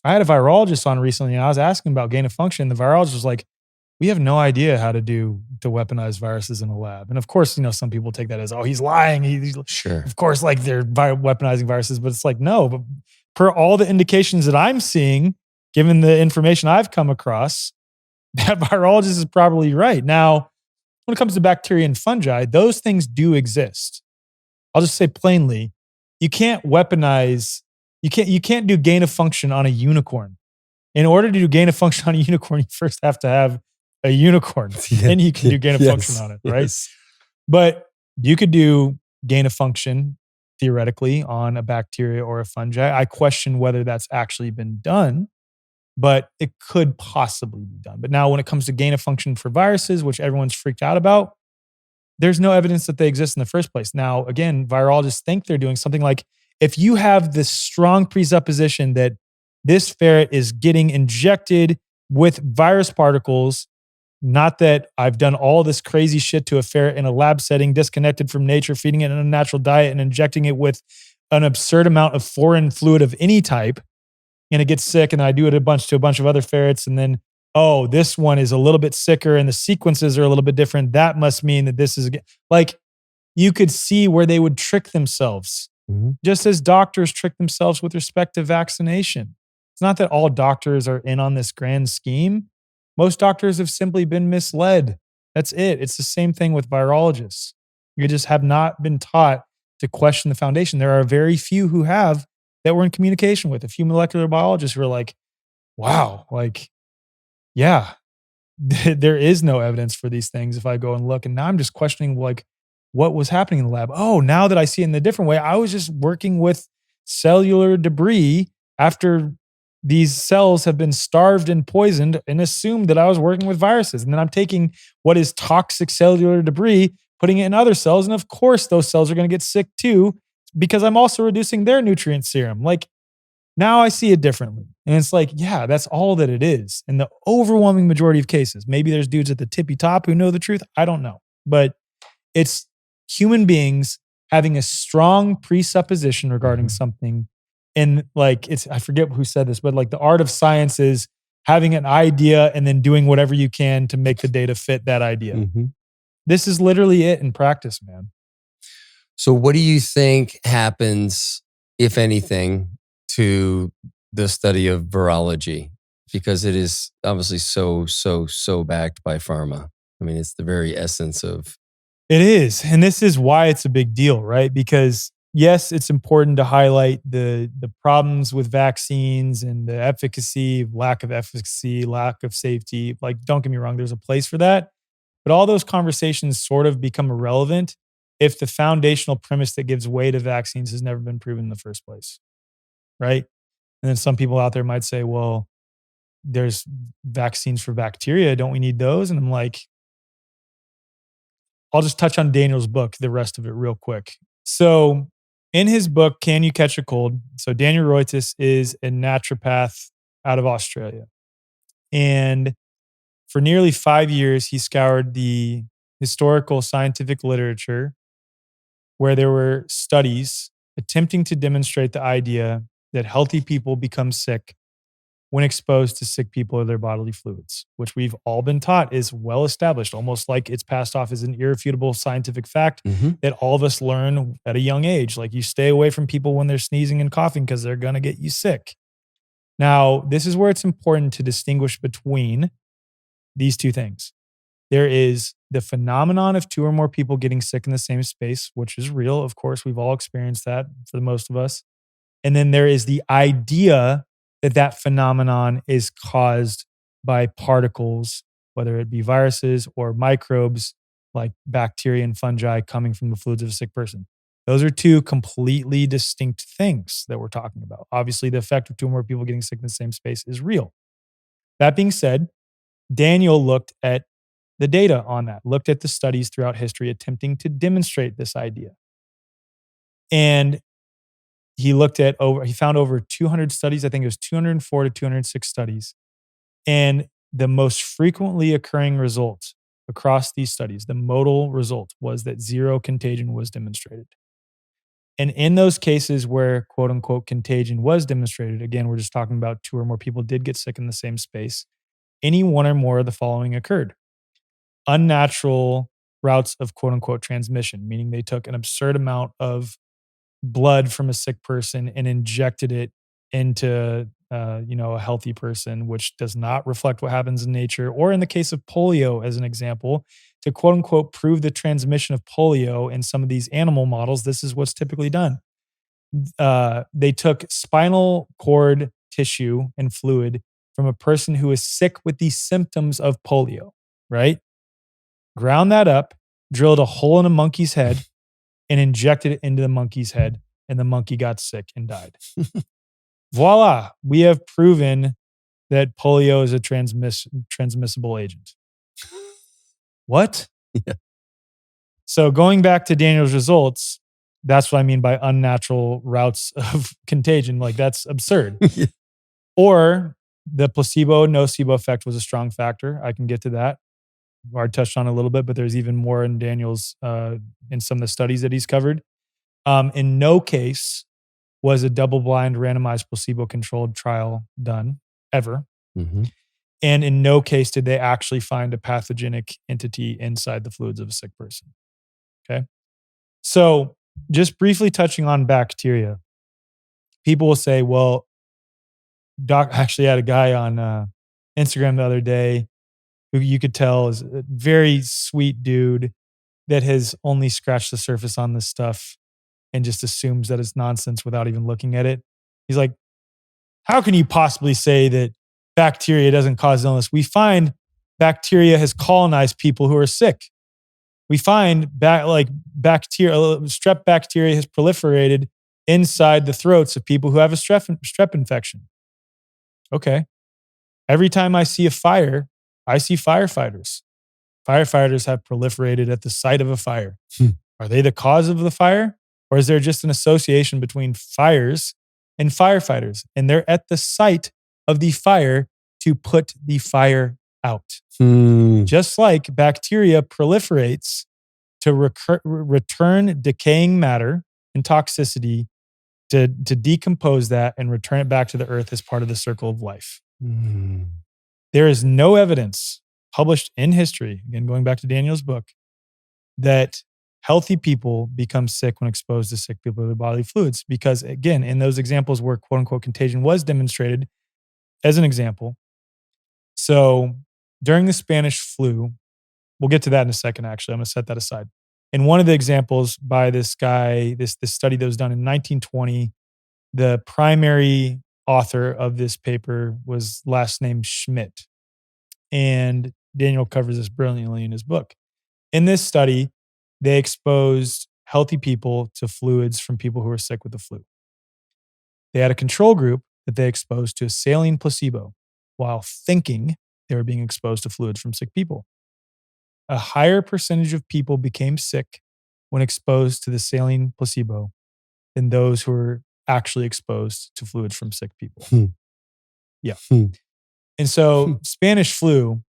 I had a virologist on recently and I was asking about gain of function. The virologist was like, we have no idea how to weaponize viruses in a lab. And of course, some people take that as, oh, he's lying. He's sure. Of course, like they're weaponizing viruses, but it's like, no, but per all the indications that I'm seeing, given the information I've come across, that virologist is probably right. Now, when it comes to bacteria and fungi, those things do exist. I'll just say plainly, you can't weaponize, you can't do gain of function on a unicorn. In order to do gain of function on a unicorn, you first have to have a unicorn. Then you can do gain of function on it, right? Yes. But you could do gain of function theoretically on a bacteria or a fungi. I question whether that's actually been done, but it could possibly be done. But now when it comes to gain of function for viruses, which everyone's freaked out about, there's no evidence that they exist in the first place. Now, again, virologists think they're doing something like, if you have this strong presupposition that this ferret is getting injected with virus particles, not that I've done all this crazy shit to a ferret in a lab setting, disconnected from nature, feeding it in a natural diet and injecting it with an absurd amount of foreign fluid of any type, and it gets sick, and I do it to a bunch of other ferrets, and then, oh, this one is a little bit sicker and the sequences are a little bit different. That must mean that this is like, you could see where they would trick themselves, just as doctors trick themselves with respect to vaccination. It's not that all doctors are in on this grand scheme. Most doctors have simply been misled. That's it. It's the same thing with virologists. You just have not been taught to question the foundation. There are very few who have that we're in communication with. A few molecular biologists who are like, wow, like, yeah, there is no evidence for these things if I go and look. And now I'm just questioning like what was happening in the lab. Oh, now that I see it in a different way, I was just working with cellular debris after these cells have been starved and poisoned and assumed that I was working with viruses. And then I'm taking what is toxic cellular debris, putting it in other cells. And of course, those cells are going to get sick too, because I'm also reducing their nutrient serum. Like, now I see it differently. And it's like, yeah, that's all that it is. In the overwhelming majority of cases, maybe there's dudes at the tippy top who know the truth. I don't know. But it's human beings having a strong presupposition regarding something. And like, I forget who said this, but like the art of science is having an idea and then doing whatever you can to make the data fit that idea. This is literally it in practice, man. So what do you think happens, if anything, to the study of virology? because it is obviously so backed by pharma. I mean, it's the very essence of. It is. And this is why it's a big deal, right? Because yes, it's important to highlight the problems with vaccines and the efficacy, lack of safety. Like, don't get me wrong, there's a place for that. But all those conversations sort of become irrelevant if the foundational premise that gives way to vaccines has never been proven in the first place, right? And then some people out there might say, well, there's vaccines for bacteria. Don't we need those? And I'm like, I'll just touch on Daniel's book, the rest of it real quick. So in his book, Can You Catch a Cold? So Daniel Reuters is a naturopath out of Australia. And for nearly 5 years, he scoured the historical scientific literature where there were studies attempting to demonstrate the idea that healthy people become sick when exposed to sick people or their bodily fluids, which we've all been taught is well established, almost like it's passed off as an irrefutable scientific fact that all of us learn at a young age. Like, you stay away from people when they're sneezing and coughing because they're going to get you sick. Now, this is where it's important to distinguish between these two things. There is the phenomenon of two or more people getting sick in the same space, which is real. Of course, we've all experienced that for the most of us. And then there is the idea that that phenomenon is caused by particles, whether it be viruses or microbes like bacteria and fungi coming from the fluids of a sick person. Those are two completely distinct things that we're talking about. Obviously, the effect of two or more people getting sick in the same space is real. That being said, Daniel looked at the data on that, looked at the studies throughout history attempting to demonstrate this idea. And he found over 200 studies. I think it was 204 to 206 studies. And the most frequently occurring result across these studies, the modal result, was that zero contagion was demonstrated. And in those cases where quote unquote contagion was demonstrated, again, we're just talking about two or more people did get sick in the same space, any one or more of the following occurred. Unnatural routes of quote unquote transmission, meaning they took an absurd amount of blood from a sick person and injected it into a healthy person, which does not reflect what happens in nature. Or in the case of polio, as an example, to quote unquote prove the transmission of polio in some of these animal models, this is what's typically done. They took spinal cord tissue and fluid from a person who is sick with the symptoms of polio, right? Ground that up, drilled a hole in a monkey's head, and injected it into the monkey's head, and the monkey got sick and died. Voila, we have proven that polio is a transmissible agent. What? Yeah. So going back to Daniel's results, that's what I mean by unnatural routes of contagion. Like, that's absurd. Yeah. Or the placebo-nocebo effect was a strong factor. I can get to that. I've already touched on it a little bit, but there's even more in Daniel's, in some of the studies that he's covered. In no case was a double-blind randomized placebo-controlled trial done ever. Mm-hmm. And in no case did they actually find a pathogenic entity inside the fluids of a sick person. Okay. So just briefly touching on bacteria, people will say, well, Doc actually had a guy on Instagram the other day who you could tell is a very sweet dude that has only scratched the surface on this stuff and just assumes that it's nonsense without even looking at it. He's like, how can you possibly say that bacteria doesn't cause illness? We find bacteria has colonized people who are sick. We find strep bacteria has proliferated inside the throats of people who have a strep infection. Okay. Every time I see a fire, I see firefighters. Firefighters have proliferated at the site of a fire. Are they the cause of the fire? Or is there just an association between fires and firefighters? And they're at the site of the fire to put the fire out. Just like bacteria proliferates to return decaying matter and toxicity to decompose that and return it back to the earth as part of the circle of life. There is no evidence published in history, again, going back to Daniel's book, that healthy people become sick when exposed to sick people with their bodily fluids. Because again, in those examples where quote unquote contagion was demonstrated, as an example, So during the Spanish flu, we'll get to that in a second, actually. I'm going to set that aside. In one of the examples by this guy, this study that was done in 1920, the primary author of this paper was last name Schmidt. And Daniel covers this brilliantly in his book. In this study, they exposed healthy people to fluids from people who were sick with the flu. They had a control group that they exposed to a saline placebo while thinking they were being exposed to fluids from sick people. A higher percentage of people became sick when exposed to the saline placebo than those who were actually exposed to fluids from sick people. Yeah. And so Spanish flu,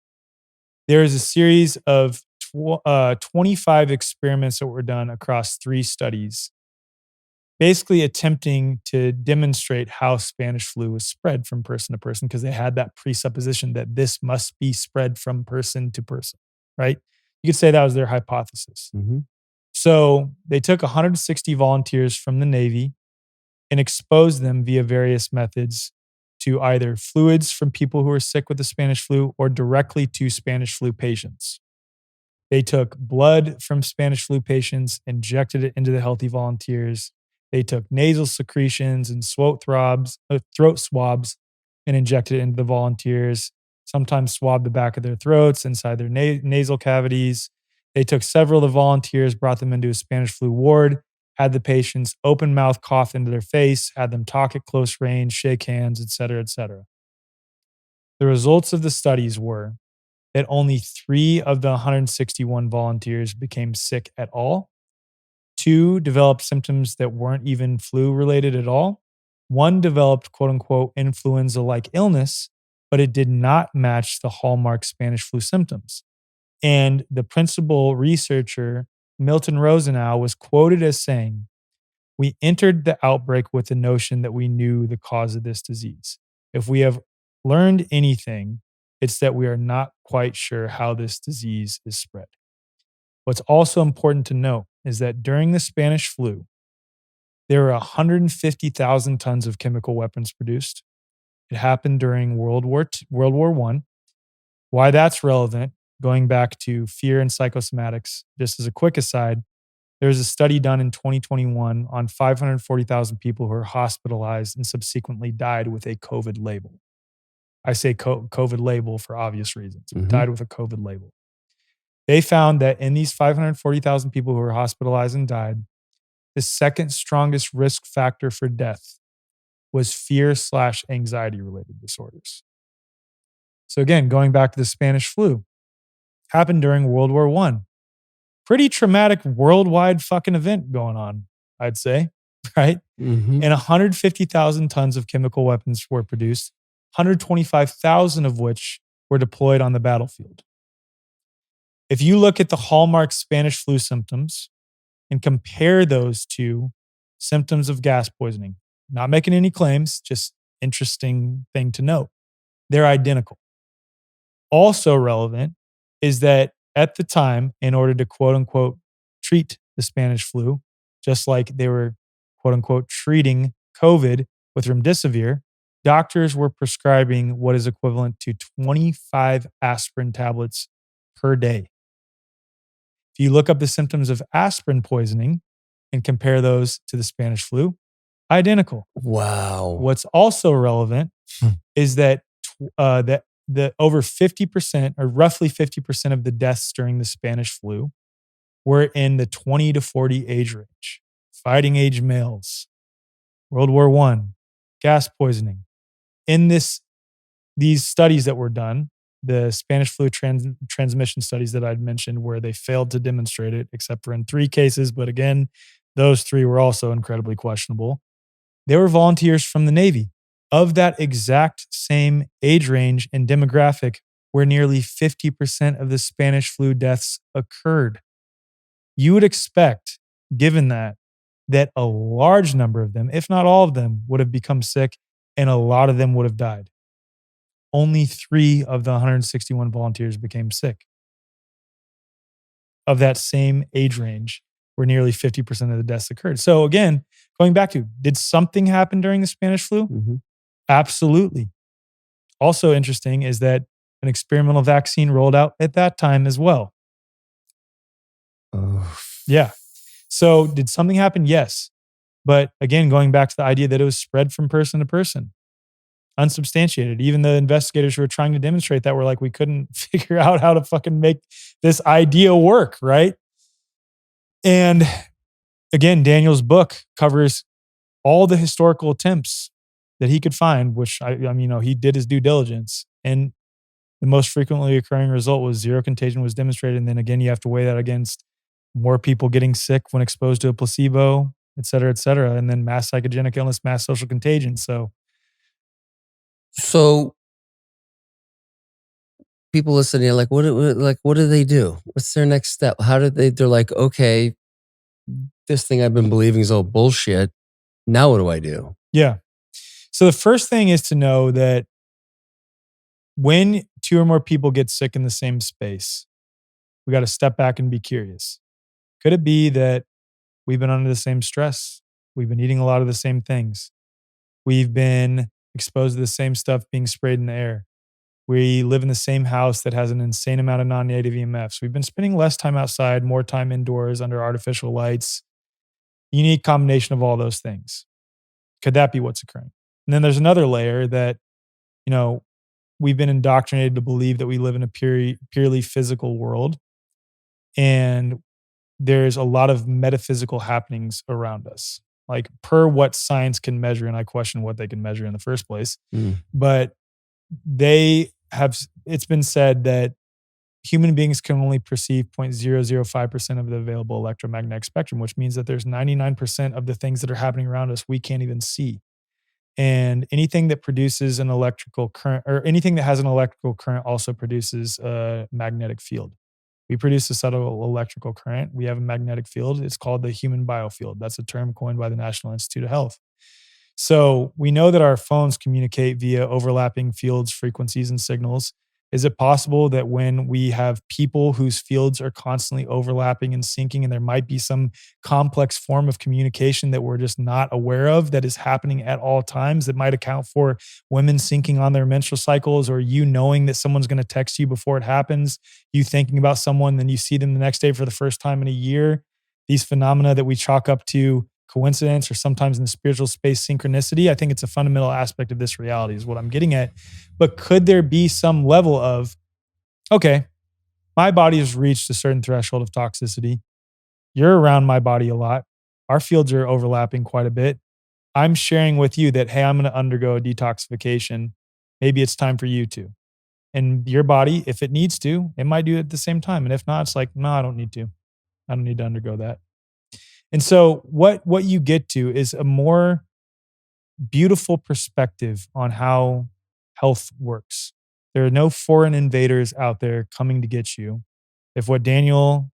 there is a series of 25 experiments that were done across 3 studies, basically attempting to demonstrate how Spanish flu was spread from person to person, because they had that presupposition that this must be spread from person to person, right? You could say that was their hypothesis. Mm-hmm. So they took 160 volunteers from the Navy and exposed them via various methods to either fluids from people who were sick with the Spanish flu or directly to Spanish flu patients. They took blood from Spanish flu patients, injected it into the healthy volunteers. They took nasal secretions and throat swabs and injected it into the volunteers, sometimes swabbed the back of their throats, inside their nasal cavities. They took several of the volunteers, brought them into a Spanish flu ward, had the patients open mouth cough into their face, had them talk at close range, shake hands, et cetera, et cetera. The results of the studies were that only 3 of the 161 volunteers became sick at all. 2 developed symptoms that weren't even flu related at all. 1 developed quote unquote influenza-like illness, but it did not match the hallmark Spanish flu symptoms. And the principal researcher, Milton Rosenau, was quoted as saying, "We entered the outbreak with the notion that we knew the cause of this disease. If we have learned anything, it's that we are not quite sure how this disease is spread." What's also important to note is that during the Spanish flu, there were 150,000 tons of chemical weapons produced. It happened during World War I. Why that's relevant, going back to fear and psychosomatics, just as a quick aside, there was a study done in 2021 on 540,000 people who were hospitalized and subsequently died with a COVID label. I say COVID label for obvious reasons. Mm-hmm. Died with a COVID label. They found that in these 540,000 people who were hospitalized and died, the second strongest risk factor for death was fear/anxiety related disorders. So again, going back to the Spanish flu, happened during World War I. Pretty traumatic worldwide fucking event going on, I'd say, right? Mm-hmm. And 150,000 tons of chemical weapons were produced, 125,000 of which were deployed on the battlefield. If you look at the hallmark Spanish flu symptoms and compare those to symptoms of gas poisoning, not making any claims, just interesting thing to note, they're identical. Also relevant is that at the time, in order to quote unquote treat the Spanish flu, just like they were quote unquote treating COVID with remdesivir, doctors were prescribing what is equivalent to 25 aspirin tablets per day. If you look up the symptoms of aspirin poisoning and compare those to the Spanish flu, identical. Wow. What's also relevant is that the over 50% or roughly 50% of the deaths during the Spanish flu were in the 20 to 40 age range. Fighting age males, World War I, gas poisoning. In these studies that were done, the Spanish flu transmission studies that I'd mentioned, where they failed to demonstrate it, except for in 3 cases. But again, those 3 were also incredibly questionable. They were volunteers from the Navy of that exact same age range and demographic where nearly 50% of the Spanish flu deaths occurred. You would expect, given that a large number of them, if not all of them, would have become sick and a lot of them would have died. Only 3 of the 161 volunteers became sick of that same age range where nearly 50% of the deaths occurred. So again, going back to, did something happen during the Spanish flu? Mm-hmm. Absolutely. Also interesting is that An experimental vaccine rolled out at that time as well. Oh. Yeah. So did something happen? Yes. But again, going back to the idea that it was spread from person to person, unsubstantiated. Even the investigators who were trying to demonstrate that were like, we couldn't figure out how to fucking make this idea work, right? And again, Daniel's book covers all the historical attempts that he could find, which I mean, he did his due diligence. And the most frequently occurring result was zero contagion was demonstrated. And then again, you have to weigh that against more people getting sick when exposed to a placebo, et cetera, et cetera. And then mass psychogenic illness, mass social contagion. So people listening are like, what do they do? What's their next step? How did they're like, okay, this thing I've been believing is all bullshit. Now what do I do? yeah. So the first thing is to know that when two or more people get sick in the same space, we got to step back and be curious. Could it be that we've been under the same stress? We've been eating a lot of the same things. We've been exposed to the same stuff being sprayed in the air. We live in the same house that has an insane amount of non-native EMFs. We've been spending less time outside, more time indoors under artificial lights. Unique combination of all those things. Could that be what's occurring? And then there's another layer that, we've been indoctrinated to believe that we live in a purely physical world. And there's a lot of metaphysical happenings around us, like per what science can measure. And I question what they can measure in the first place. But it's been said that human beings can only perceive 0.005% of the available electromagnetic spectrum, which means that there's 99% of the things that are happening around us we can't even see. And anything that produces an electrical current, or anything that has an electrical current, also produces a magnetic field. We produce a subtle electrical current. We have a magnetic field. It's called the human biofield. That's a term coined by the National Institute of Health. So we know that our phones communicate via overlapping fields, frequencies, and signals. Is it possible that when we have people whose fields are constantly overlapping and syncing, and there might be some complex form of communication that we're just not aware of that is happening at all times, that might account for women syncing on their menstrual cycles, or you knowing that someone's going to text you before it happens, you thinking about someone, then you see them the next day for the first time in a year? These phenomena that we chalk up to coincidence, or sometimes in the spiritual space, synchronicity. I think it's a fundamental aspect of this reality is what I'm getting at. But could there be some level of, okay, my body has reached a certain threshold of toxicity. You're around my body a lot. Our fields are overlapping quite a bit. I'm sharing with you that, hey, I'm going to undergo a detoxification. Maybe it's time for you to. And your body, if it needs to, it might do it at the same time. And if not, it's like, no, I don't need to. I don't need to undergo that. And so what you get to is a more beautiful perspective on how health works. There are no foreign invaders out there coming to get you. If what Daniel,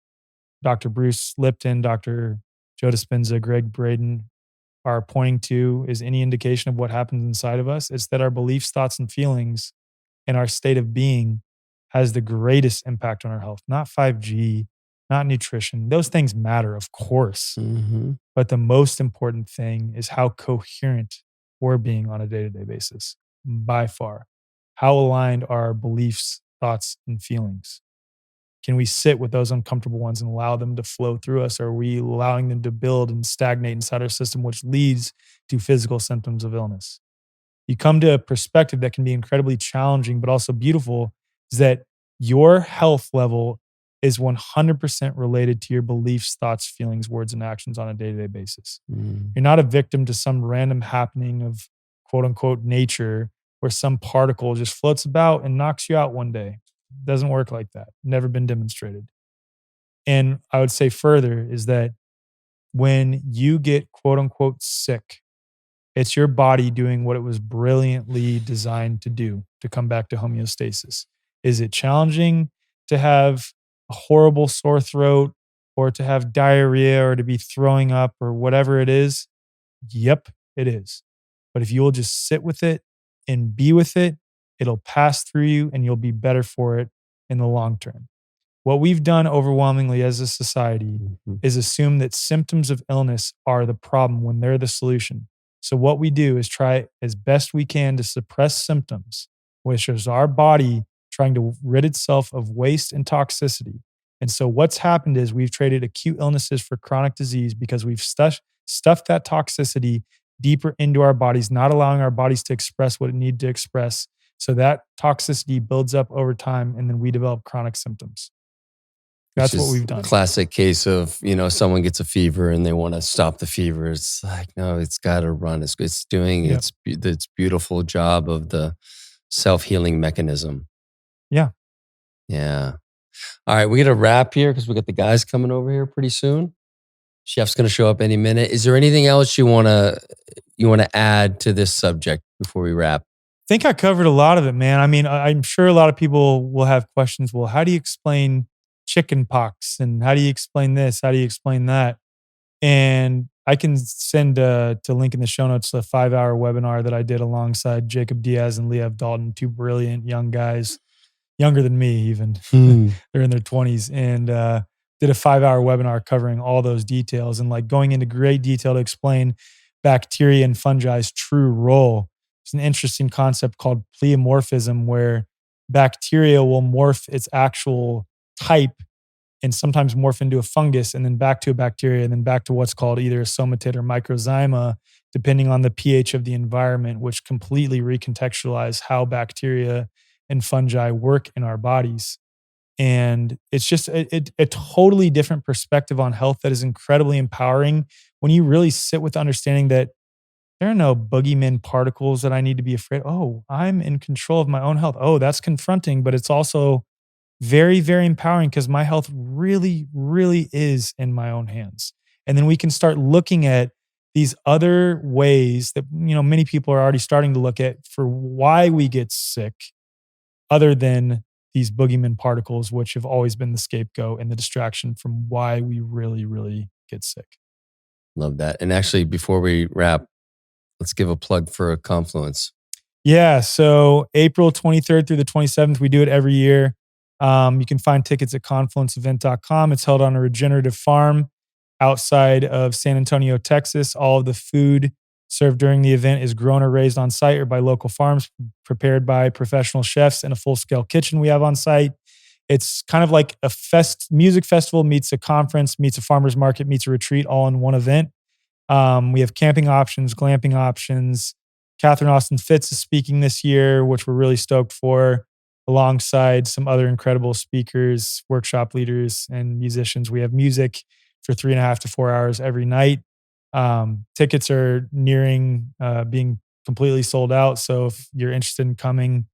Dr. Bruce Lipton, Dr. Joe Dispenza, Greg Braden are pointing to is any indication of what happens inside of us, it's that our beliefs, thoughts, and feelings and our state of being has the greatest impact on our health. Not 5G, not nutrition. Those things matter, of course. But the most important thing is how coherent we're being on a day-to-day basis, by far. How aligned are our beliefs, thoughts, and feelings? Can we sit with those uncomfortable ones and allow them to flow through us? Or are we allowing them to build and stagnate inside our system, which leads to physical symptoms of illness? You come to a perspective that can be incredibly challenging, but also beautiful, is that your health level is 100% related to your beliefs, thoughts, feelings, words, and actions on a day-to-day basis. You're not a victim to some random happening of quote unquote nature where some particle just floats about and knocks you out one day. It doesn't work like that. Never been demonstrated. And I would say further is that when you get quote unquote sick, it's your body doing what it was brilliantly designed to do, to come back to homeostasis. Is it challenging to have a horrible sore throat, or to have diarrhea, or to be throwing up, or whatever it is? Yep, it is. But if you will just sit with it and be with it, it'll pass through you and you'll be better for it in the long term. What we've done overwhelmingly as a society is assume that symptoms of illness are the problem when they're the solution. So what we do is try as best we can to suppress symptoms, which is our body trying to rid itself of waste and toxicity. And so what's happened is we've traded acute illnesses for chronic disease because we've stuffed that toxicity deeper into our bodies, not allowing our bodies to express what it needs to express. So that toxicity builds up over time, and then we develop chronic symptoms. That's what we've done. Classic case of, someone gets a fever and they want to stop the fever. It's like, no, it's got to run. It's doing its beautiful job of the self-healing mechanism. Yeah. Yeah. All right, we got to wrap here because we got the guys coming over here pretty soon. Chef's going to show up any minute. Is there anything else you want to add to this subject before we wrap? I think I covered a lot of it, man. I mean, I'm sure a lot of people will have questions. Well, how do you explain chicken pox? And how do you explain this? How do you explain that? And I can send to link in the show notes a 5-hour webinar that I did alongside Jacob Diaz and Liev Dalton, two brilliant young guys, younger than me even. They're in their 20s, and did a 5-hour webinar covering all those details and like going into great detail to explain bacteria and fungi's true role. It's an interesting concept called pleomorphism, where bacteria will morph its actual type and sometimes morph into a fungus and then back to a bacteria and then back to what's called either a somatid or microzyma, depending on the pH of the environment, which completely recontextualize how bacteria and fungi work in our bodies. And it's just a totally different perspective on health that is incredibly empowering when you really sit with the understanding that there are no boogeyman particles that I need to be afraid. Oh, I'm in control of my own health. Oh, that's confronting, but it's also very, very empowering because my health really, really is in my own hands. And then we can start looking at these other ways that, many people are already starting to look at for why we get sick, other than these boogeyman particles, which have always been the scapegoat and the distraction from why we really, really get sick. Love that. And actually, before we wrap, let's give a plug for a Confluence. Yeah. So April 23rd through the 27th, we do it every year. You can find tickets at confluenceevent.com. It's held on a regenerative farm outside of San Antonio, Texas. All of the food served during the event is grown or raised on site or by local farms, prepared by professional chefs in a full-scale kitchen we have on site. It's kind of like a music festival meets a conference, meets a farmer's market, meets a retreat all in one event. We have camping options, glamping options. Catherine Austin Fitz is speaking this year, which we're really stoked for, alongside some other incredible speakers, workshop leaders, and musicians. We have music for 3.5 to 4 hours every night. Tickets are nearing being completely sold out. So if you're interested in coming,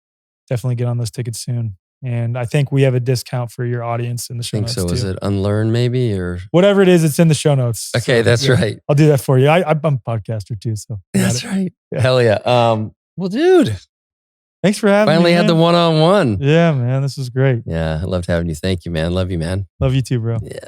definitely get on those tickets soon. And I think we have a discount for your audience in the show notes. So too. Is it Unlearn maybe, or whatever it is? It's in the show notes. Okay, so, that's right. I'll do that for you. I'm a podcaster too, so that's right. Yeah. Hell yeah. Well, dude, thanks for having me. Finally had the one-on-one. Yeah, man, this was great. Yeah, I loved having you. Thank you, man. Love you, man. Love you too, bro. Yeah.